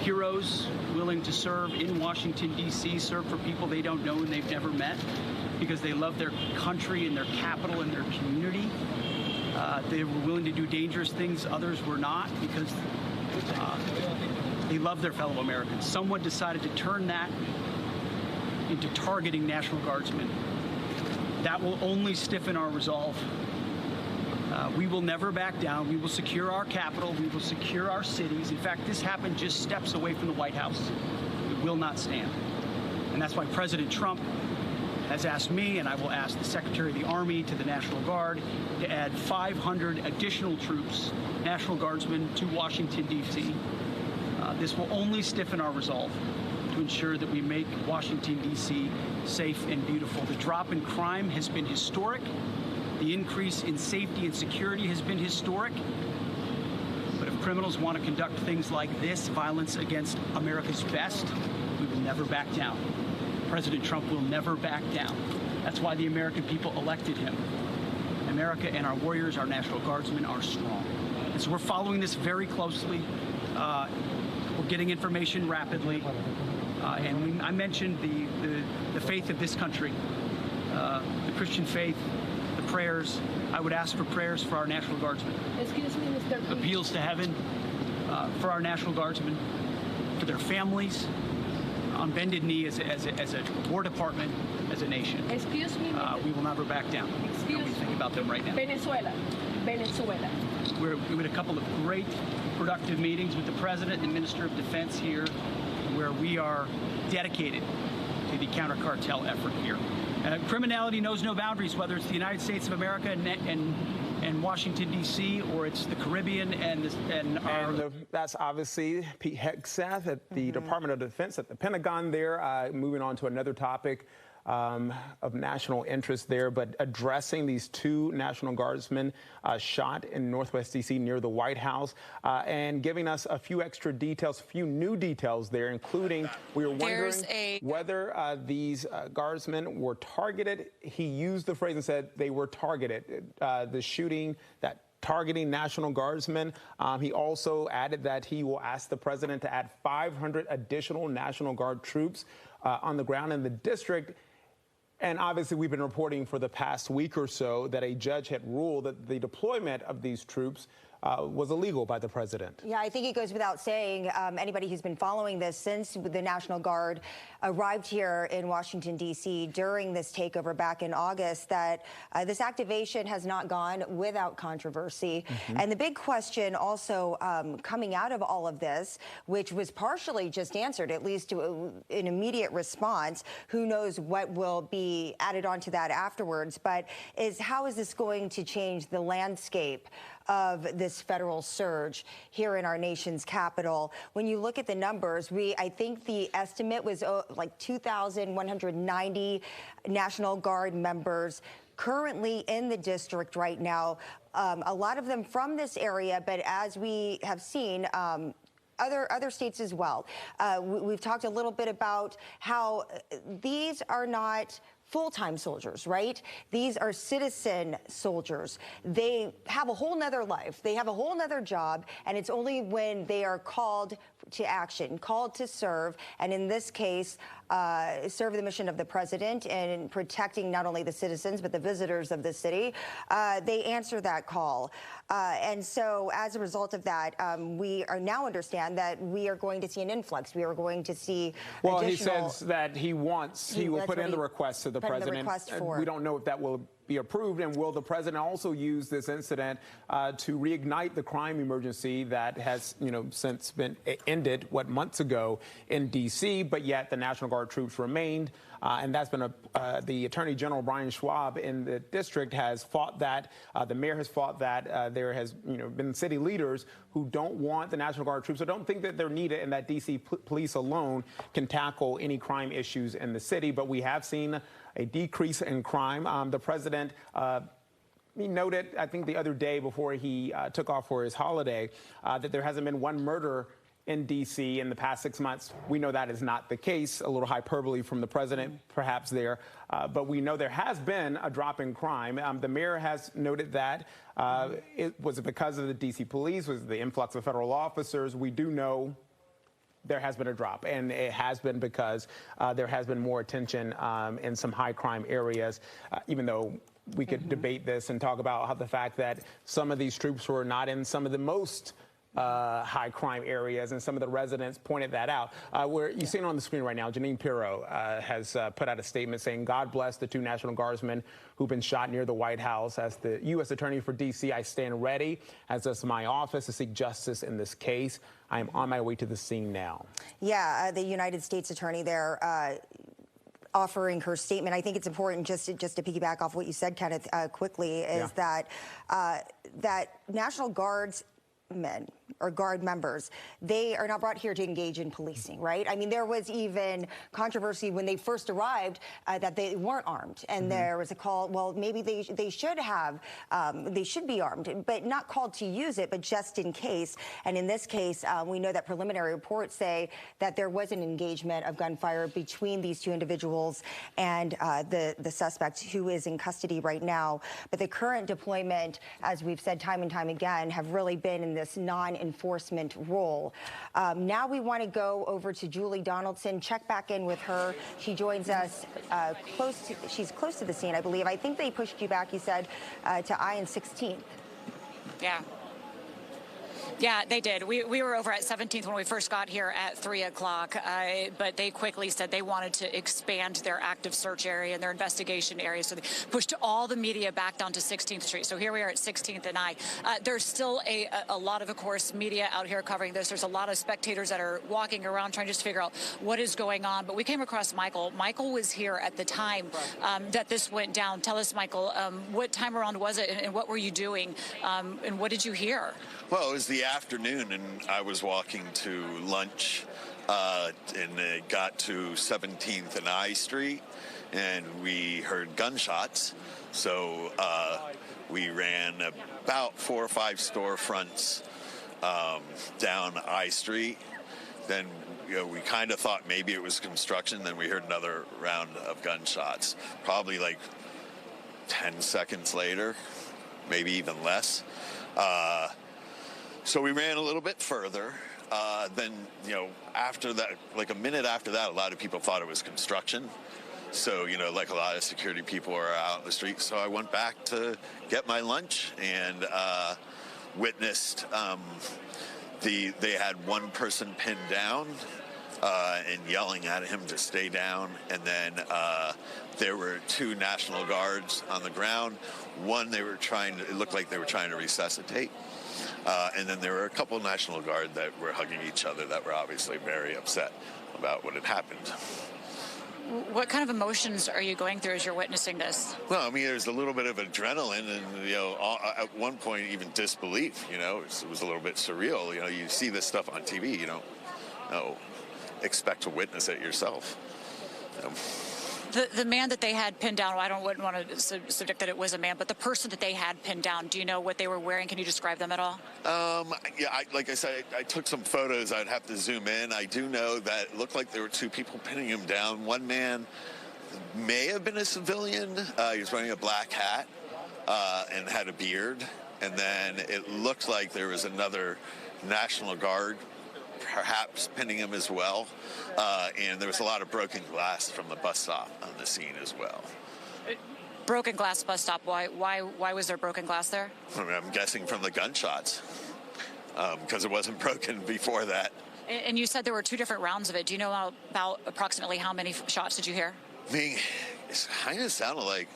heroes willing to serve in Washington, D.C., serve for people they don't know and they've never met because they love their country and their capital and their community. They were willing to do dangerous things others were not because they love their fellow Americans. Someone decided to turn that into targeting National Guardsmen. That will only stiffen our resolve. We will never back down. We will secure our capital. We will secure our cities. In fact, this happened just steps away from the White House. It will not stand. And that's why President Trump has asked me, and I will ask the Secretary of the Army, to the National Guard, to add 500 additional troops, National Guardsmen, to Washington, D.C. This will only stiffen our resolve to ensure that we make Washington, D.C. safe and beautiful. The drop in crime has been historic. The increase in safety and security has been historic. But if criminals want to conduct things like this, violence against America's best, we will never back down. President Trump will never back down. That's why the American people elected him. America and our warriors, our National Guardsmen, are strong. And so we're following this very closely. We're getting information rapidly. I mentioned the faith of this country, the Christian faith, the prayers. I would ask for prayers for our National Guardsmen. Excuse me, Mr. Appeals to heaven for our National Guardsmen, for their families, on bended knee as a War Department, as a nation. Excuse me. We will never back down. Excuse me. Think about them right now. Venezuela. We had a couple of great, productive meetings with the President and the Minister of Defense here, where we are dedicated to the counter-cartel effort here. Criminality knows no boundaries, whether it's the United States of America and Washington, D.C., or it's the Caribbean that's obviously Pete Hegseth at the Department of Defense at the Pentagon there. Moving on to another topic of national interest there, but addressing these two National Guardsmen shot in Northwest D.C. near the White House, and giving us a few extra details, a few new details there, including we were wondering whether these guardsmen were targeted. He used the phrase and said they were targeted. The shooting that targeting National Guardsmen. He also added that he will ask the president to add 500 additional National Guard troops on the ground in the district. And obviously, we've been reporting for the past week or so that a judge had ruled that the deployment of these troops was illegal by the president. Yeah, I think it goes without saying, anybody who's been following this since the National Guard arrived here in Washington, D.C. during this takeover back in August, that this activation has not gone without controversy. And the big question also coming out of all of this, which was partially just answered, at least to an immediate response, who knows what will be added onto that afterwards, but is how is this going to change the landscape of this federal surge here in our nation's capital? When you look at the numbers, I think the estimate was like 2,190 National Guard members currently in the district right now. A lot of them from this area, but as we have seen, other states as well. We've talked a little bit about how these are not full-time soldiers, right? These are citizen soldiers. They have a whole nother life. They have a whole nother job, and it's only when they are called to action, called to serve, and in this case, serve the mission of the president in protecting not only the citizens, but the visitors of the city. They answer that call. And so as a result of that, we are now understand that we are going to see an influx. We are going to see Well, he says that he will put in the request to the president. We don't know if that will be approved, and will the president also use this incident to reignite the crime emergency that has, since been ended months ago in D.C., but yet the National Guard troops remained, and that's been the Attorney General Brian Schwab in the district has fought that. The mayor has fought that. There has been city leaders who don't want the National Guard troops or don't think that they're needed, and that D.C. police alone can tackle any crime issues in the city. But we have seen a decrease in crime. The president, he noted, I think the other day before he took off for his holiday, that there hasn't been one murder in D.C. in the past 6 months. We know that is not the case. A little hyperbole from the president, perhaps there. But we know there has been a drop in crime. The mayor has noted that. Was it because of the D.C. police? Was it the influx of federal officers? We do know there has been a drop, and it has been because there has been more attention in some high crime areas, even though we could debate this and talk about how the fact that some of these troops were not in some of the most high crime areas, and some of the residents pointed that out. You see it on the screen right now. Janine Pirro has put out a statement saying, "God bless the two National Guardsmen who've been shot near the White House. As the U.S. Attorney for D.C., I stand ready, as does my office, to seek justice in this case. I am on my way to the scene now." Yeah, the United States Attorney there offering her statement. I think it's important just to piggyback off what you said, Kenneth, quickly, is that National Guardsmen, or Guard members, they are not brought here to engage in policing, right? I mean, there was even controversy when they first arrived that they weren't armed, and there was a call, well, maybe they should have, they should be armed, but not called to use it, but just in case. And in this case, we know that preliminary reports say that there was an engagement of gunfire between these two individuals and the suspect, who is in custody right now. But the current deployment, as we've said time and time again, have really been in this non-enforcement role. Now we want to go over to Julie Donaldson, check back in with her. She joins us she's close to the scene, I believe. I think they pushed you back, you said, to I and 16th. Yeah. Yeah, they did. We were over at 17th when we first got here at 3 o'clock, but they quickly said they wanted to expand their active search area and their investigation area, so they pushed all the media back down to 16th Street. So here we are at 16th and I. There's still a lot of course, media out here covering this. There's a lot of spectators that are walking around trying to just figure out what is going on. But we came across Michael. Michael was here at the time that this went down. Tell us, Michael, what time around was it, and what were you doing, and what did you hear? Well, it was the afternoon, and I was walking to lunch, and it got to 17th and I Street, and we heard gunshots. So we ran about 4 or 5 storefronts down I Street. Then we kind of thought maybe it was construction. Then we heard another round of gunshots, probably like 10 seconds later, maybe even less. So we ran a little bit further. Then, after that, like a minute after that, a lot of people thought it was construction. So, like a lot of security people are out in the street. So I went back to get my lunch and witnessed they had one person pinned down and yelling at him to stay down. And then there were 2 National Guards on the ground. One, it looked like they were trying to resuscitate. And then there were a couple of National Guard that were hugging each other that were obviously very upset about what had happened. What kind of emotions are you going through as you're witnessing this? Well, I mean, there's a little bit of adrenaline and, at one point even disbelief, it was a little bit surreal. You see this stuff on TV, you don't expect to witness it yourself. The man that they had pinned down, I wouldn't want to subject that it was a man, but the person that they had pinned down, do you know what they were wearing? Can you describe them at all? Yeah, like I said, I took some photos. I'd have to zoom in. I do know that it looked like there were 2 people pinning him down. One man may have been a civilian. He was wearing a black hat and had a beard. And then it looked like there was another National Guard perhaps pinning him as well. And there was a lot of broken glass from the bus stop on the scene as well. Broken glass bus stop. Why was there broken glass there? I'm guessing from the gunshots, because it wasn't broken before that. And you said there were 2 different rounds of it. Do you know about approximately how many shots did you hear? I mean, it kind of sounded like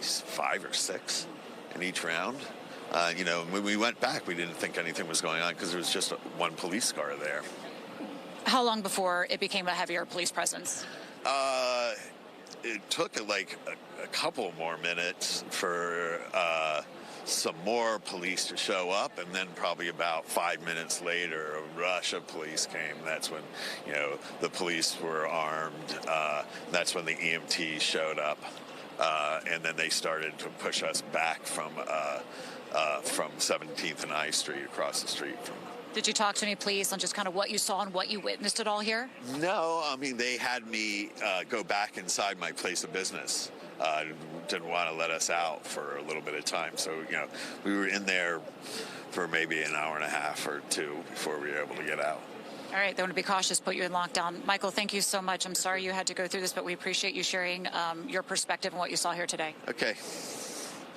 5 or 6 in each round. When we went back, we didn't think anything was going on because there was just 1 police car there. How long before it became a heavier police presence? It took like a couple more minutes for some more police to show up, and then probably about 5 minutes later, a rush of police came. That's when, the police were armed. That's when the EMTs showed up, and then they started to push us back from 17th and I Street across the street from. Did you talk to me, please, on just kind of what you saw and what you witnessed it all here? No, I mean, they had me go back inside my place of business. Didn't want to let us out for a little bit of time. So, we were in there for maybe an hour and a half or 2 before we were able to get out. All right, they want to be cautious, put you in lockdown. Michael, thank you so much. I'm sorry you had to go through this, but we appreciate you sharing your perspective and what you saw here today. Okay.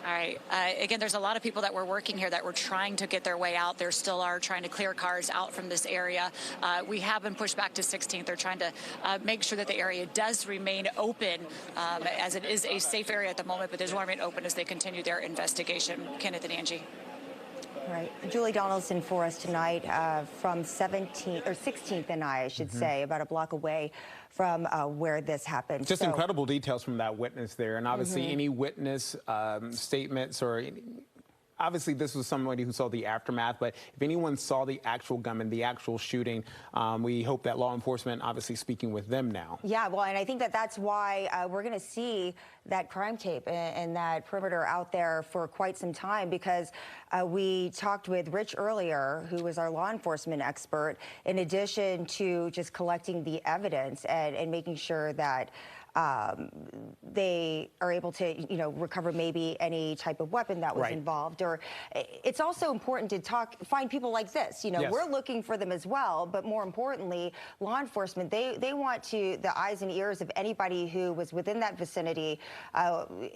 All right. Again, there's a lot of people that were working here that were trying to get their way out. There still are trying to clear cars out from this area. We have been pushed back to 16th. They're trying to make sure that the area does remain open, as it is a safe area at the moment, but they want to remain open as they continue their investigation. Kenneth and Angie. All right. Julie Donaldson for us tonight from 16th and I should say, about a block away from where this happened. Just incredible details from that witness there. And obviously any witness statements or obviously this was somebody who saw the aftermath, but if anyone saw the actual gunman, the actual shooting, we hope that law enforcement obviously speaking with them now. Yeah, well, and I think that that's why we're going to see that crime tape and that perimeter out there for quite some time, because we talked with Rich earlier, who was our law enforcement expert, in addition to just collecting the evidence and making sure that they are able to, recover maybe any type of weapon that was involved. Or it's also important to find people like this. Yes. We're looking for them as well, but more importantly, law enforcement, they want the eyes and ears of anybody who was within that vicinity.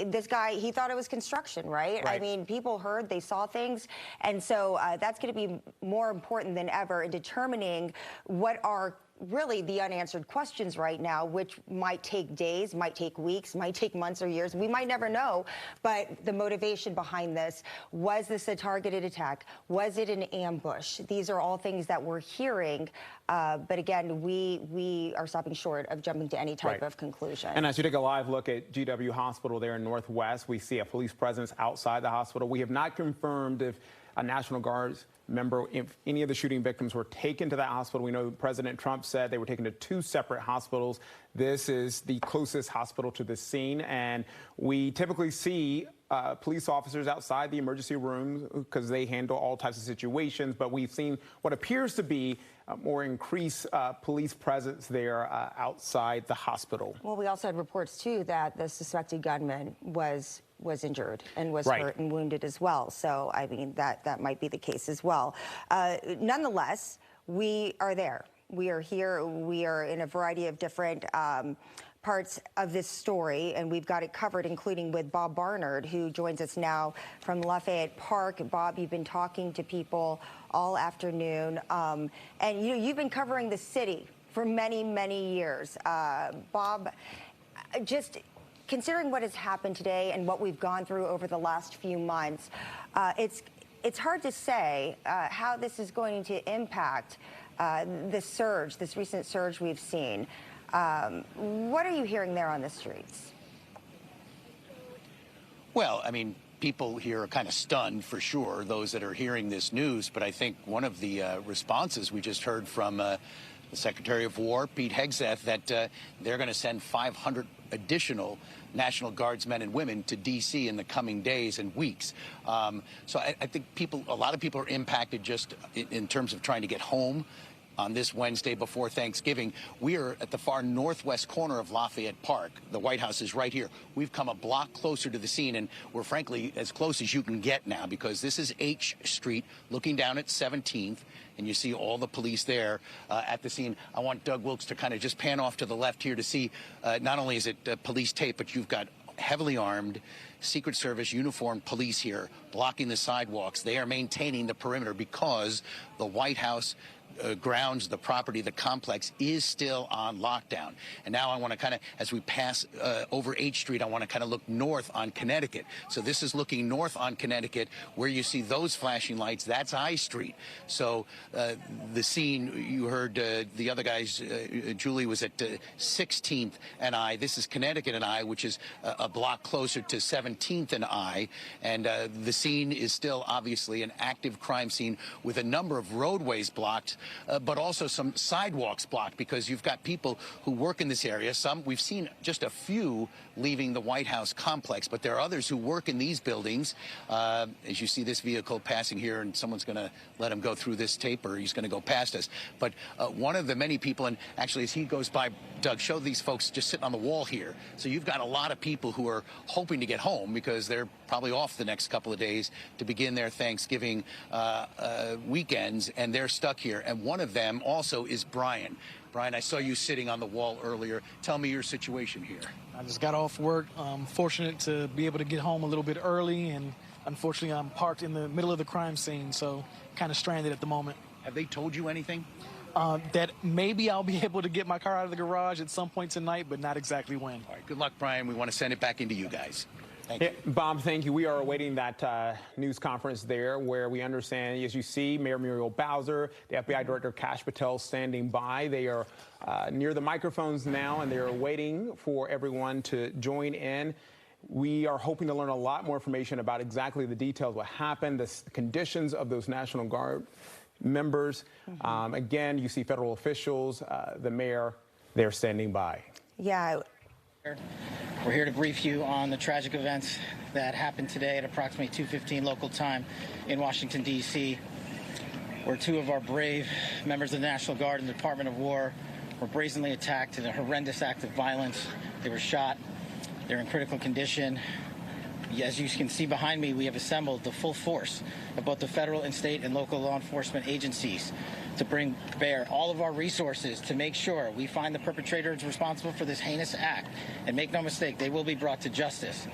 This guy, he thought it was construction, right? I mean, people heard, they saw things, and so that's going to be more important than ever in determining what are really the unanswered questions right now, which might take days, might take weeks, might take months or years. We might never know. But the motivation behind this, was this a targeted attack? Was it an ambush? These are all things that we're hearing. But again, we are stopping short of jumping to any type of conclusion. And as you take a live look at GW Hospital there in Northwest, we see a police presence outside the hospital. We have not confirmed if a National Guard's member, if any of the shooting victims were taken to that hospital. We know President Trump said they were taken to 2 separate hospitals. This is the closest hospital to the scene, and we typically see police officers outside the emergency rooms because they handle all types of situations, but we've seen what appears to be a more increased police presence there outside the hospital. Well, we also had reports, too, that the suspected gunman was injured and was hurt and wounded as well. So, I mean, that might be the case as well. Nonetheless, we are there. We are here. We are in a variety of different parts of this story, and we've got it covered, including with Bob Barnard, who joins us now from Lafayette Park. Bob, you've been talking to people all afternoon, and you've been covering the city for many, many years. Bob, just considering what has happened today and what we've gone through over the last few months, it's hard to say how this is going to impact this recent surge we've seen. What are you hearing there on the streets? Well, I mean, people here are kind of stunned, for sure, those that are hearing this news. But I think one of the responses we just heard from the Secretary of War, Pete Hegseth, that they're going to send 500 additional National Guardsmen and women to D.C. in the coming days and weeks. So I think a lot of people are impacted just in terms of trying to get home. On this Wednesday before Thanksgiving, we are at the far northwest corner of Lafayette Park. The White House is right here. We've come a block closer to the scene, and we're frankly as close as you can get now, because this is H Street looking down at 17th, and you see all the police there at the scene. I want Doug Wilkes to kind of just pan off to the left here to see not only is it police tape, but you've got heavily armed Secret Service uniformed police here blocking the sidewalks. They are maintaining the perimeter because the White House grounds, the property, the complex is still on lockdown. And now I want to kind of, as we pass over H Street, I want to kind of look north on Connecticut. So this is looking north on Connecticut, where you see those flashing lights. That's I Street. So the scene, you heard the other guys, Julie was at 16th and I. This is Connecticut and I, which is a block closer to 17th and I. And the scene is still obviously an active crime scene with a number of roadways blocked, but also some sidewalks blocked, because you've got people who work in this area. Some, we've seen just a few leaving the White House complex, but there are others who work in these buildings. As you see this vehicle passing here, and someone's going to let him go through this tape, or he's going to go past us. But one of the many people, and actually as he goes by, Doug, show these folks just sitting on the wall here. So you've got a lot of people who are hoping to get home because they're probably off the next couple of days to begin their Thanksgiving weekends, and they're stuck here. And one of them also is Brian. Brian, I saw you sitting on the wall earlier. Tell me your situation here. I just got off work. I'm fortunate to be able to get home a little bit early, and unfortunately I'm parked in the middle of the crime scene, so kind of stranded at the moment. Have they told you anything? That maybe I'll be able to get my car out of the garage at some point tonight, but not exactly when. All right, good luck, Brian. We want to send it back into you guys. Thank you. Bob, thank you. We are awaiting that news conference there, where we understand, as you see, Mayor Muriel Bowser, the FBI Director Kash Patel standing by. They are near the microphones now, and they are waiting for everyone to join in. We are hoping to learn a lot more information about exactly the details, what happened, the conditions of those National Guard members. Again, you see federal officials, the mayor, they're standing by. Yeah. We're here to brief you on the tragic events that happened today at approximately 2:15 local time in Washington, D.C., where two of our brave members of the National Guard and the Department of War were brazenly attacked in a horrendous act of violence. They were shot. They're in critical condition. As you can see behind me, we have assembled the full force of both the federal and state and local law enforcement agencies to bring bear all of our resources to make sure we find the perpetrators responsible for this heinous act. And make no mistake, they will be brought to justice.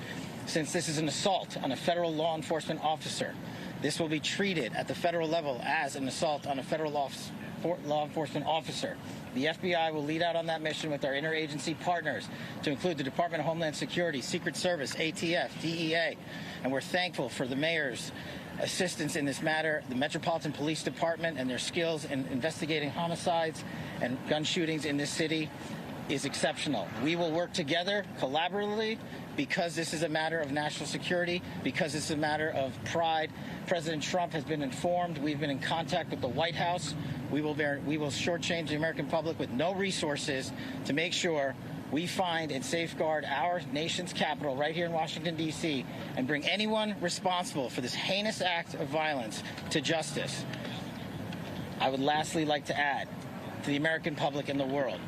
Since this is an assault on a federal law enforcement officer, this will be treated at the federal level as an assault on a federal law enforcement officer. The FBI will lead out on that mission with our interagency partners, to include the Department of Homeland Security, Secret Service, ATF, DEA. And we're thankful for the mayor's assistance in this matter, the Metropolitan Police Department and their skills in investigating homicides and gun shootings in this city is exceptional. We will work together collaboratively because this is a matter of national security, because this is a matter of pride. President Trump has been informed. We've been in contact with the White House. We will shortchange the American public with no resources to make sure we find and safeguard our nation's capital right here in Washington, D.C., and bring anyone responsible for this heinous act of violence to justice. I would lastly like to add to the American public and the world,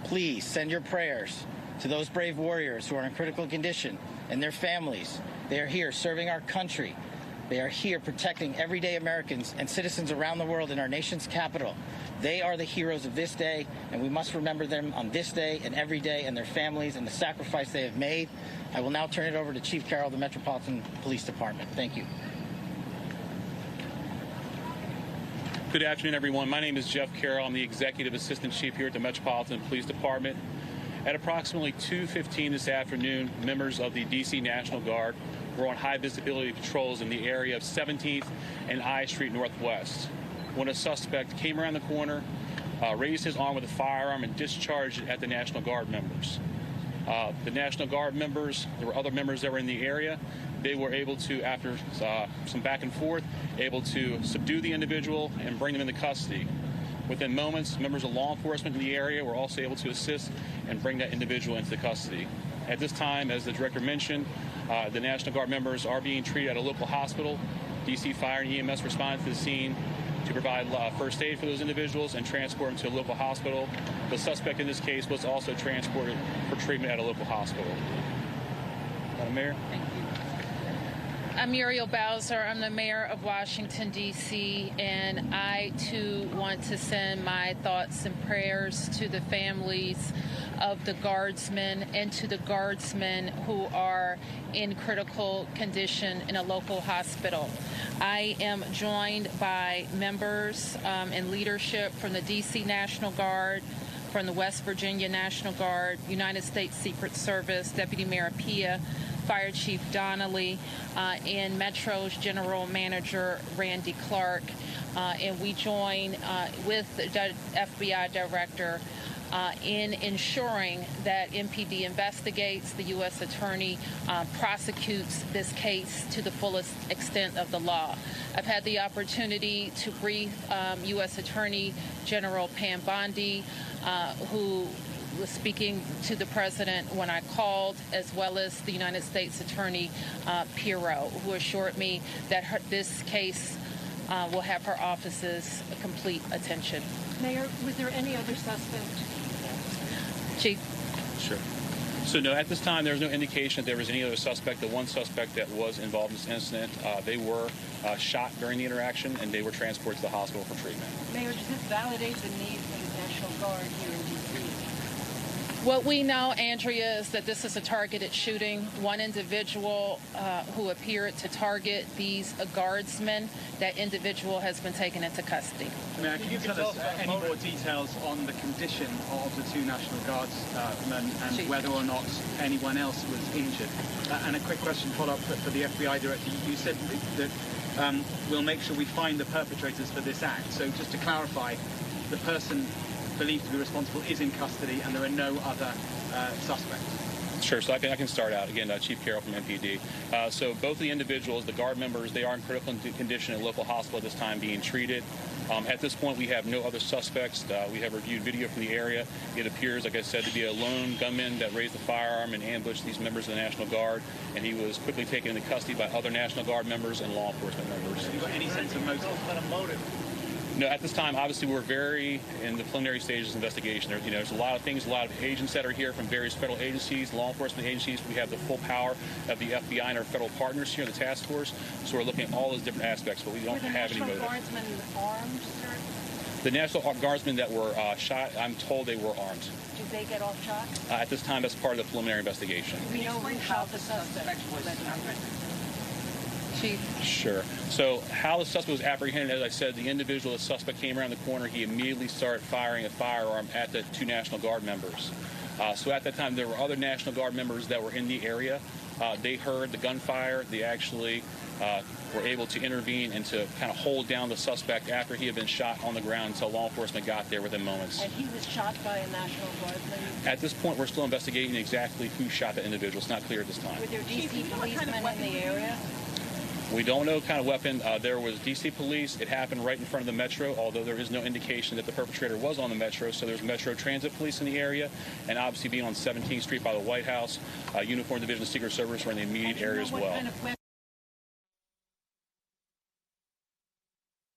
please send your prayers to those brave warriors who are in critical condition and their families. They are here serving our country. They are here protecting everyday Americans and citizens around the world in our nation's capital. They are the heroes of this day, and we must remember them on this day and every day, and their families and the sacrifice they have made. I will now turn it over to Chief Carroll of the Metropolitan Police Department. Thank you. Good afternoon, everyone. My name is Jeff Carroll. I'm the Executive Assistant Chief here at the Metropolitan Police Department. At approximately 2:15 this afternoon, members of the D.C. National Guard were on high visibility patrols in the area of 17th and I Street Northwest when a suspect came around the corner, raised his arm with a firearm, and discharged it at the National Guard members. The National Guard members, there were other members that were in the area. They were able to, after some back and forth, able to subdue the individual and bring them into custody. Within moments, members of law enforcement in the area were also able to assist and bring that individual into custody. At this time, as the director mentioned, the National Guard members are being treated at a local hospital. DC Fire and EMS responded to the scene to provide first aid for those individuals and transport them to a local hospital. The suspect in this case was also transported for treatment at a local hospital. Madam Mayor? Thank you. I'm Muriel Bowser. I'm the mayor of Washington, D.C., and I, too, want to send my thoughts and prayers to the families of the guardsmen and to the guardsmen who are in critical condition in a local hospital. I am joined by members and leadership from the D.C. National Guard, from the West Virginia National Guard, United States Secret Service, Deputy Mayor Pia, Fire Chief Donnelly, and Metro's General Manager Randy Clark. And we join with the FBI Director in ensuring that MPD investigates, the U.S. Attorney prosecutes this case to the fullest extent of the law. I've had the opportunity to brief U.S. Attorney General Pam Bondi, who was speaking to the president when I called, as well as the United States Attorney Pirro, who assured me that this case will have her office's complete attention. Mayor, was there any other suspect? Chief. Sure. So no, at this time, there's no indication that there was any other suspect. The one suspect that was involved in this incident, they were shot during the interaction, and they were transported to the hospital for treatment. Mayor, does this validate the need for the National Guard here in D.C.? What we know, Andrea, is that this is a targeted shooting. One individual who appeared to target these guardsmen, that individual has been taken into custody. Mayor, can you tell us any more details on the condition of the two National Guardsmen and whether or not anyone else was injured? And a quick question follow-up for the FBI Director. You said that we'll make sure we find the perpetrators for this act. So just to clarify, the person believed to be responsible is in custody and there are no other suspects? Sure. So I can start out. Again, Chief Carroll from MPD. So both of the individuals, the guard members, they are in critical condition at local hospital at this time being treated. At this point, we have no other suspects. We have reviewed video from the area. It appears, like I said, to be a lone gunman that raised a firearm and ambushed these members of the National Guard, and he was quickly taken into custody by other National Guard members and law enforcement members. Have you got any sense of motive? No, at this time, obviously, we're very in the preliminary stages of investigation. There's a lot of things, a lot of agents that are here from various federal agencies, law enforcement agencies. We have the full power of the FBI and our federal partners here in the task force. So we're looking at all those different aspects, but we don't have any motive. Were the National Guardsmen armed, sir? The National Guardsmen that were shot, I'm told they were armed. Did they get off shot? At this time, that's part of the preliminary investigation. We know who shot the suspect. Chief. Sure. So how the suspect was apprehended, as I said, the individual, the suspect came around the corner. He immediately started firing a firearm at the two National Guard members. So at that time, there were other National Guard members that were in the area. They heard the gunfire. They actually were able to intervene and to kind of hold down the suspect after he had been shot on the ground until law enforcement got there within moments. And he was shot by a National Guardsman? At this point, we're still investigating exactly who shot the individual. It's not clear at this time. Were there DC policemen in the area? We don't know what kind of weapon. There was D.C. police. It happened right in front of the Metro, although there is no indication that the perpetrator was on the Metro. So there's Metro Transit Police in the area, and obviously being on 17th Street by the White House, Uniform Division of Secret Service were in the immediate area as well.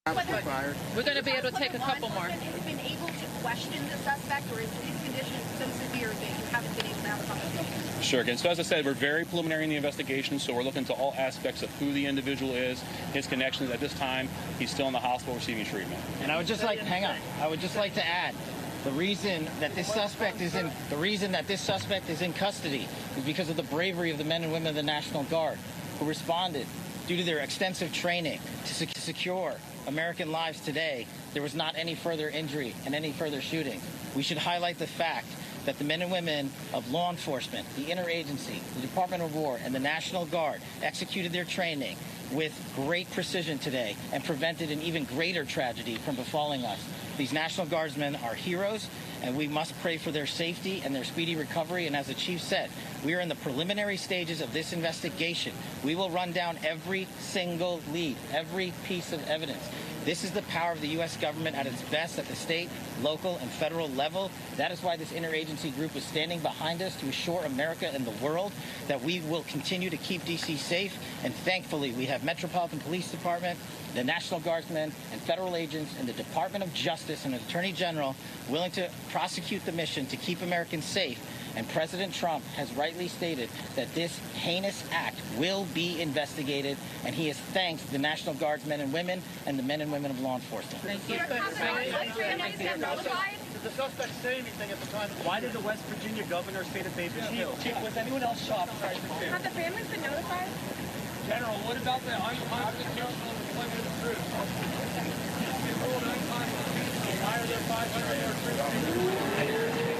We're going to be able to take a couple more. Have you been able to question the suspect, or is his condition so severe that you haven't been able to have a conversation? Sure. Again, so as I said, we're very preliminary in the investigation, so we're looking into all aspects of who the individual is, his connections. At this time, he's still in the hospital receiving treatment. And I would just like, hang on, I would just like to add, the reason that this suspect is in custody is because of the bravery of the men and women of the National Guard who responded due to their extensive training to secure American lives today. There was not any further injury and any further shooting. We should highlight the fact that the men and women of law enforcement, the interagency, the Department of War, and the National Guard executed their training with great precision today and prevented an even greater tragedy from befalling us. These National Guardsmen are heroes, and we must pray for their safety and their speedy recovery. And as the chief said, we are in the preliminary stages of this investigation. We will run down every single lead, every piece of evidence. This is the power of the U.S. government at its best at the state, local, and federal level. That is why this interagency group is standing behind us to assure America and the world that we will continue to keep D.C. safe. And thankfully, we have Metropolitan Police Department, the National Guardsmen, and federal agents, and the Department of Justice and Attorney General willing to prosecute the mission to keep Americans safe. And President Trump has rightly stated that this heinous act will be investigated, and he has thanked the National Guardsmen and women and the men and women of law enforcement. Thank you. Did the suspect say anything at the time? Why did the West Virginia governor say that they've been killed? Chief, was anyone else shot? Have the families been notified? General, what about the unconstitutional deployment of troops? Why are there 500 troops?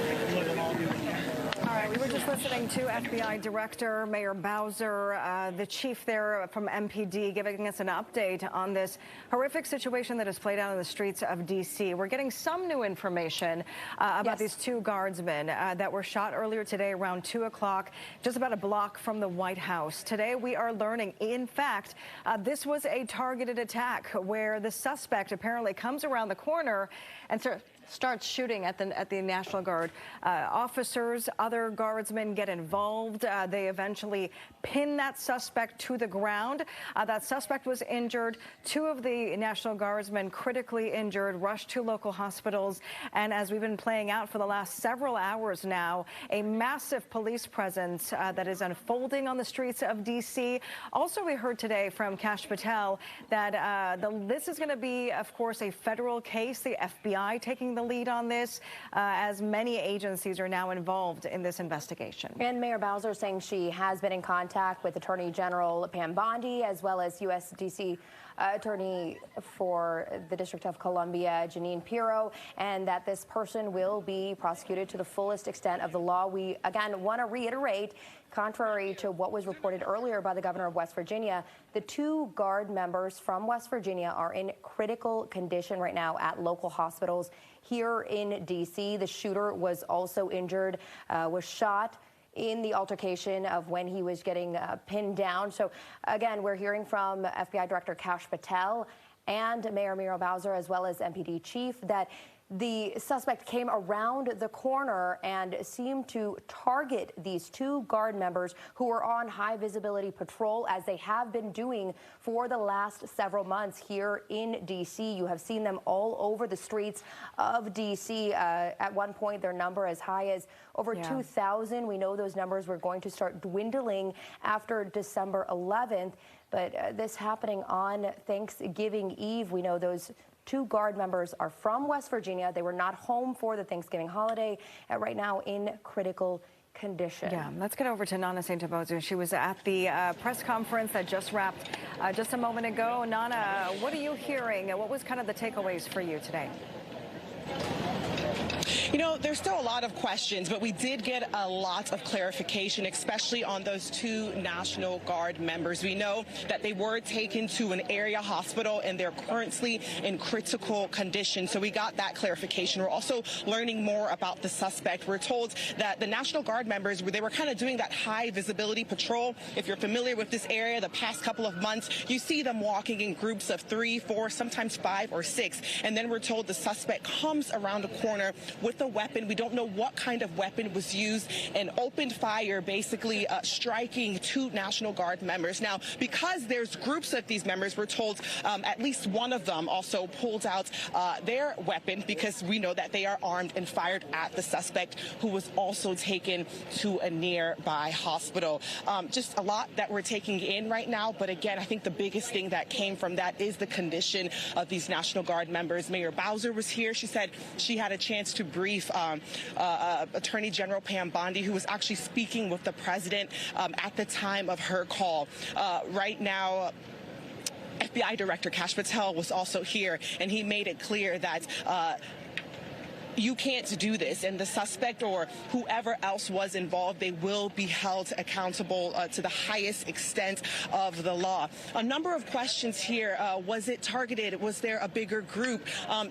All right, we were just listening to FBI Director Mayor Bowser, the chief there from MPD, giving us an update on this horrific situation that has played out in the streets of D.C. We're getting some new information about these two guardsmen that were shot earlier today around 2 o'clock, just about a block from the White House. Today, we are learning, in fact, this was a targeted attack where the suspect apparently comes around the corner and starts shooting at the National Guard officers. Other guardsmen get involved. They eventually pin that suspect to the ground. That suspect was injured. Two of the National Guardsmen critically injured, rushed to local hospitals. And as we've been playing out for the last several hours now, a massive police presence that is unfolding on the streets of D.C. Also, we heard today from Kash Patel that this is going to be, of course, a federal case. The FBI taking the lead on this, as many agencies are now involved in this investigation. And Mayor Bowser saying she has been in contact with Attorney General Pam Bondi, as well as U.S. D.C. Attorney for the District of Columbia, Jeanine Pirro, and that this person will be prosecuted to the fullest extent of the law. We, again, want to reiterate, contrary to what was reported earlier by the governor of West Virginia, the two guard members from West Virginia are in critical condition right now at local hospitals here in D.C. The shooter was also injured, was shot in the altercation of when he was getting pinned down. So again, we're hearing from FBI Director Kash Patel and Mayor Muriel Bowser, as well as MPD Chief, that the suspect came around the corner and seemed to target these two guard members who were on high visibility patrol, as they have been doing for the last several months here in D.C. You have seen them all over the streets of D.C. At one point, their number as high as over 2,000. We know those numbers were going to start dwindling after December 11th. But this happening on Thanksgiving Eve. We know those two guard members are from West Virginia. They were not home for the Thanksgiving holiday, and right now in critical condition. Yeah, let's get over to Nana St. Tabozu. She was at the press conference that just wrapped just a moment ago. Nana, what are you hearing? What was kind of the takeaways for you today? You know, there's still a lot of questions, but we did get a lot of clarification, especially on those two National Guard members. We know that they were taken to an area hospital and they're currently in critical condition. So we got that clarification. We're also learning more about the suspect. We're told that the National Guard members, they were kind of doing that high visibility patrol. If you're familiar with this area, the past couple of months, you see them walking in groups of 3, 4, sometimes 5 or 6. And then we're told the suspect comes around a corner with a weapon. We don't know what kind of weapon was used, and opened fire, basically striking two National Guard members. Now, because there's groups of these members, we're told at least one of them also pulled out their weapon, because we know that they are armed, and fired at the suspect, who was also taken to a nearby hospital. Just a lot that we're taking in right now. But again, I think the biggest thing that came from that is the condition of these National Guard members. Mayor Bowser was here. She said she had a chance to brief Attorney General Pam Bondi, who was actually speaking with the president at the time of her call. Right now, FBI Director Kash Patel was also here, and he made it clear that you can't do this, and the suspect or whoever else was involved, they will be held accountable to the highest extent of the law. A number of questions here. Was it targeted? Was there a bigger group?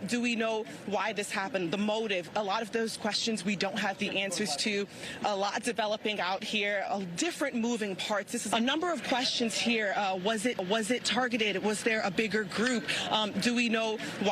Do we know why this happened? The motive? A lot of those questions we don't have the answers to. A lot developing out here. Different moving parts. This is a number of questions here. Was it targeted? Was there a bigger group? Do we know why?